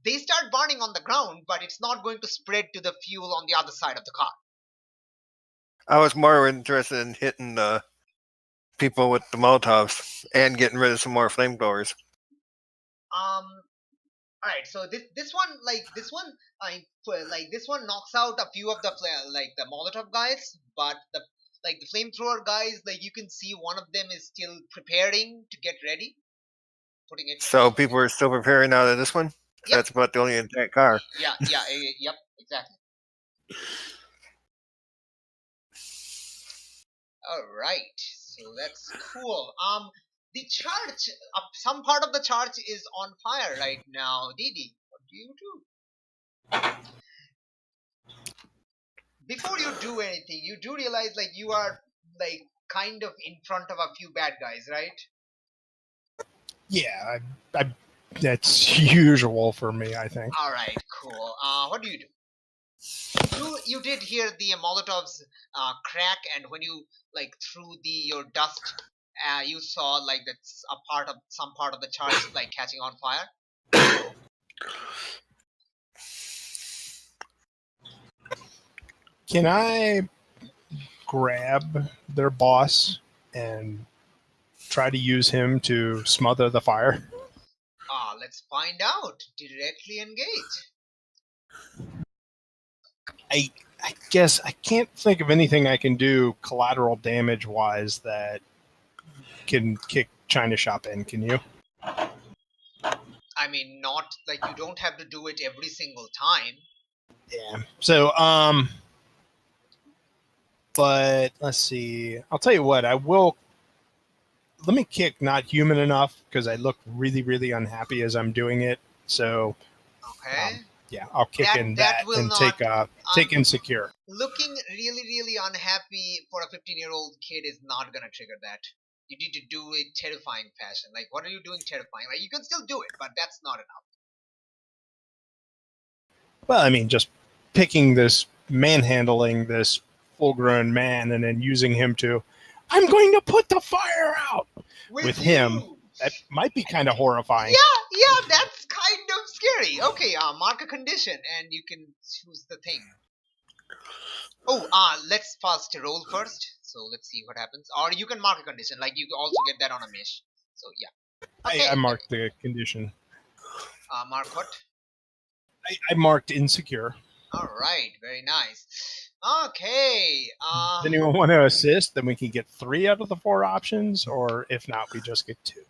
A: they start burning on the ground, but it's not going to spread to the fuel on the other side of the car.
C: I was more interested in hitting the people with the Molotovs and getting rid of some more flamethrowers.
A: All right, so this one knocks out a few of the the Molotov guys, but the flamethrower guys, you can see one of them is still preparing to get ready, putting it.
C: So people are still preparing out of this one.
A: Yep.
C: That's about the only intact car.
A: Yeah, yep, exactly. All right, so that's cool. The church, some part of the church is on fire right now. Didi, what do you do? Before you do anything, you do realize you are kind of in front of a few bad guys, right?
B: Yeah, that's usual for me, I think.
A: All right, cool. What do? You did hear the Molotovs crack, and when you threw your dust, you saw that's some part of the church catching on fire.
B: Can I grab their boss and try to use him to smother the fire?
A: Let's find out. Directly engage.
B: I guess I can't think of anything I can do collateral damage wise that can kick China Shop in. Can you?
A: I mean, not like you don't have to do it every single time.
B: Yeah. So, but let's see. I'll tell you what. I will. Let me kick not human enough because I look really, really unhappy as I'm doing it. So,
A: Okay.
B: yeah, I'll kick in that
A: will
B: and
A: not,
B: take insecure.
A: Looking really, really unhappy for a 15-year-old kid is not gonna trigger that. You need to do it terrifying fashion. Like, what are you doing terrifying? Like, you can still do it, but that's not enough.
B: Well, I mean, just picking this, manhandling this full-grown man, and then using him to, I'm going to put the fire out with him.
A: you.
B: That might be kind of horrifying.
A: Yeah, that's kind of scary. Okay, mark a condition, and you can choose the thing. Oh, let's first roll first. So let's see what happens. Or you can mark a condition, like you also get that on a mesh. So yeah. Okay.
B: I marked the condition.
A: Mark what?
B: I marked insecure.
A: All right, very nice. Okay.
B: Does anyone want to assist? Then we can get 3 out of the 4 options, or if not, we just get 2.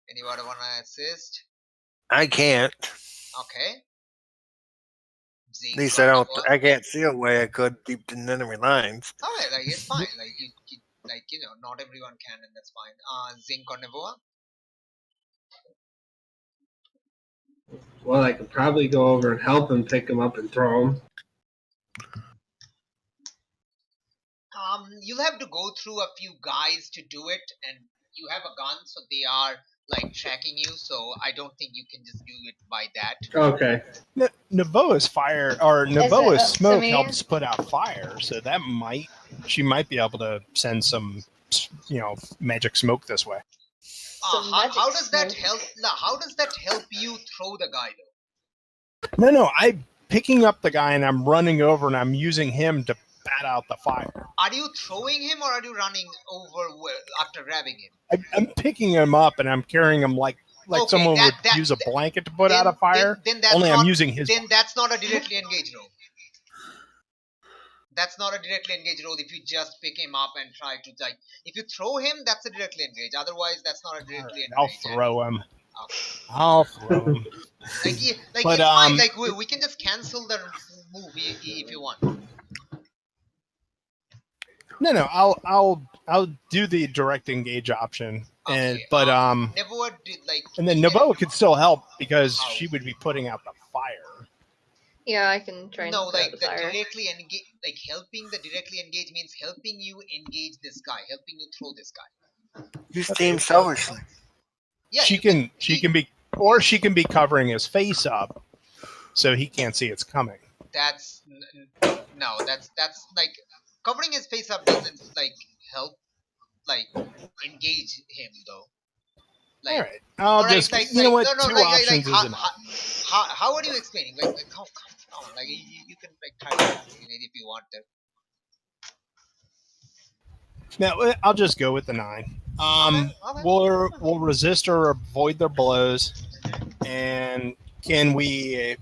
A: Anybody want to assist?
C: I can't.
A: Okay.
C: At least I don't. I can't see a way I could deep in enemy lines.
A: Alright, like it's fine. Like you not everyone can, and that's fine. Zinc or Nevoa?
E: Well, I could probably go over and help him pick him up and throw him.
A: You'll have to go through a few guys to do it, and you have a gun, so they are like tracking you. So I don't think you can just do it by that.
E: Okay.
B: Navoa's fire or Navoa's
D: up to
B: smoke
D: me?
B: helps put out fire, so that she might be able to send some, magic smoke this way.
D: Some
A: How
D: magic
A: does that
D: smoke.
A: help? How does that help you throw the guy though?
B: No, I'm picking up the guy and I'm running over and I'm using him to bat out the fire.
A: Are you throwing him or are you running over after grabbing him?
B: I'm picking him up and I'm carrying him like
A: Okay,
B: someone would use a blanket to put out a fire.
A: Then that's
B: only
A: not,
B: I'm using his.
A: Then that's not a directly engaged roll. That's not a directly engaged roll if you just pick him up and try to like. If you throw him, that's a directly engaged. Otherwise, that's not a directly engaged.
B: I'll throw him.
A: Okay.
B: I'll throw him.
A: But, it's fine. Like we can just cancel the move if you want.
B: No, I'll do the direct engage option, and
A: Okay,
B: but
A: Nevoa did like.
B: and then Navoa could still help because she would be putting out the fire.
D: Yeah, I can try and
A: No,
D: throw
A: like
D: the
A: the
D: fire.
A: directly engage, like helping the directly engage means helping you engage this guy, helping you throw this guy.
C: Use team selfishly.
A: Yeah,
B: she can be covering his face up, so he can't see it's coming.
A: That's that's like covering his face up doesn't like help like engage him though. Like,
B: All right, I'll just you know what? Two options is enough.
A: how are you explaining? Like come on, like you can like try to explain it if you want to.
B: Now I'll just go with the 9.
A: Okay.
B: We'll resist or avoid their blows, and can we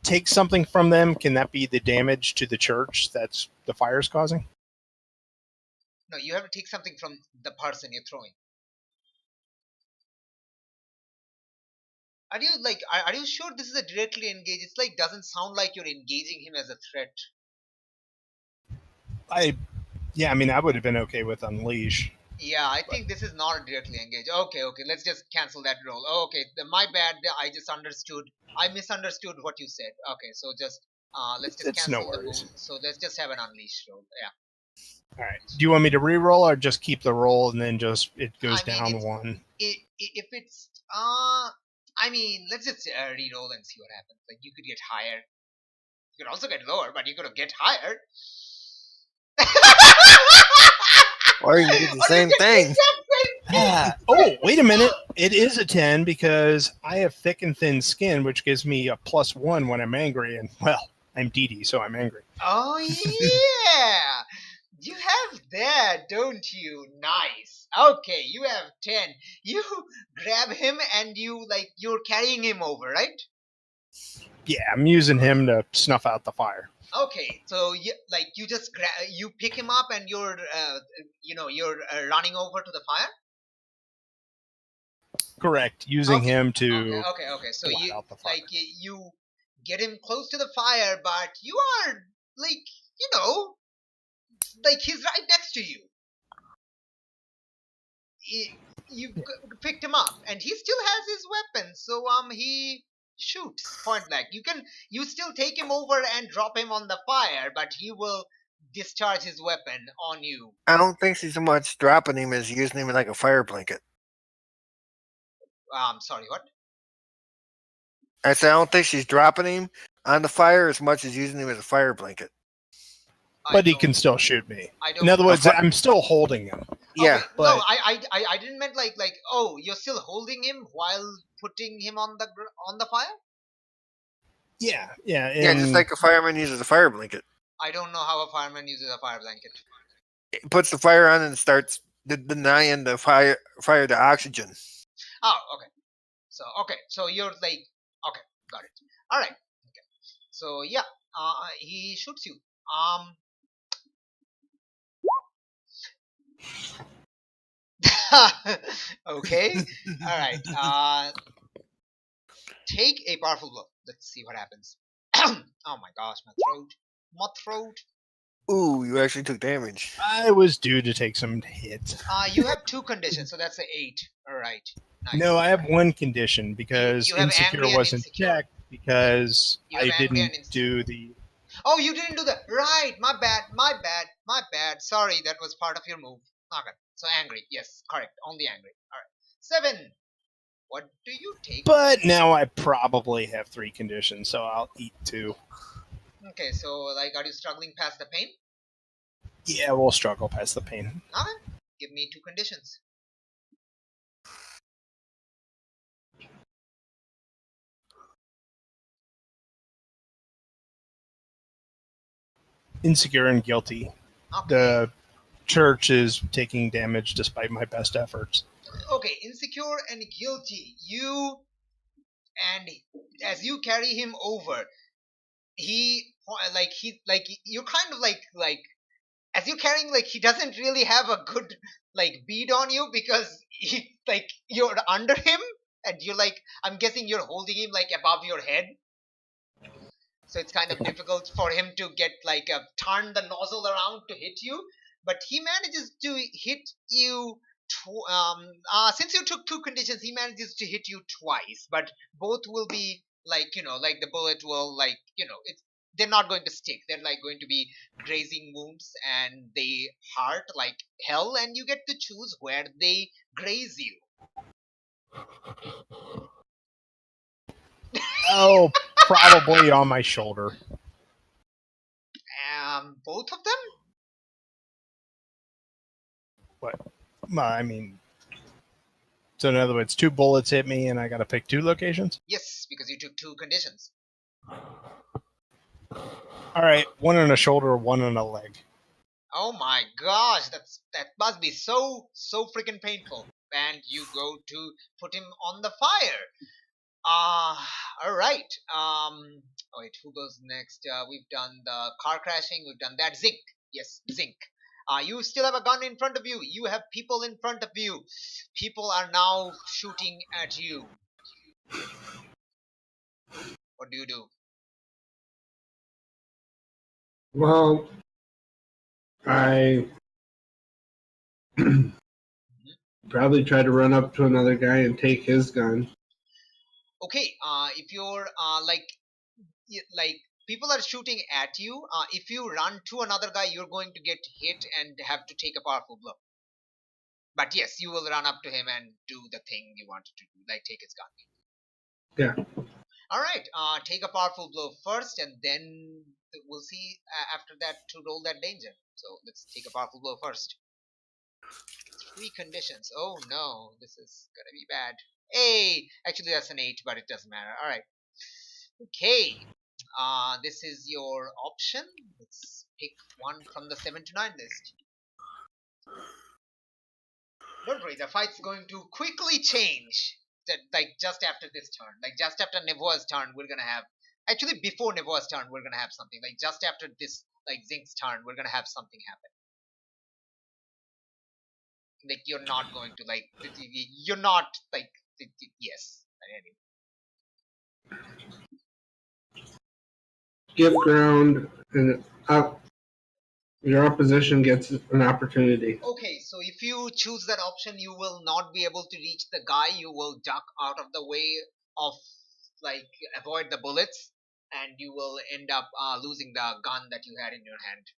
B: take something from them? Can that be the damage to the church that's the fire's causing?
A: No, you have to take something from the person you're throwing. Are you sure this is a directly engage? It's like doesn't sound like you're engaging him as a threat.
B: I mean, I would have been okay with unleash.
A: Yeah, I think this is not a directly engage. Okay, let's just cancel that roll. Okay, my bad. I misunderstood what you said. Okay, so just let's just
B: It's
A: cancel
B: no
A: the
B: worries.
A: roll. So let's just have an unleash roll. Yeah.
B: All right. Do you want me to re-roll or just keep the roll and then just it goes
A: I mean,
B: down
A: it's-
B: 1?
A: If it's I mean, let's just re-roll and see what happens. Like you could get higher. You could also get lower, but you could get higher.
C: Or you can do the same thing.
B: Oh, wait a minute. It is a 10 because I have thick and thin skin, which gives me a +1 when I'm angry. And, well, I'm Dee, so I'm angry.
A: Oh, yeah! You have that, don't you? Nice. Okay, you have 10. You grab him and you're carrying him over, right?
B: Yeah, I'm using him to snuff out the fire.
A: Okay, so you just you pick him up and you're you're running over to the fire.
B: Correct. Using
A: Okay,
B: him
A: okay,
B: to
A: okay. So
B: blot out the fire.
A: you get him close to the fire, but you are like you know like he's right next to you. You picked him up, and he still has his weapon. So he shoots point blank. You still take him over and drop him on the fire, but he will discharge his weapon on you.
C: I don't think she's so much dropping him as using him like a fire blanket.
A: Sorry, what?
C: I said I don't think she's dropping him on the fire as much as using him as a fire blanket.
B: But he can still shoot me.
A: I don't.
B: In other words, I'm still holding him.
C: Yeah,
A: Okay,
B: but-
A: no, I didn't mean like oh you're still holding him while putting him on the fire.
B: Yeah.
C: yeah, just like a fireman uses a fire blanket.
A: I don't know how a fireman uses a fire blanket.
C: It puts the fire on and starts denying the fire the oxygen.
A: Oh, okay. So you're like okay, got it. All right. Okay. So yeah, he shoots you. Okay. All right. Take a powerful blow. Let's see what happens. Oh my gosh, my throat. My throat.
C: Ooh, you actually took damage.
B: I was due to take some hit.
A: You have 2 conditions, so that's an 8. All right. Nice.
B: No, I have one condition because
A: You have
B: insecure
A: angry and
B: wasn't
A: insecure.
B: checked because
A: You have
B: I
A: angry and
B: didn't
A: insecure.
B: do the.
A: Oh, you didn't do that. Right. My bad. Sorry, that was part of your move. Okay. So angry. Yes, correct. Only angry. All right. 7. What do you take?
B: But now I probably have 3 conditions, so I'll eat 2.
A: Okay, so like, are you struggling past the pain?
B: Yeah, we'll struggle past the pain.
A: Okay. Give me 2 conditions.
B: Insecure and guilty.
A: Okay.
B: The church is taking damage despite my best efforts.
A: Okay, insecure and guilty. And as you carry him over, you're kind of like as you're carrying, like, he doesn't really have a good like bead on you because you're under him and you're like, I'm guessing you're holding him like above your head, so it's kind of difficult for him to get like turn the nozzle around to hit you, but he manages to hit you. Since you took 2 conditions, he manages to hit you twice, but both will be like like the bullet will they're not going to stick. They're like going to be grazing wounds, and they hurt like hell, and you get to choose where they graze you.
B: Oh, probably on my shoulder.
A: Both of them?
B: I mean, so in other words, 2 bullets hit me, and I got to pick 2 locations.
A: Yes, because you took 2 conditions.
B: All right, 1 on a shoulder, 1 on a leg.
A: Oh my gosh, that must be so freaking painful. And you go to put him on the fire. All right. Wait, who goes next? We've done the car crashing. We've done that. Zinc. Yes, Zinc. You still have a gun in front of you. You have people in front of you. People are now shooting at you. What do you do?
E: Well, I probably try to run up to another guy and take his gun.
A: Okay. If you're like people are shooting at you, if you run to another guy, you're going to get hit and have to take a powerful blow. But yes, you will run up to him and do the thing you wanted to do, like take his gun.
E: Yeah.
A: All right. Take a powerful blow first, and then we'll see after that to roll that danger. So let's take a powerful blow first. 3 conditions. Oh no, this is gonna be bad. Hey, actually that's an 8, but it doesn't matter. All right. Okay. This is your option. Let's pick one from the 7 to 9 list. Don't worry, the fight's going to quickly change. Like just after this turn, like just after Nevoa's turn, we're gonna have Actually, before Nevoa's turn, we're gonna have something. Like just after this, like Zink's turn, we're gonna have something happen. Like you're not going to like. You're not like. Yes. Anyway.
E: Give ground, and your opposition gets an opportunity.
A: Okay, so if you choose that option, you will not be able to reach the guy. You will duck out of the way of, like, avoid the bullets, and you will end up losing the gun that you had in your hand.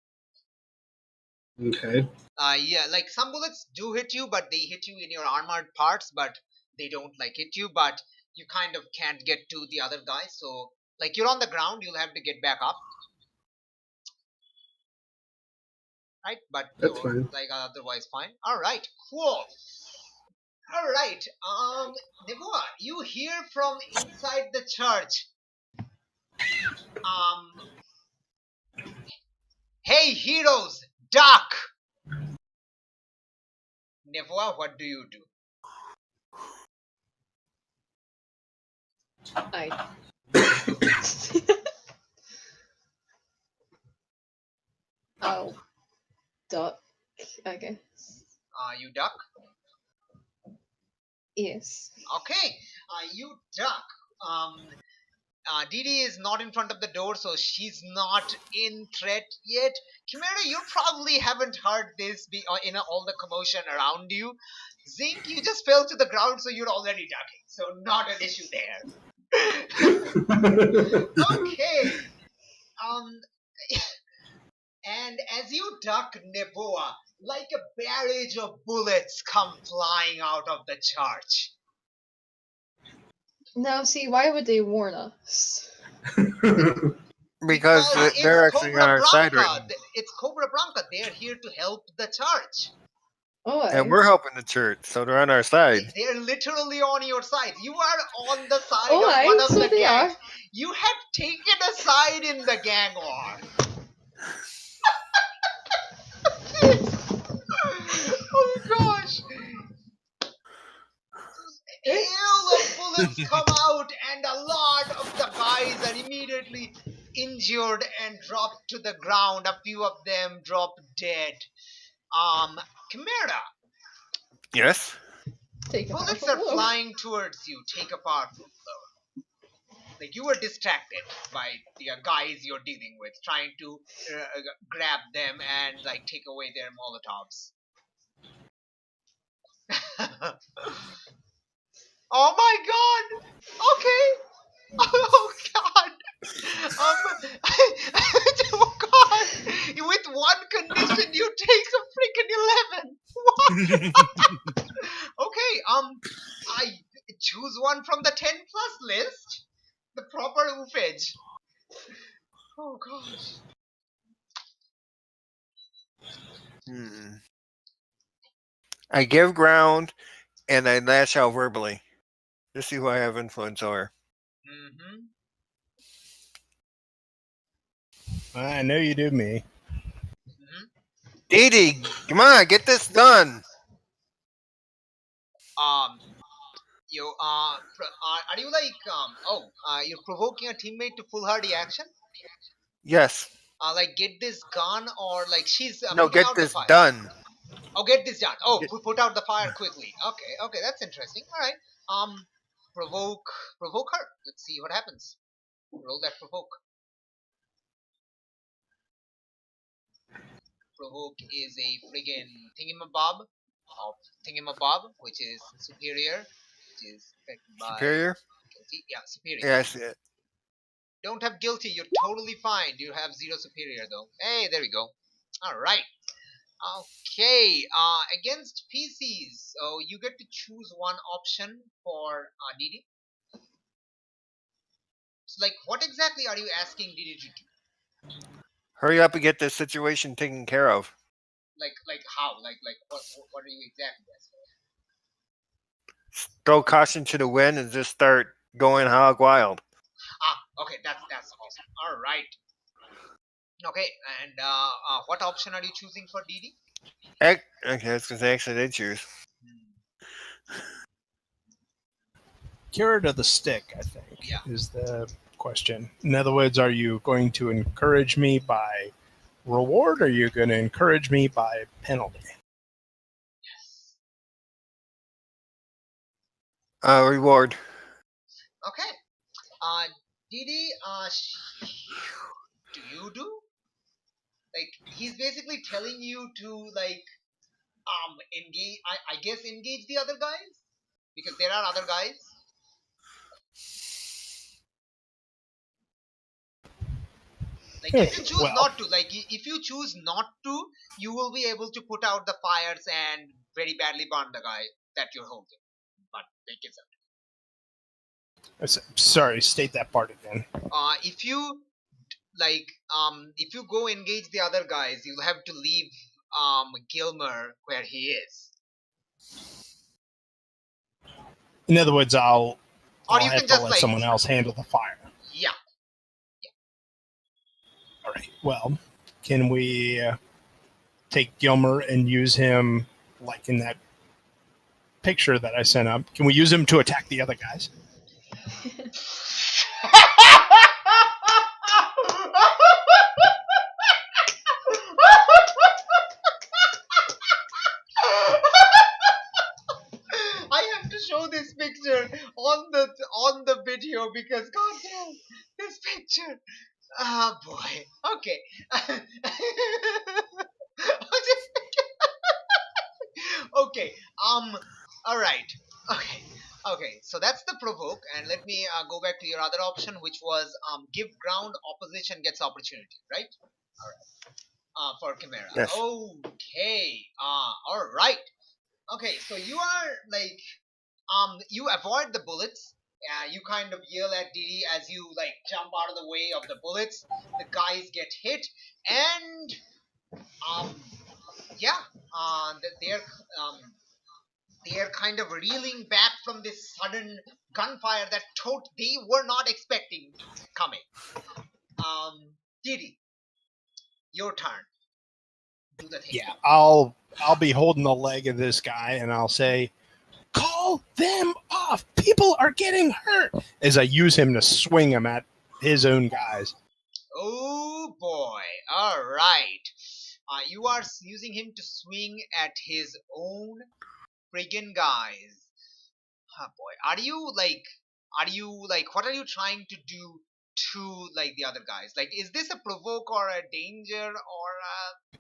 E: Okay.
A: Yeah, like some bullets do hit you, but they hit you in your armored parts, but they don't like hit you. But you kind of can't get to the other guy, so like you're on the ground, you'll have to get back up. Right, but
E: That's fine.
A: like otherwise fine. All right, cool. All right, Nevoa, you hear from inside the church. Hey heroes, duck. Nevoa, what do you do?
D: I'll duck, I guess.
A: You duck.
D: Yes.
A: Okay, you duck. Didi is not in front of the door, so she's not in threat yet. Chimera, you probably haven't heard this in all the commotion around you. Zink, you just fell to the ground, so you're already ducking, so not an issue there. Okay. And as you duck, Nevoa, like a barrage of bullets come flying out of the church.
D: Now, see, why would they warn us?
C: Because they're actually on our side right now.
A: It's Cobra Blanca. They're here to help the church.
D: Oh,
C: And we're helping the church, so they're on our side.
A: They're literally on your side. You are on the side of one of the gangs. You have taken a side in the gang war. Oh gosh. Hail of bullets come out, and a lot of the guys are immediately injured and dropped to the ground. A few of them drop dead. Chimera.
C: Yes.
A: Bullets are flying towards you. Take a powerful blow. Like you were distracted by the guys you're dealing with, trying to grab them and like take away their Molotovs. Oh my god! Okay! Oh god! Oh god! With one condition, you take a freaking 11! What? Okay, I choose one from the 10+ list. The proper oofage. Oh gosh.
C: I give ground, and I lash out verbally. Just see who I have influence over.
B: I know you do me.
C: Didi, come on, get this done.
A: Are you like you're provoking a teammate to foolhardy action?
C: Yes.
A: Like get this gun, or like she's
C: no, get this done.
A: Oh, get this done. Oh, put out the fire quickly. Okay, that's interesting. All right. Provoke her. Let's see what happens. Roll that provoke. Provoke is a friggin' thingamabob, which is superior, which is affected by
C: superior.
A: Guilty. Yeah, superior.
C: Yeah, I see it.
A: Don't have guilty. You're totally fine. You have 0 superior though. Hey, there we go. All right. Okay. Against PCs, so you get to choose one option for Didi. So, like, what exactly are you asking Didi to do?
C: Hurry up and get this situation taken care of.
A: Like how? Like what are you exactly asking?
C: Throw caution to the wind and just start going hog wild.
A: Okay, that's awesome. All right. Okay, and what option are you choosing for Didi?
C: Okay, that's because they actually did choose.
B: Carrot of the stick, I think,
A: Yeah.
B: is the question. In other words, are you going to encourage me by reward, or are you going to encourage me by penalty?
C: Reward.
A: Okay. Didi, do you do? Like, he's basically telling you to, like, engage, I guess engage the other guys? Because there are other guys. Like, you can choose not to. Like, if you choose not to, you will be able to put out the fires and very badly burn the guy that you're holding. But, like, it's up.
B: Sorry, state that part again.
A: If you, like, if you go engage the other guys, you'll have to leave, Gilmer where he is.
B: In other words, I'll
A: Or you
B: have
A: can
B: to
A: just,
B: let
A: like,
B: someone else handle the fire.
A: Yeah.
B: All right. Well, can we take Gilmer and use him like in that picture that I sent up? Can we use him to attack the other guys?
A: I have to show this picture on the video because goddamn this picture. Oh boy. Okay. Okay. All right. Okay. Okay. So that's the provoke, and let me go back to your other option, which was give ground, opposition gets opportunity, right? All right. For Chimera.
C: Yes.
A: Okay. All right. Okay. So you are like you avoid the bullets. You kind of yell at Didi as you like jump out of the way of the bullets. The guys get hit, and yeah, they're kind of reeling back from this sudden gunfire that they were not expecting coming. Didi, your turn. Do the thing.
B: Yeah, I'll be holding the leg of this guy, and I'll say, "Call them off! People are getting hurt!" As I use him to swing him at his own guys.
A: Oh boy! All right. You are using him to swing at his own friggin' guys. Oh boy. Are you like what are you trying to do to like the other guys? Like, is this a provoke or a danger or a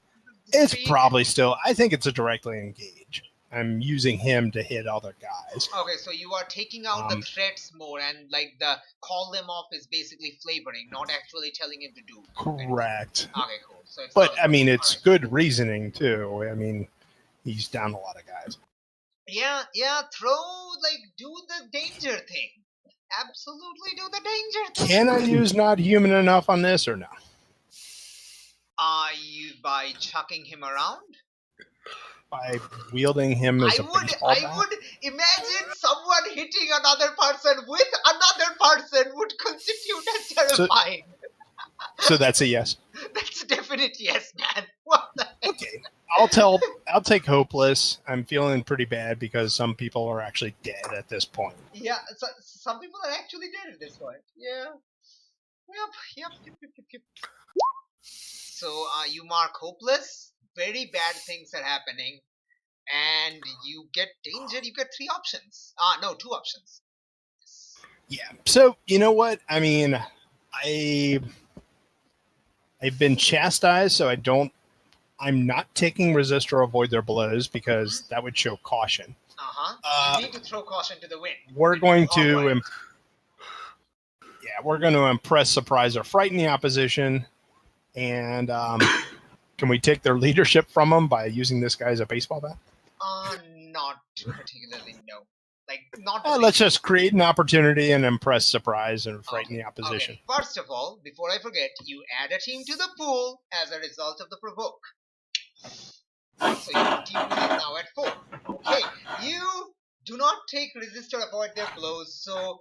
B: It's
A: speed?
B: probably still, I think it's a directly engage. I'm using him to hit other guys.
A: Okay, so you are taking out the threats more, and like the call them off is basically flavoring, not actually telling him to do.
B: Correct.
A: Okay, cool. So it's
B: But
A: not
B: I mean,
A: provoke.
B: it's
A: Alright.
B: good reasoning too. I mean, he's down a lot of guys.
A: Yeah, do the danger thing. Absolutely do the danger thing.
B: Can I use not human enough on this or no?
A: You by chucking him around?
B: By wielding him as a baseball bat?
A: I would imagine someone hitting another person with another person would constitute as terrifying.
B: So that's a yes.
A: That's a definite yes, man. What the heck?
B: Okay. I'll take hopeless. I'm feeling pretty bad because some people are actually dead at this point.
A: Yeah, some people are actually dead at this point. Yeah. Yep. So you mark hopeless. Very bad things are happening. And you get danger. You get 3 options. No, 2 options.
B: Yeah. So you know what? I mean, I've been chastised, so I'm not taking resist or avoid their blows because that would show caution.
A: You need to throw caution to the wind.
B: We're going to impress, surprise, or frighten the opposition. And can we take their leadership from them by using this guy as a baseball bat?
A: Not particularly, no. Like, not.
B: Let's just create an opportunity and impress, surprise, and frighten the opposition.
A: Okay. First of all, before I forget, you add a team to the pool as a result of the provoke. So your team pool is now at 4. Okay, you do not take resist or avoid their blows, so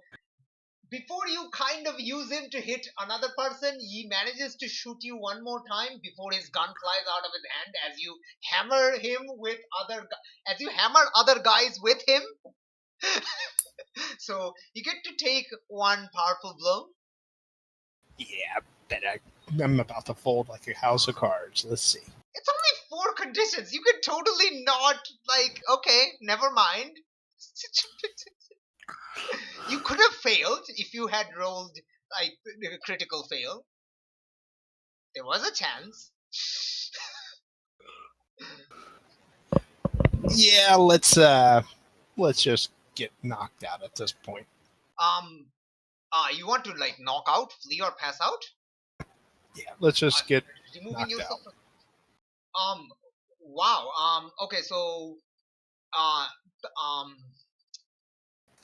A: before you kind of use him to hit another person, he manages to shoot you one more time before his gun flies out of his hand as you hammer him with other guys with him. So you get to take one powerful blow.
B: Yeah, bet I'm about to fold like a house of cards. Let's see.
A: It's only 4 conditions. You could totally not, like, okay, never mind. You could have failed if you had rolled, like, a critical fail. There was a chance.
B: Yeah, let's just get knocked out at this point.
A: You want to, like, knock out, flee, or pass out?
B: Yeah, let's just get
A: Removing
B: knocked
A: yourself.
B: out.
A: Wow. Okay, so,
B: I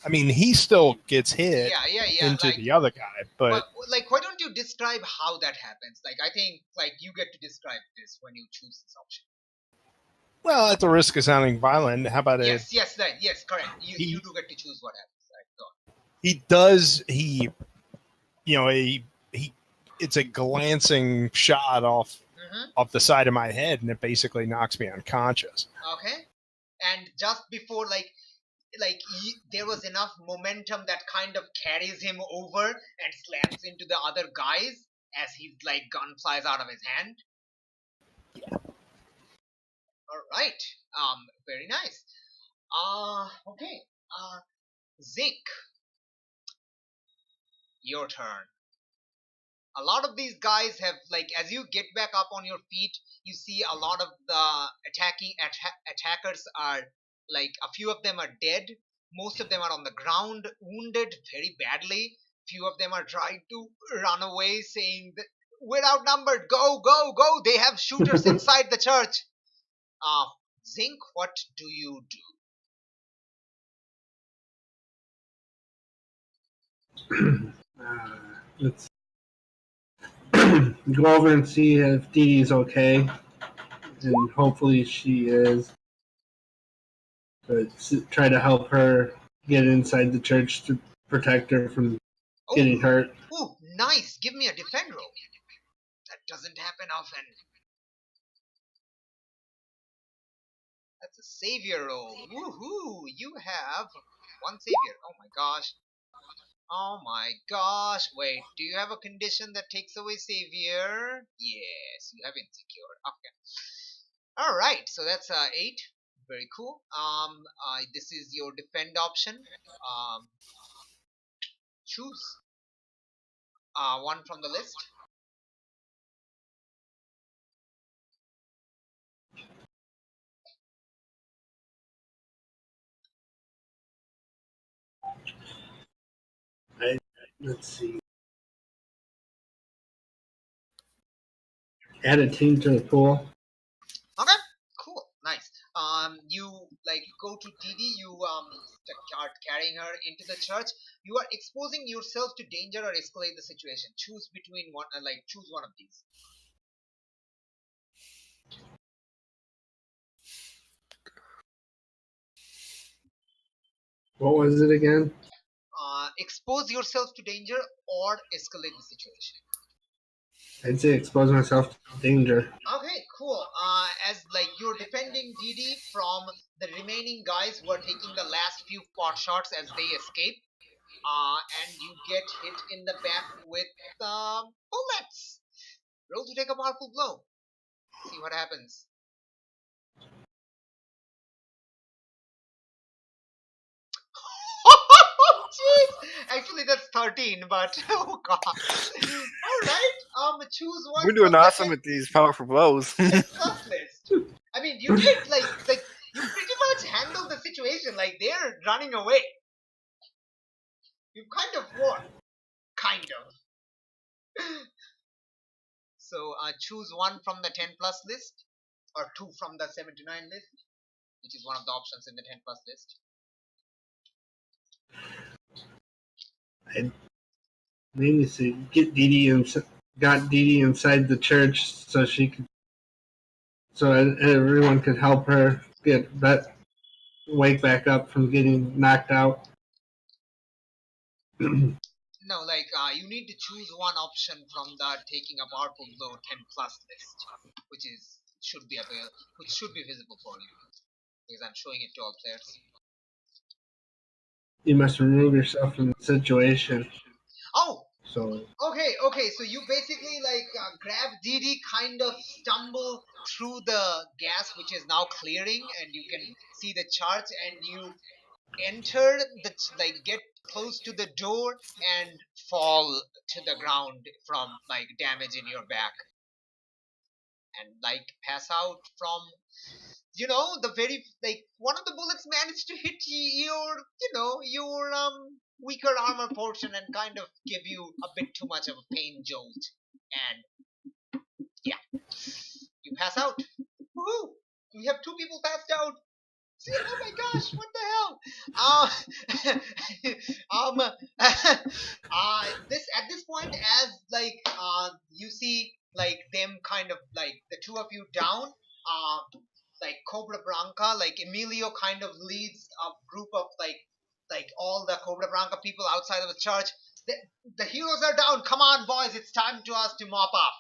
B: mean, he still gets hit
A: yeah.
B: into
A: Like,
B: the other guy, but
A: like, why don't you describe how that happens? Like, I think, like, you get to describe this when you choose this option.
B: well, at the risk of sounding violent, how about
A: Yes, correct. You do get to choose what happens. Right, go on.
B: he does he it's a glancing shot off the side of my head, and it basically knocks me unconscious.
A: Okay, and just before, like there was enough momentum that kind of carries him over and slams into the other guys as his, like, gun flies out of his hand.
B: Yeah.
A: All right. Very nice. Okay. Zinc, your turn. A lot of these guys have, like, as you get back up on your feet, you see a lot of the attackers are, like, a few of them are dead. Most of them are on the ground, wounded very badly. Few of them are trying to run away, saying that we're outnumbered. Go, go, go! They have shooters inside the church. Zinc, what do you do?
E: Let's go over and see if Dee Dee's okay, and hopefully she is. But try to help her get inside the church to protect her from getting hurt.
A: Oh, nice! Give me a defend roll. That doesn't happen often. That's a savior roll. Woohoo! You have 1 savior. Oh my gosh. Oh my gosh. Wait, do you have a condition that takes away savior? Yes, you have insecure. Okay. Alright, so that's 8. Very cool. This is your defend option. Choose one from the list.
E: Let's see. Add a team to the pool.
A: Okay, cool, nice. You, like, go to Didi. You start carrying her into the church. You are exposing yourself to danger or escalate the situation. Choose between one, choose one of these.
E: What was it again?
A: Expose yourself to danger or escalate the situation.
E: I'd say expose myself to danger.
A: Okay, cool. As, like, you're defending Didi from the remaining guys who are taking the last few pot shots as they escape, and you get hit in the back with bullets. Roll to take a powerful blow. See what happens. Jeez! Actually, that's 13, but oh god. Alright, choose one.
C: We're doing awesome with these powerful blows.
A: Plus list. I mean, you did, like, you pretty much handled the situation. Like, they're running away. You kind of won. Kind of. So, choose one from the 10 plus list, or 2 from the 7 to 9 list, which is one of the options in the 10 plus list.
E: I mainly say get Dee Dee got Dee Dee inside the church so she could, so everyone could help her wake back up from getting knocked out.
A: No, like, you need to choose one option from the taking a powerful blow 10 plus list, which should be visible for you, because I'm showing it to all players.
E: You must remove yourself from the situation.
A: Oh,
E: So
A: Okay, so you basically like grab Didi, kind of stumble through the gas which is now clearing, and you can see the charts, and you enter like get close to the door and fall to the ground from like damage in your back, and like pass out from the very like one of the bullets managed to hit your weaker armor portion and kind of give you a bit too much of a pain jolt, and yeah, you pass out. Woohoo! We have two people passed out. See, oh my gosh, what the hell? This at this point, as like you see like them kind of like the two of you down, like Cobra Blanca, like Emilio kind of leads a group of like all the Cobra Blanca people outside of the church. The heroes are down. Come on, boys, it's time to us to mop up.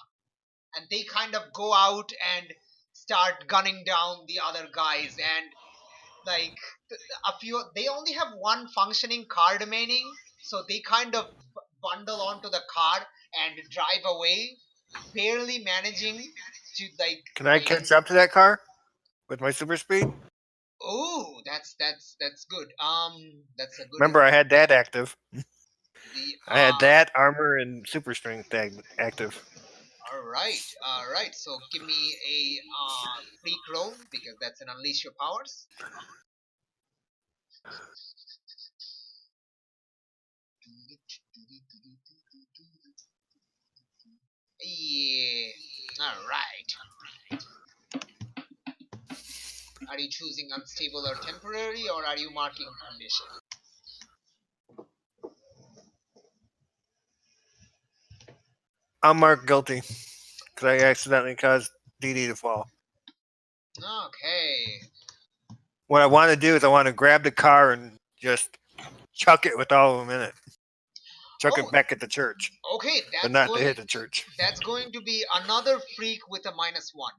A: And they kind of go out and start gunning down the other guys, and like a few, they only have one functioning car remaining, so they kind of bundle onto the car and drive away, barely managing to like
C: Can I catch up to that car with my super speed?
A: Oh, that's good. That's a good.
C: Remember, I had that active.
A: The
C: I had that armor and super strength active.
A: all right. So give me a freak roll, because that's an unleash your powers. Yeah. All right. Are you choosing unstable or temporary, or are you marking condition?
C: I'm marked guilty because I accidentally caused DD to fall.
A: Okay.
C: What I want to do is I want to grab the car and just chuck it with all of them in it. Chuck it back at the church.
A: Okay,
C: but not to hit the church.
A: That's going to be another freak with a -1.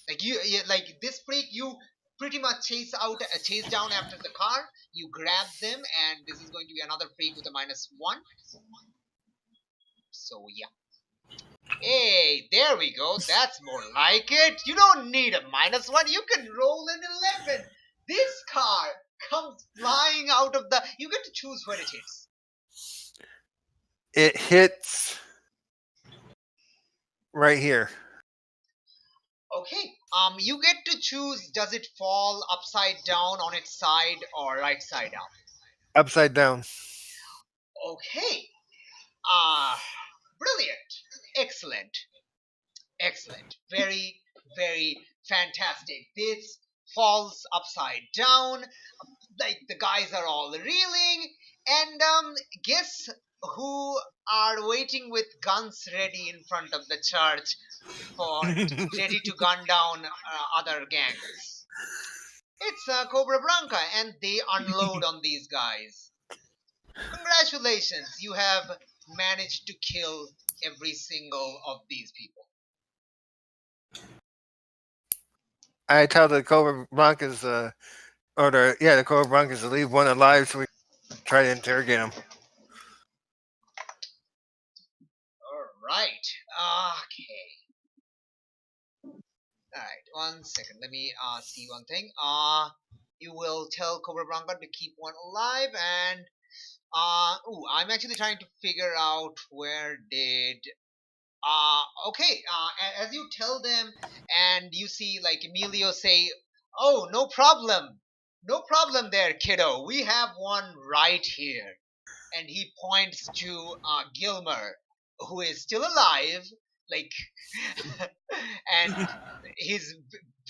A: Like like this freak, you pretty much chase down after the car. You grab them, and this is going to be another freak with a -1. So yeah. Hey, there we go. That's more like it. You don't need a -1. You can roll an 11. This car comes flying out of the. You get to choose where it hits.
C: It hits right here.
A: Okay. You get to choose. Does it fall upside down on its side or right side up?
C: Upside down.
A: Okay. Brilliant. Excellent. Excellent. Very, very fantastic. This falls upside down. Like the guys are all reeling, and guess who are waiting with guns ready in front of the church for ready to gun down other gangs. It's Cobra Blanca, and they unload on these guys. Congratulations, you have managed to kill every single of these people.
C: I tell the Cobra Blancas, the Cobra Blancas to leave one alive so we try to interrogate him.
A: Alright. Okay. Alright, 1 second. Let me see one thing. You will tell Cobra Blanca to keep one alive, and I'm actually trying to figure out where did okay, as you tell them, and you see like Emilio say, "Oh, no problem. No problem there, kiddo. We have one right here." And he points to Gilmer, who is still alive, like, and he's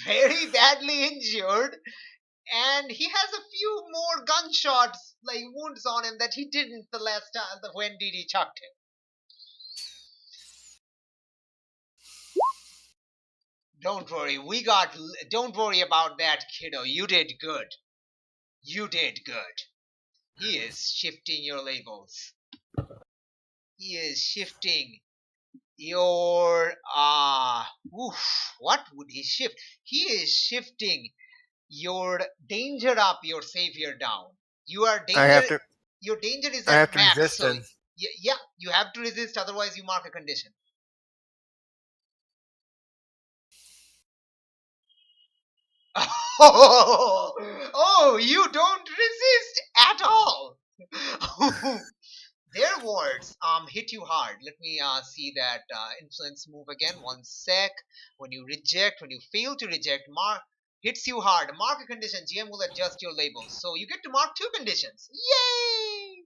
A: very badly injured, and he has a few more gunshots, like wounds on him that he didn't the last time when Didi chucked him. Don't worry, don't worry about that, kiddo. You did good. You did good. He is shifting your labels. He is shifting your what would he shift? He is shifting your danger up, your savior down. You are danger. Your danger is
C: I have
A: at
C: to
A: max.
C: resist
A: So
C: then.
A: yeah, you have to resist. Otherwise, you mark a condition. Oh, you don't resist at all. Their words hit you hard. Let me see that influence move again. One sec. When you fail to reject, mark hits you hard. Mark a condition. GM will adjust your labels. So you get to mark 2 conditions. Yay!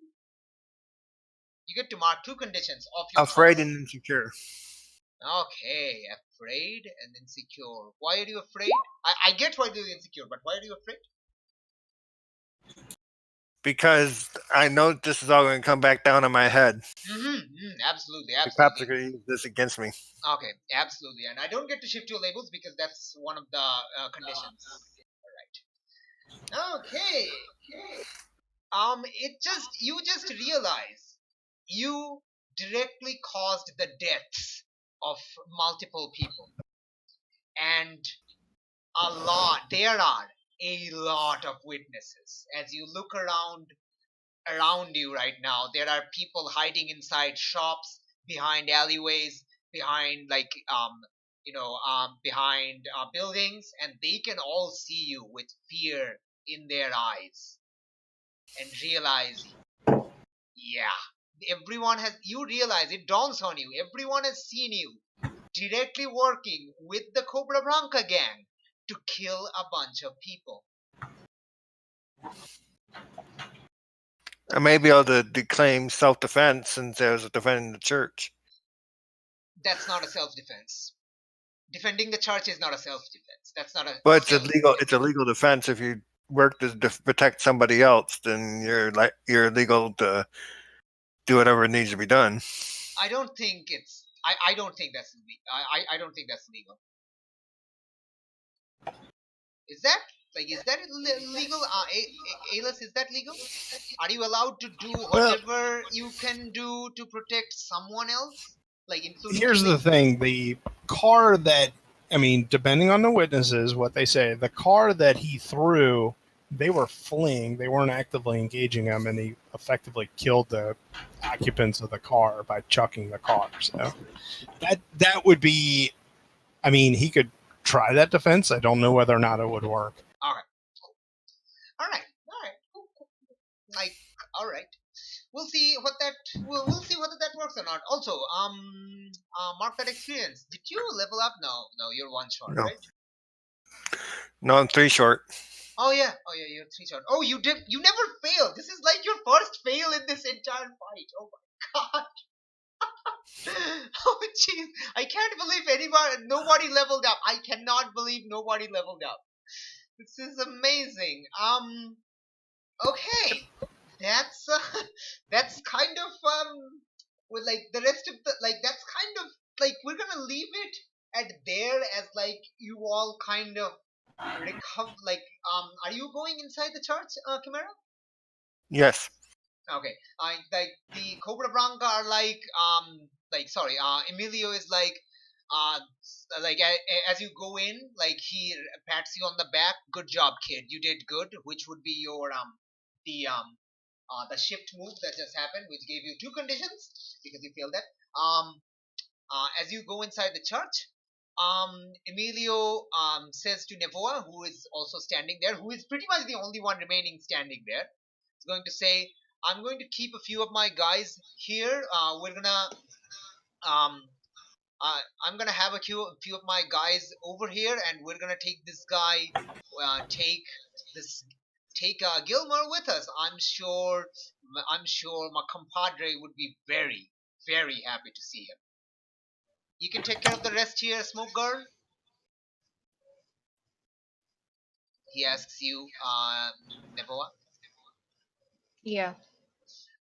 A: You get to mark 2 conditions of your
C: Afraid
A: choice.
C: and insecure.
A: Okay, afraid and insecure. Why are you afraid? I get why you're insecure, but why are you afraid?
C: Because I know this is all going to come back down on my head.
A: Absolutely,
C: The cops are
A: absolutely.
C: going to use this against me.
A: Okay, absolutely. And I don't get to shift your labels because that's one of the conditions. All right. Okay. You just realize you directly caused the deaths of multiple people, and there are a lot of witnesses. As you look around you right now, there are people hiding inside shops, behind alleyways, behind behind buildings, and they can all see you with fear in their eyes and realize, yeah, you realize, it dawns on you, everyone has seen you directly working with the Cobra Blanca gang to kill a bunch of people.
C: I may be able to declaim self-defense since I was defending the church.
A: That's not a self-defense. Defending the church is not a self-defense. That's not a
C: But it's a legal defense. If you work to protect somebody else, then you're legal to do whatever needs to be done.
A: I don't think it's. I don't think that's I don't think that's legal. Is that legal? Alis, is that legal? Are you allowed to do whatever you can do to protect someone else, like including?
B: Here's the thing: the car that, I mean, depending on the witnesses, what they say, the car that he threw, they were fleeing. They weren't actively engaging him, and he effectively killed the occupants of the car by chucking the car. So that would be. I mean, he could try that defense. I don't know whether or not it would work.
A: All right. Cool. Like, all right. We'll see we'll see whether that works or not. Also, mark that experience. Did you level up? No, you're 1 short,
C: No.
A: right?
C: No, I'm 3 short.
A: Oh yeah, you're 3 short. Oh, you never failed. This is like your first fail in this entire fight. Oh my god. Oh jeez, I can't believe nobody leveled up. I cannot believe nobody leveled up. This is amazing. Okay, that's that's kind of with like the rest of the that's kind of like we're gonna leave it at there as like you all kind of recover. Are you going inside the church, Chimera?
C: Yes.
A: Okay. Like the Cobra Blanca are sorry, Emilio is as you go in, like he pats you on the back. Good job, kid. You did good. Which would be your the shift move that just happened, which gave you 2 conditions because you failed that. As you go inside the church, Emilio says to Nevoa, who is also standing there, who is pretty much the only one remaining standing there, is going to say, I'm going to keep a few of my guys here. I'm gonna have a few of my guys over here, and we're gonna take this guy, take Gilmer with us. I'm sure my compadre would be very, very happy to see him. You can take care of the rest here, Smoke Girl. He asks you, Nevoa.
D: Yeah.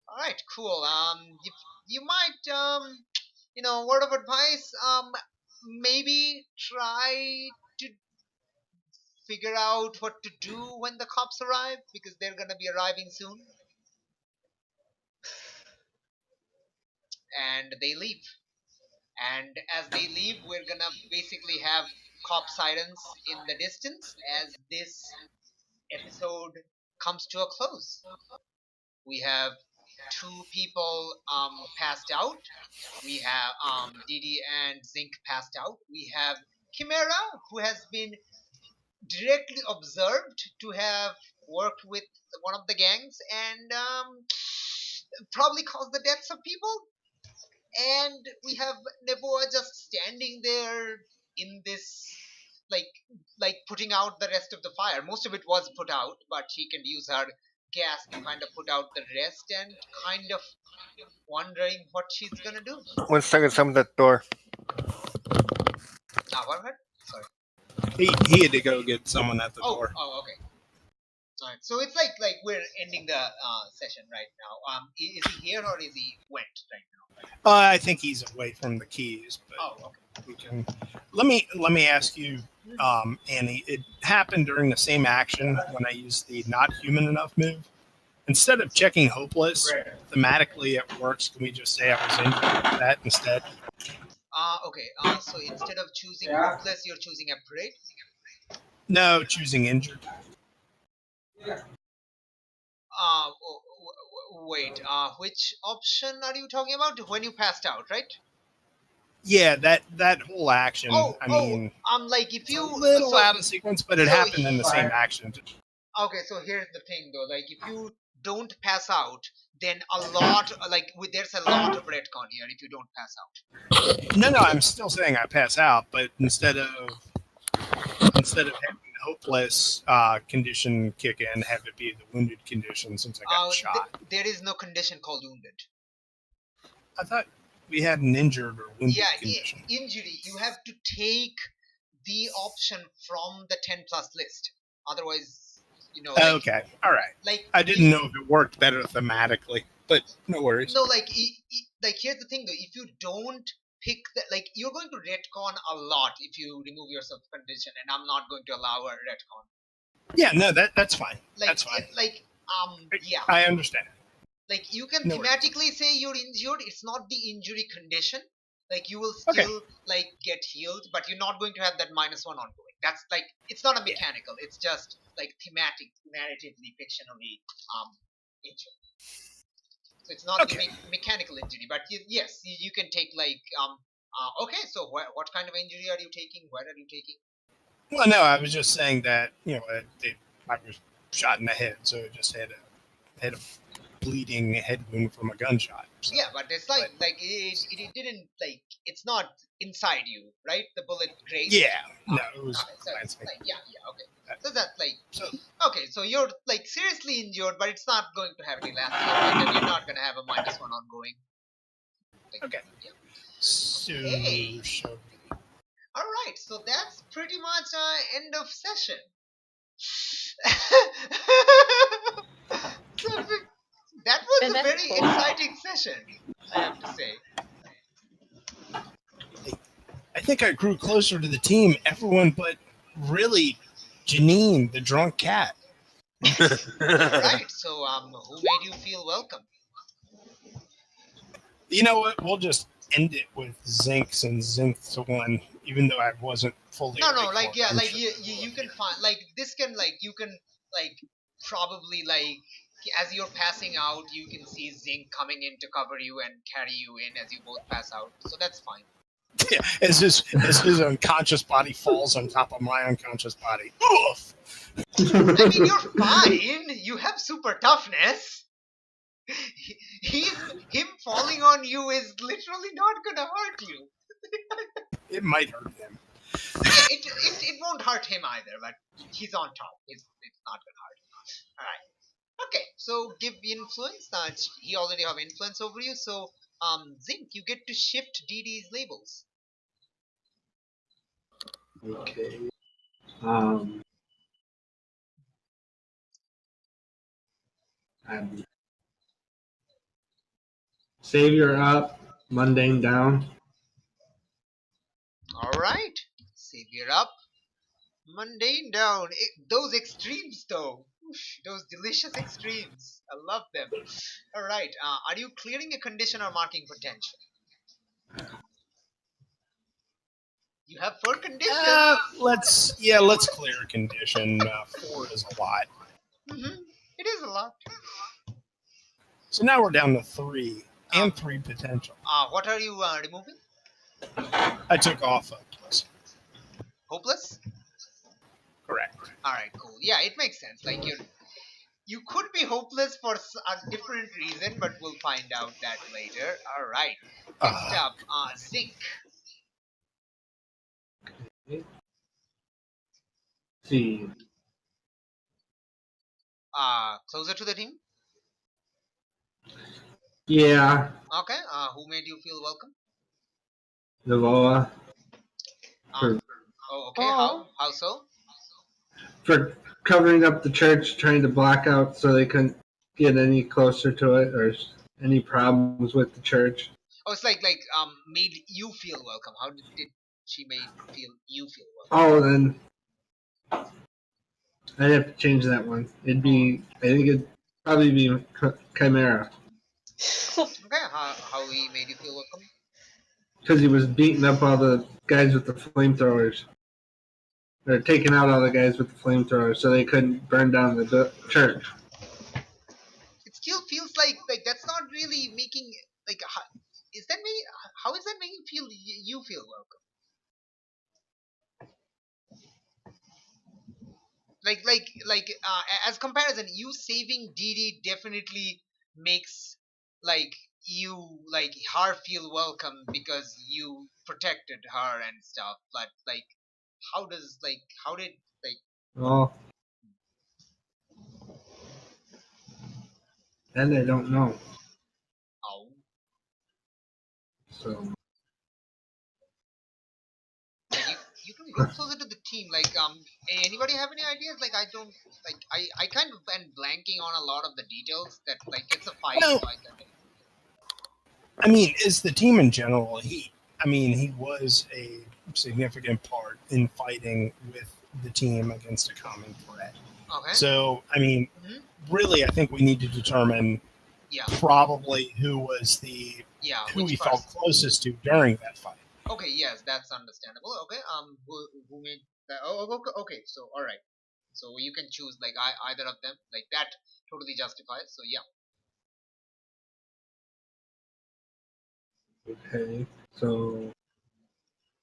A: All right, cool. You might, word of advice. Maybe try to figure out what to do when the cops arrive because they're gonna be arriving soon. And they leave. And as they leave, we're gonna basically have cop sirens in the distance as this episode comes to a close. We have 2 people passed out. We have Didi and Zinc passed out. We have Chimera, who has been directly observed to have worked with one of the gangs and probably caused the deaths of people. And we have Neboa just standing there in this, like putting out the rest of the fire. Most of it was put out, but she can use her gas to kind of put out the rest and kind of wondering what she's gonna do.
C: 1 second, someone's at the door.
A: What? Sorry.
B: He had to go get someone at the door.
A: Oh, okay. Alright, so it's like we're ending the session right now. Is he here or is he went right now?
B: I think he's away from the keys, but
A: Okay.
B: we can. Let me ask you, Annie. It happened during the same action when I used the not human enough move. Instead of checking hopeless, thematically it works. Can we just say I was in that instead?
A: Okay. So instead of choosing hopeless, you're choosing apparate?
B: No, choosing injured.
A: Wait. Which option are you talking about? When you passed out, right?
B: Yeah, that whole action. I mean,
A: like if you
B: a little out of sequence, but it happened in the same action.
A: Okay, so here's the thing though. Like if you don't pass out, then a lot there's a lot of retcon here if you don't pass out.
B: No, I'm still saying I pass out, but instead of having the hopeless condition kick in, have it be the wounded condition since I got shot.
A: There is no condition called wounded.
B: I thought we had an injured or wounded condition.
A: Injury. You have to take the option from the 10+ list. Otherwise,
B: okay, all right. I didn't know if it worked better thematically, but no worries.
A: No, here's the thing though. If you don't pick you're going to retcon a lot if you remove yourself condition, and I'm not going to allow a retcon.
B: Yeah, no, that's fine. That's fine.
A: Yeah.
B: I understand.
A: You can thematically say you're injured. It's not the injury condition. You will still get healed, but you're not going to have that -1 ongoing. That's it's not a mechanical. It's just thematic, narratively, fictionally injured. So it's not the mechanical injury, but yes, you can take okay. So what kind of injury are you taking? Where are you taking?
B: Well, no, I was just saying that I was shot in the head, so it just had a bleeding head wound from a gunshot. So.
A: Yeah, but it's it didn't it's not inside you, right? The bullet grazed.
B: Yeah, no, it was.
A: Okay. So that's okay. So you're seriously injured, but it's not going to have any lasting effect, and you're not going to have a -1 ongoing.
B: Okay.
A: Yeah.
B: So.
A: Hey. All right. So that's pretty much end of session. That was a very exciting session, I have to say.
B: I think I grew closer to the team, everyone but really Janine, the drunk cat.
A: Right, so who made you feel welcome?
B: You know what? We'll just end it with Zinc since Zinc's the one, even though I wasn't fully.
A: No, you can find this can you can probably as you're passing out, you can see Zinc coming in to cover you and carry you in as you both pass out. So that's fine.
B: Yeah, as his unconscious body falls on top of my unconscious body. Oof!
A: I mean, you're fine. You have super toughness. Him falling on you is literally not gonna hurt you.
B: It might hurt him.
A: It won't hurt him either, but he's on top. It's not gonna hurt him. All right. Okay, so give influence. He already have influence over you. So, Zinc, you get to shift DD's labels.
E: Okay. Savior up, mundane down.
A: All right, Savior up, mundane down. Those extremes, though. Oosh, those delicious extremes. I love them. All right. Are you clearing a condition or marking potential? You have 4 conditions.
B: Let's clear a condition. 4 is a lot.
A: Mm-hmm. It is a lot.
B: So now we're down to 3 and 3 potential.
A: What are you removing?
B: I took off a plus.
A: Hopeless?
B: Correct.
A: Alright, cool. Yeah, it makes sense. Like, you could be hopeless for a different reason, but we'll find out that later. Alright. Next up, Zinc.
E: See.
A: Closer to the team?
E: Yeah,
A: Okay, who made you feel welcome?
E: Navoa.
A: Oh, okay,
D: Oh.
A: how so?
E: For covering up the church, trying to block out so they couldn't get any closer to it or any problems with the church.
A: Oh, it's like made you feel welcome. How did she make you feel welcome?
E: Oh, then I'd have to change that one. It'd be, I think it'd probably be Chimera.
A: Okay, how he made you feel welcome?
E: Because he was beating up all the guys with the flamethrowers. Or taking out all the guys with the flamethrowers so they couldn't burn down the church.
A: It still feels like that's not really making like. Is that making? How is that making you feel welcome? As comparison, you saving Didi definitely makes like you like her feel welcome because you protected her and stuff. But like, how did like
E: Oh. And I don't know.
A: oh
E: So
A: you can go closer to the team. Like anybody have any ideas? Like I don't like I kind of am blanking on a lot of the details. That like it's a fight.
B: No.
A: So I can,
B: I mean, is the team in general, he was a significant part in fighting with the team against a common threat.
A: okay.
B: So, I mean,
A: Mhm.
B: really, I think we need to determine
A: Yeah.
B: probably who was who
A: Which
B: we
A: person?
B: felt closest to during that fight.
A: Okay, yes, that's understandable. Okay, who made that? Oh, okay. So, all right. So you can choose like either of them. Like that totally justifies. So yeah.
E: okay. So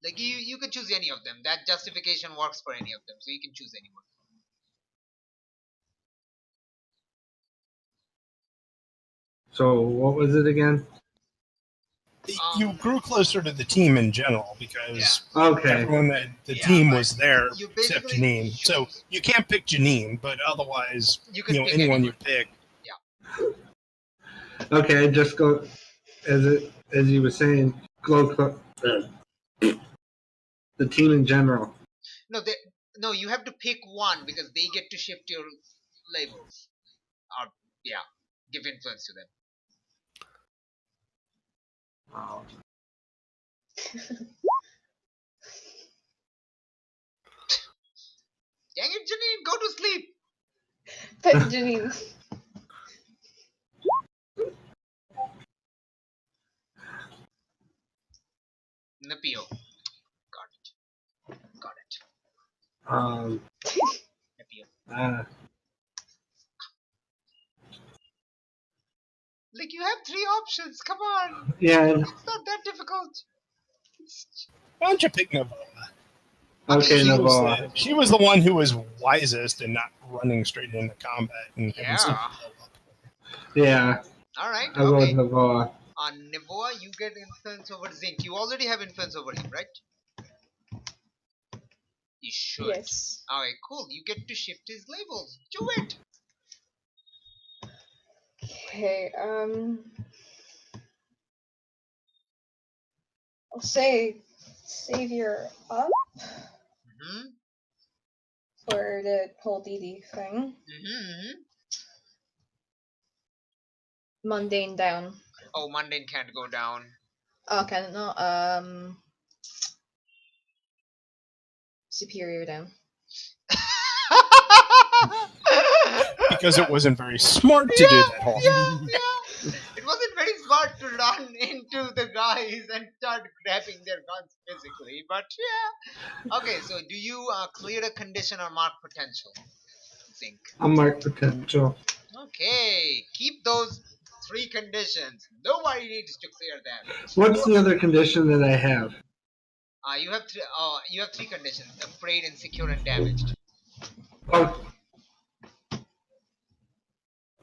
A: Like you can choose any of them. That justification works for any of them. So you can choose anyone.
E: what was it again?
B: You grew closer to the team in general because
E: Okay.
B: everyone that the
A: Yeah,
B: team
A: but
B: was there
A: you
B: except
A: basically
B: Janine. So you can't pick Janine, but otherwise,
A: you can pick
B: anyone
A: anyone.
B: you pick.
E: Okay, just go as you were saying, the team in general.
A: No, you have to pick one because they get to shift your labels. Or yeah, give influence to them.
E: Wow.
A: Dang it, Janine, go to sleep.
D: Pick Janine.
A: Napio. Got it. Napio. Like you have 3 options. Come on.
E: Yeah.
A: It's not that difficult.
B: Why don't you pick Nova?
E: Okay,
B: Nova. She was the one who was wisest and not running straight into combat and having some
A: Yeah.
B: blow up.
E: Yeah.
A: All right.
E: I'll go with
A: Okay.
E: Navoa.
A: On Nevoa, you get influence over Zinc. You already have influence over him, right? You should.
D: Yes.
A: Alright, cool. You get to shift his labels. Do it.
D: Okay, I'll say Savior up
A: Mm-hmm.
D: for the whole DD thing.
A: Mm-hmm.
D: Mundane down.
A: Oh, Mundane can't go down.
D: Okay, no, Superior down.
B: Because it wasn't very smart to do that whole thing.
A: Yeah. It wasn't very smart to run into the guys and start grabbing their guns physically, but yeah. Okay, so do you clear a condition or mark potential? Zinc.
E: I'll mark potential.
A: Okay, keep those 3 conditions. Nobody needs to clear them.
E: What's the other condition that I have?
A: You have 3 conditions: afraid, insecure, and damaged.
E: Oh,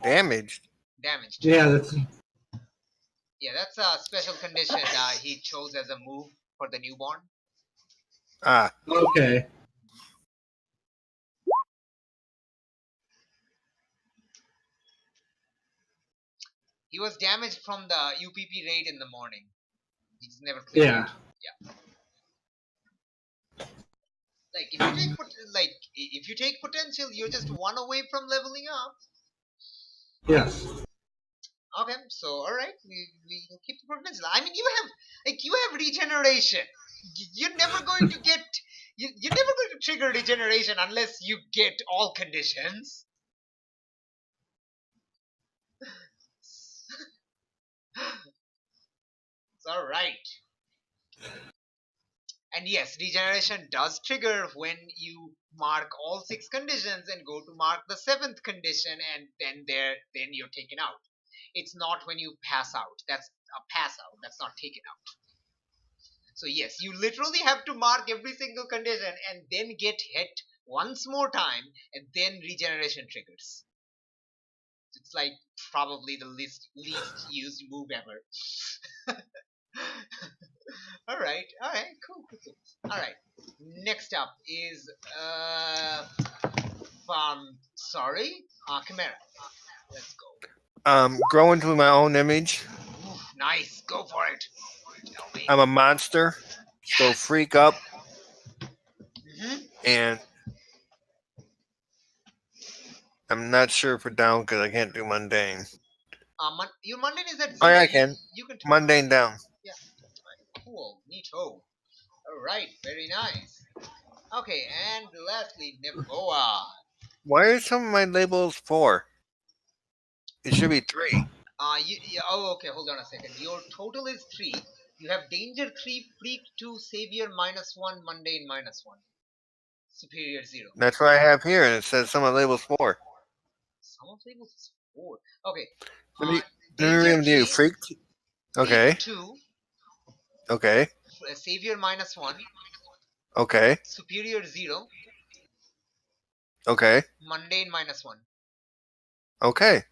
C: Damaged.
A: Damaged.
E: yeah, that's
A: Yeah, that's a special condition he chose as a move for the newborn.
C: Ah,
E: okay.
A: He was damaged from the UPP raid in the morning. He's never cleared
E: Yeah.
A: it. Yeah. Like if you take potential, you're just 1 away from leveling up.
E: Yes.
A: Okay, so all right, we keep the potential. I mean, you have regeneration. You're never going to get. You're never going to trigger regeneration unless you get all conditions. It's all right. And yes, regeneration does trigger when you mark all 6 conditions and go to mark the 7th condition, and then you're taken out. It's not when you pass out. That's a pass out. That's not taken out. So yes, you literally have to mark every single condition and then get hit once more time, and then regeneration triggers. It's like probably the least used move ever. Alright, cool. Alright, next up is Chimera. Let's go.
C: grow into my own image.
A: Oof, nice, go for it. Tell me.
C: I'm a monster, so freak up, and I'm not sure for down because I can't do mundane.
A: Your mundane is at 0.
C: Oh yeah, I can.
A: You can
C: Mundane down.
A: Yeah, cool, neato. Alright, very nice. Okay, and lastly, Neboa.
C: Why are some of my labels 4? It should be 3.
A: Okay, hold on a second. Your total is 3. You have danger 3, freak 2, savior -1, mundane -1, superior 0.
C: That's what I have here, and it says some of the labels 4.
A: Some of labels is 4. Okay.
C: Let me
A: danger
C: read them to you.
A: 3,
C: Freak. Okay.
A: 2,
C: Okay.
A: savior -1,
C: Okay.
A: superior 0,
C: Okay.
A: mundane -1.
C: Okay.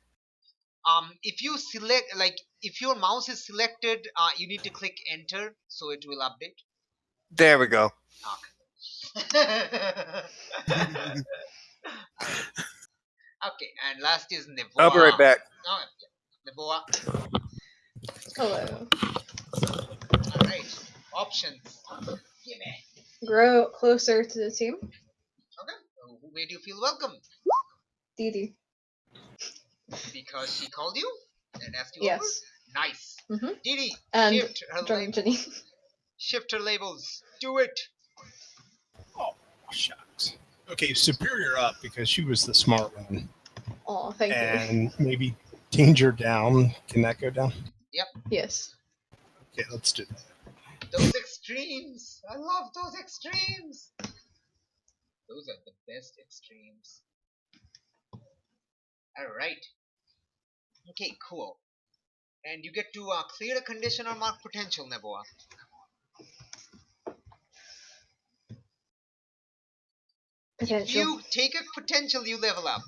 A: If you select, like, if your mouse is selected, you need to click enter so it will update.
C: There we go.
A: Okay. Okay, and last is Neboa.
C: I'll be right back.
A: Okay, Neboa.
D: Hello.
A: Alright, options. Give me.
D: Grow closer to the team.
A: Okay, so who made you feel welcome?
D: Didi.
A: Because she called you and asked you
D: Yes.
A: over? Nice.
D: Mhm.
A: Didi,
D: And
A: shift her
D: Drum
A: labels.
D: Jenny.
A: Shift her labels. Do it.
B: Oh, shucks. Okay, superior up because she was the smart one.
D: Oh, thank you.
B: And maybe danger down. Can that go down?
D: Yes.
B: Okay, let's do that.
A: Those extremes. I love those extremes. Those are the best extremes. Alright. Okay, cool. And you get to clear a condition or mark potential, Neboa. If
D: Potential.
A: you take a potential, you level up.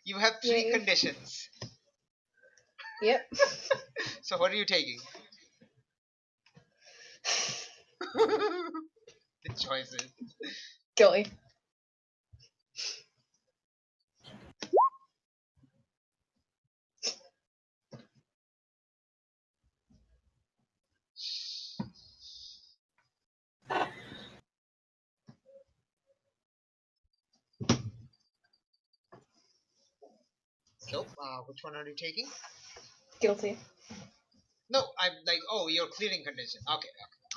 A: You have 3
D: Yay.
A: conditions.
D: Yep.
A: So what are you taking? The choices.
D: Gilly.
A: So, which one are you taking?
D: Guilty.
A: No, I'm like, oh, you're clearing condition. Okay.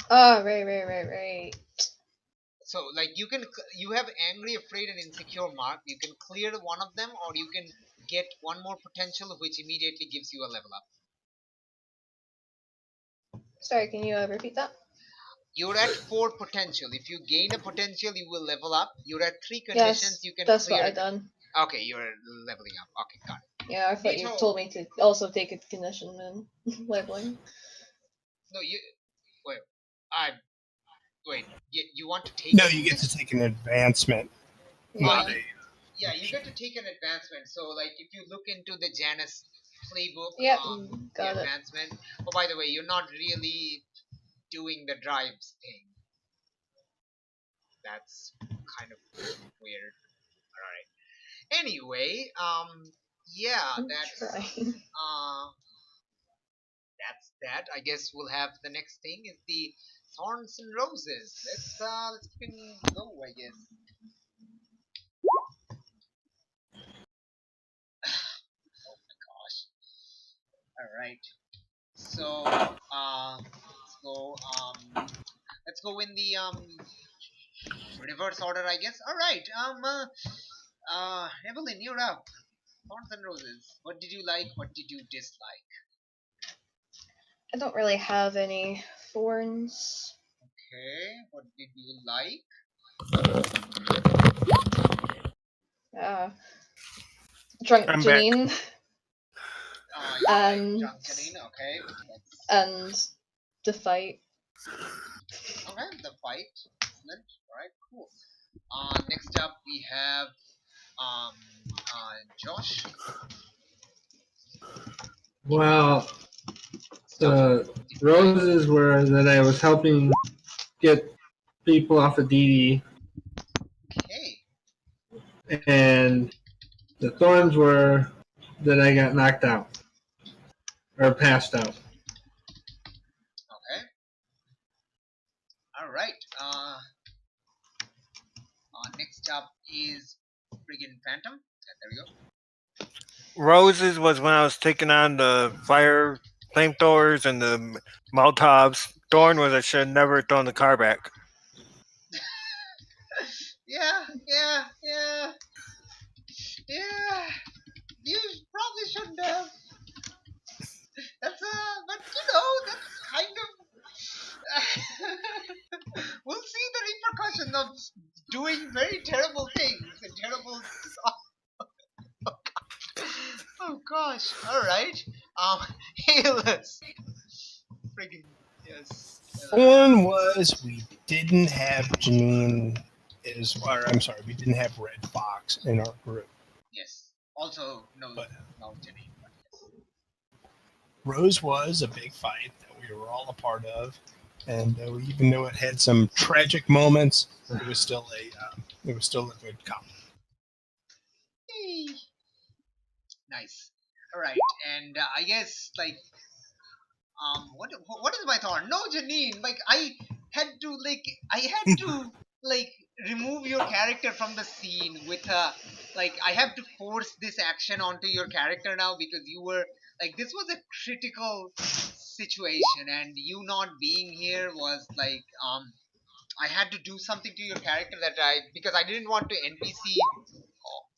D: Oh, right.
A: So, like, you have angry, afraid, and insecure mark. You can clear one of them, or you can get one more potential, which immediately gives you a level up.
D: Sorry, can you repeat that?
A: You're at 4 potential. If you gain a potential, you will level up. You're at 3
D: Yes,
A: conditions. You can
D: that's
A: clear
D: what I
A: it.
D: done.
A: Okay, you're leveling up. Okay, got it.
D: Yeah, I thought you
A: Nito.
D: told me to also take a condition then. Labeling.
A: No, you wait. I wait. You want to take?
B: No,
A: a
B: you get to
A: condition?
B: take an advancement. Not
D: Yeah.
B: a.
A: Yeah, you get to take an advancement. So, like, if you look into the Janus playbook,
D: Yep,
A: the
D: got it.
A: advancement. Oh, by the way, you're not really doing the drives thing. That's kind of weird. All right. Anyway, yeah,
D: I'm trying.
A: that's that. I guess we'll have the next thing is the thorns and roses. Let's keep it go. I guess. Oh my gosh. All right. So, let's go in the reverse order, I guess. All right. Evelyn, you're up. Thorns and roses. What did you like? What did you dislike?
D: I don't really have any thorns.
A: Okay. What did you like?
D: Drunk
C: I'm back.
D: Janine
A: You like
D: and
A: Drunk Janine, okay.
D: and the fight.
A: Okay, the fight. Excellent. Alright, cool. Next up we have Josh.
E: Well, the roses were that I was helping get people off of DD,
A: Okay.
E: and the thorns were that I got knocked out or passed out.
A: Okay. Alright. Next up is friggin' Phantom. There we go.
C: Roses was when I was taking on the fire flamethrowers and the Molotovs. Thorn was I should have never thrown the car back.
A: Yeah. You probably shouldn't have. But that's kind of. We'll see the repercussion of doing very terrible things and terrible. Oh gosh! All right. Hail us. Friggin' yes.
B: Thorn was we didn't have Janine I'm sorry, we didn't have Red Fox in our group.
A: Yes. Also, no Janine.
B: Rose was a big fight that we were all a part of, and even though it had some tragic moments, it was still a good comp.
A: Yay. Nice. All right, and I guess like what is my thought? No, Janine. Like I had to remove your character from the scene with I have to force this action onto your character now because you were like this was a critical situation and you not being here was I had to do something to your character because I didn't want to NPC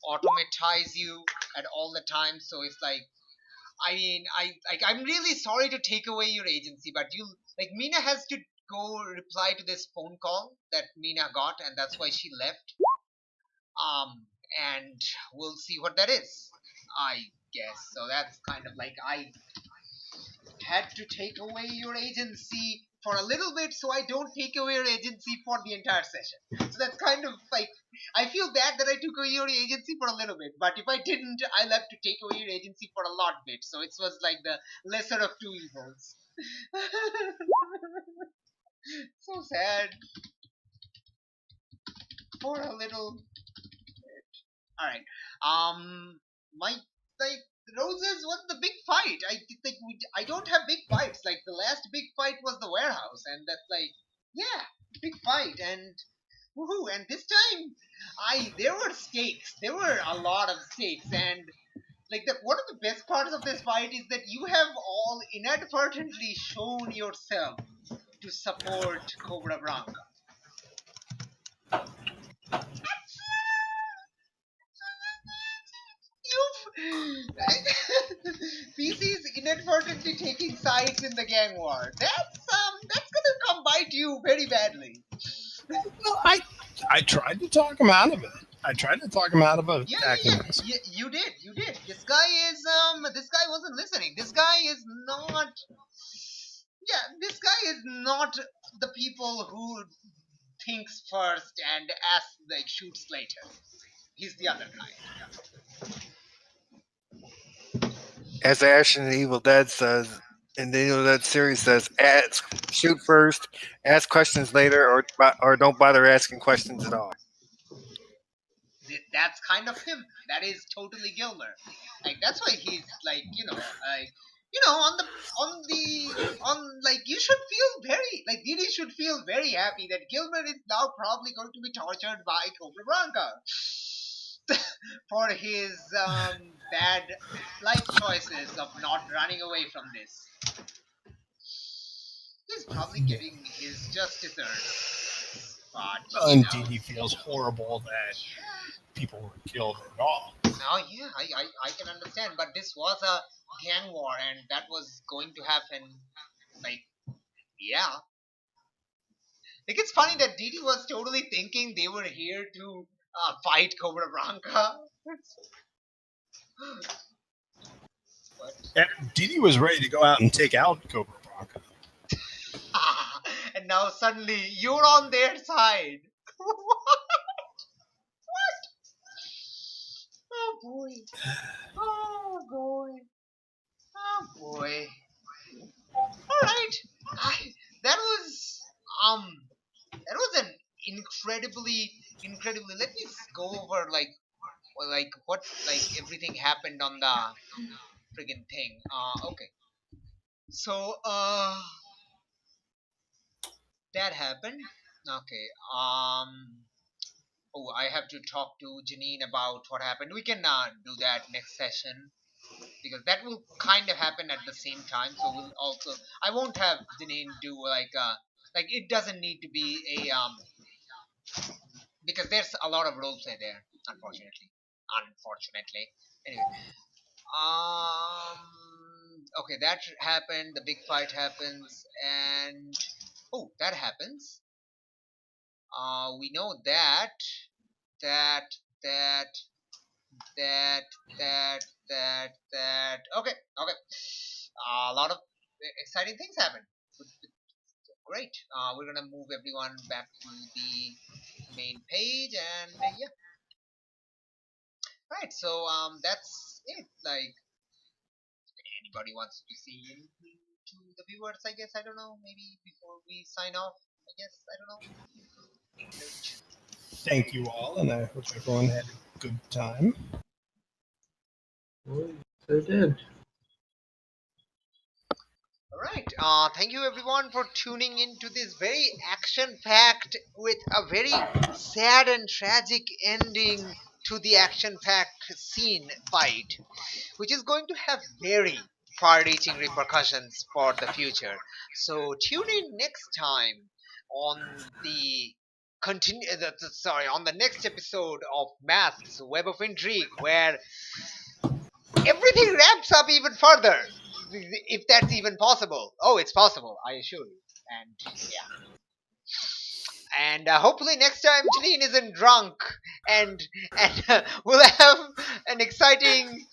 A: automatize you at all the time, so it's like I'm really sorry to take away your agency, but Mina has to go reply to this phone call that Mina got, and that's why she left. And we'll see what that is, I guess. So that's kind of like I had to take away your agency for a little bit, so I don't take away your agency for the entire session. So that's kind of like I feel bad that I took away your agency for a little bit, but if I didn't, I'll have to take away your agency for a lot bit. So it was like the lesser of two evils. So sad. For a little bit. All right. My roses was the big fight. I don't have big fights. Like the last big fight was the warehouse, and that's big fight and. Woohoo! And this time, there were stakes. There were a lot of stakes, and one of the best parts of this fight is that you have all inadvertently shown yourself to support Cobra Branca. PC's inadvertently taking sides in the gang war. That's gonna come bite you very badly.
B: Well, I tried to talk him out of it. I tried to talk him out of
A: Yeah,
B: attacking
A: yeah,
B: us.
A: yeah, you did. This guy wasn't listening. This guy is not. Yeah, this guy is not the people who thinks first and shoots later. He's the other kind.
C: As Ash in the Evil Dead says, in the Evil Dead series says, shoot first, ask questions later, or don't bother asking questions at all.
A: That's kind of him. That is totally Gilmer. Like that's why he's like you should feel very like Didi should feel very happy that Gilmer is now probably going to be tortured by Cobra Blanca for his bad life choices of not running away from this. He's probably getting his just desserts. But
B: And Didi feels horrible that people were killed at all.
A: Oh yeah, I can understand, but this was a gang war, and that was going to happen. Like, yeah. Like it's funny that Didi was totally thinking they were here to fight Cobra Blanca.
B: Didi was ready to go out and take out Cobra Blanca.
A: And now suddenly you're on their side. What? Oh boy. Oh boy. Oh boy. Alright. That was an incredibly let me go over what everything happened on the friggin' thing. Okay. So that happened. Okay. Oh, I have to talk to Janine about what happened. We can do that next session because that will kind of happen at the same time. So we'll also I won't have Janine do like it doesn't need to be a because there's a lot of roleplay there, unfortunately. Anyway, okay, that happened. The big fight happens, and oh, that happens. We know that that that that that. Okay, okay. A lot of exciting things happen. Great. We're gonna move everyone back to the main page, and yeah. Right. So that's it. Like, anybody wants to say anything to the viewers? I guess I don't know. Maybe before we sign off. I guess I don't know.
B: Thank you all, and I hope everyone had a good time.
E: So did.
A: Alright, thank you everyone for tuning into this very action-packed with a very sad and tragic ending to the action-packed scene fight, which is going to have very far-reaching repercussions for the future. So tune in next time on the on the next episode of Masks Web of Intrigue, where everything ramps up even further. If that's even possible. Oh, it's possible, I assure you. And yeah. And hopefully next time Janine isn't drunk, and we'll have an exciting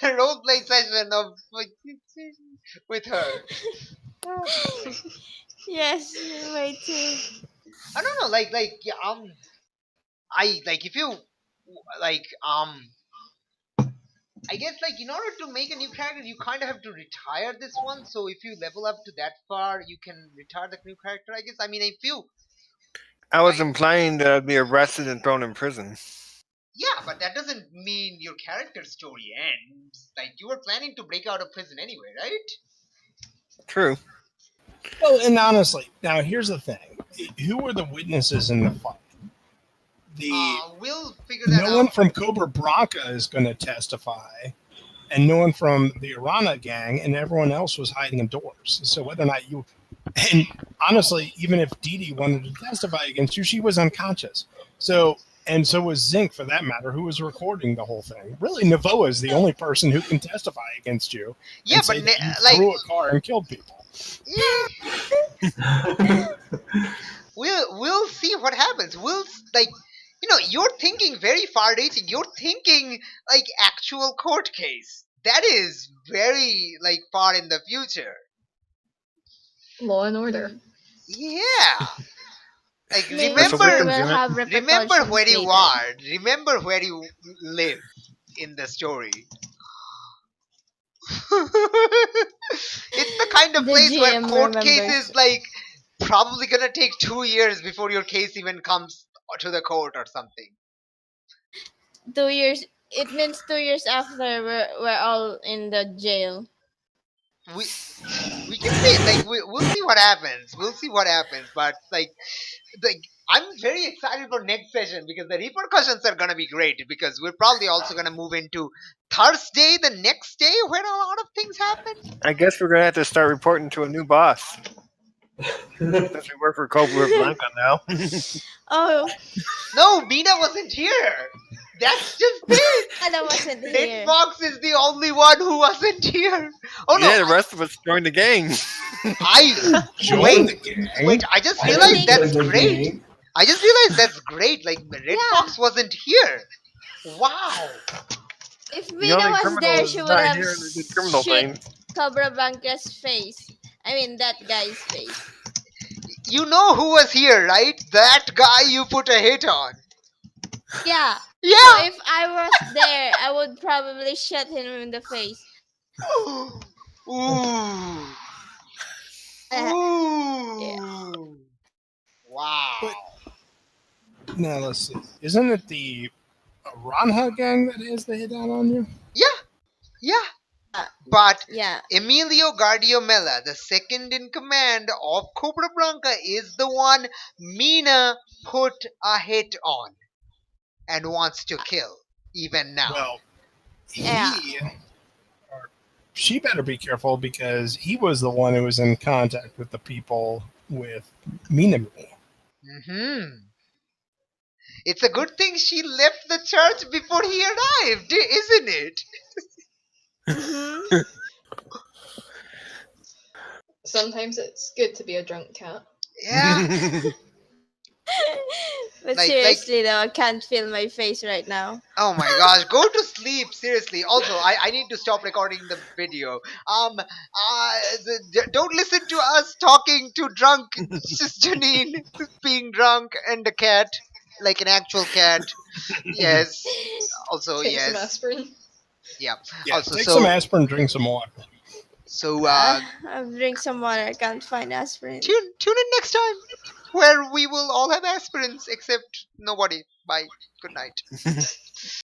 A: roleplay session of with her.
F: Yes, me too.
A: I don't know, I like if you like I guess in order to make a new character, you kind of have to retire this one. So if you level up to that far, you can retire the new character. I guess. I mean, if you.
C: I was implying that I'd be arrested and thrown in prison.
A: Yeah, but that doesn't mean your character story ends. Like you were planning to break out of prison anyway, right?
C: True.
B: Well, and honestly, now here's the thing: who were the witnesses in the fight?
A: We'll figure that out.
B: No one from Cobra Blanca is going to testify, and no one from the Arana gang, and everyone else was hiding indoors. So whether or not you, and honestly, even if Didi wanted to testify against you, she was unconscious. So, and so was Zinc, for that matter, who was recording the whole thing. Really, Navoa is the only person who can testify against you.
A: Yeah, but
B: you threw a car and killed people.
A: Yeah. We'll see what happens. You're thinking very far-reaching. You're thinking like actual court case. That is very like far in the future.
D: Law and order.
A: Yeah. Like
F: Maybe
C: That's a
F: we
A: remember
C: Wiccans
F: will
C: unit.
F: have
A: remember
F: repercussions
A: where you
F: later.
A: are. Remember where you live in the story. It's the kind of
F: The
A: place where
F: GM
A: court
F: remembers.
A: case is like probably gonna take 2 years before your case even comes to the court or something.
F: 2 years. It means 2 years after we're all in the jail.
A: We can see like we'll see what happens. We'll see what happens. But like I'm very excited for next session because the repercussions are gonna be great because we're probably also gonna move into Thursday, the next day, where a lot of things happen.
C: I guess we're gonna have to start reporting to a new boss. Since we work for Cobra Blanca now.
F: Oh,
A: No, Mina wasn't here. That's just it.
F: Anna wasn't
A: Red
F: here.
A: Fox is the only one who wasn't here. Oh
C: Yeah,
A: no,
C: the rest of us joined the gang.
A: I
B: Join
A: wait.
B: the gang.
A: Wait, I just
E: I
A: realized
F: think-
A: that's
E: joined the
A: great.
E: gang.
A: I just realized that's great. Like Red
F: Yeah.
A: Fox wasn't here. Wow.
F: If
C: The
F: Mina
C: only
F: was
C: criminal
F: there,
C: is
F: she would
C: not
F: have
C: here and did criminal
F: shoot
C: things.
F: Cobra Blanca's face. I mean, that guy's face.
A: You know who was here, right? That guy you put a hit on.
F: Yeah.
A: Yeah.
F: So if I was there, I would probably shoot him in the face.
A: Ooh. Ooh. Wow.
B: Now let's see. Isn't it the Ranha gang that has the hit out on you?
A: Yeah. But
F: Yeah.
A: Emilio Guardiomela, the second in command of Cobra Blanca, is the one Mina put a hit on and wants to kill, even now.
B: Well,
F: Yeah.
B: or she better be careful because he was the one who was in contact with the people with Minami.
A: It's a good thing she left the church before he arrived, isn't it?
F: Mhm.
D: Sometimes it's good to be a drunk cat.
A: Yeah.
F: But
A: Like-
F: seriously though, I can't feel my face right now.
A: Oh my gosh, go to sleep, seriously. Also, I need to stop recording the video. Don't listen to us talking to drunk Janine being drunk and a cat, like an actual cat. Yes. Also,
D: Take some
A: yes.
D: aspirin.
A: Yeah.
B: Yeah,
A: Also,
B: take
A: so-
B: some aspirin, drink some water.
A: So,
F: I'll drink some water. I can't find aspirin.
A: tune in next time where we will all have aspirins except nobody. Bye. Good night.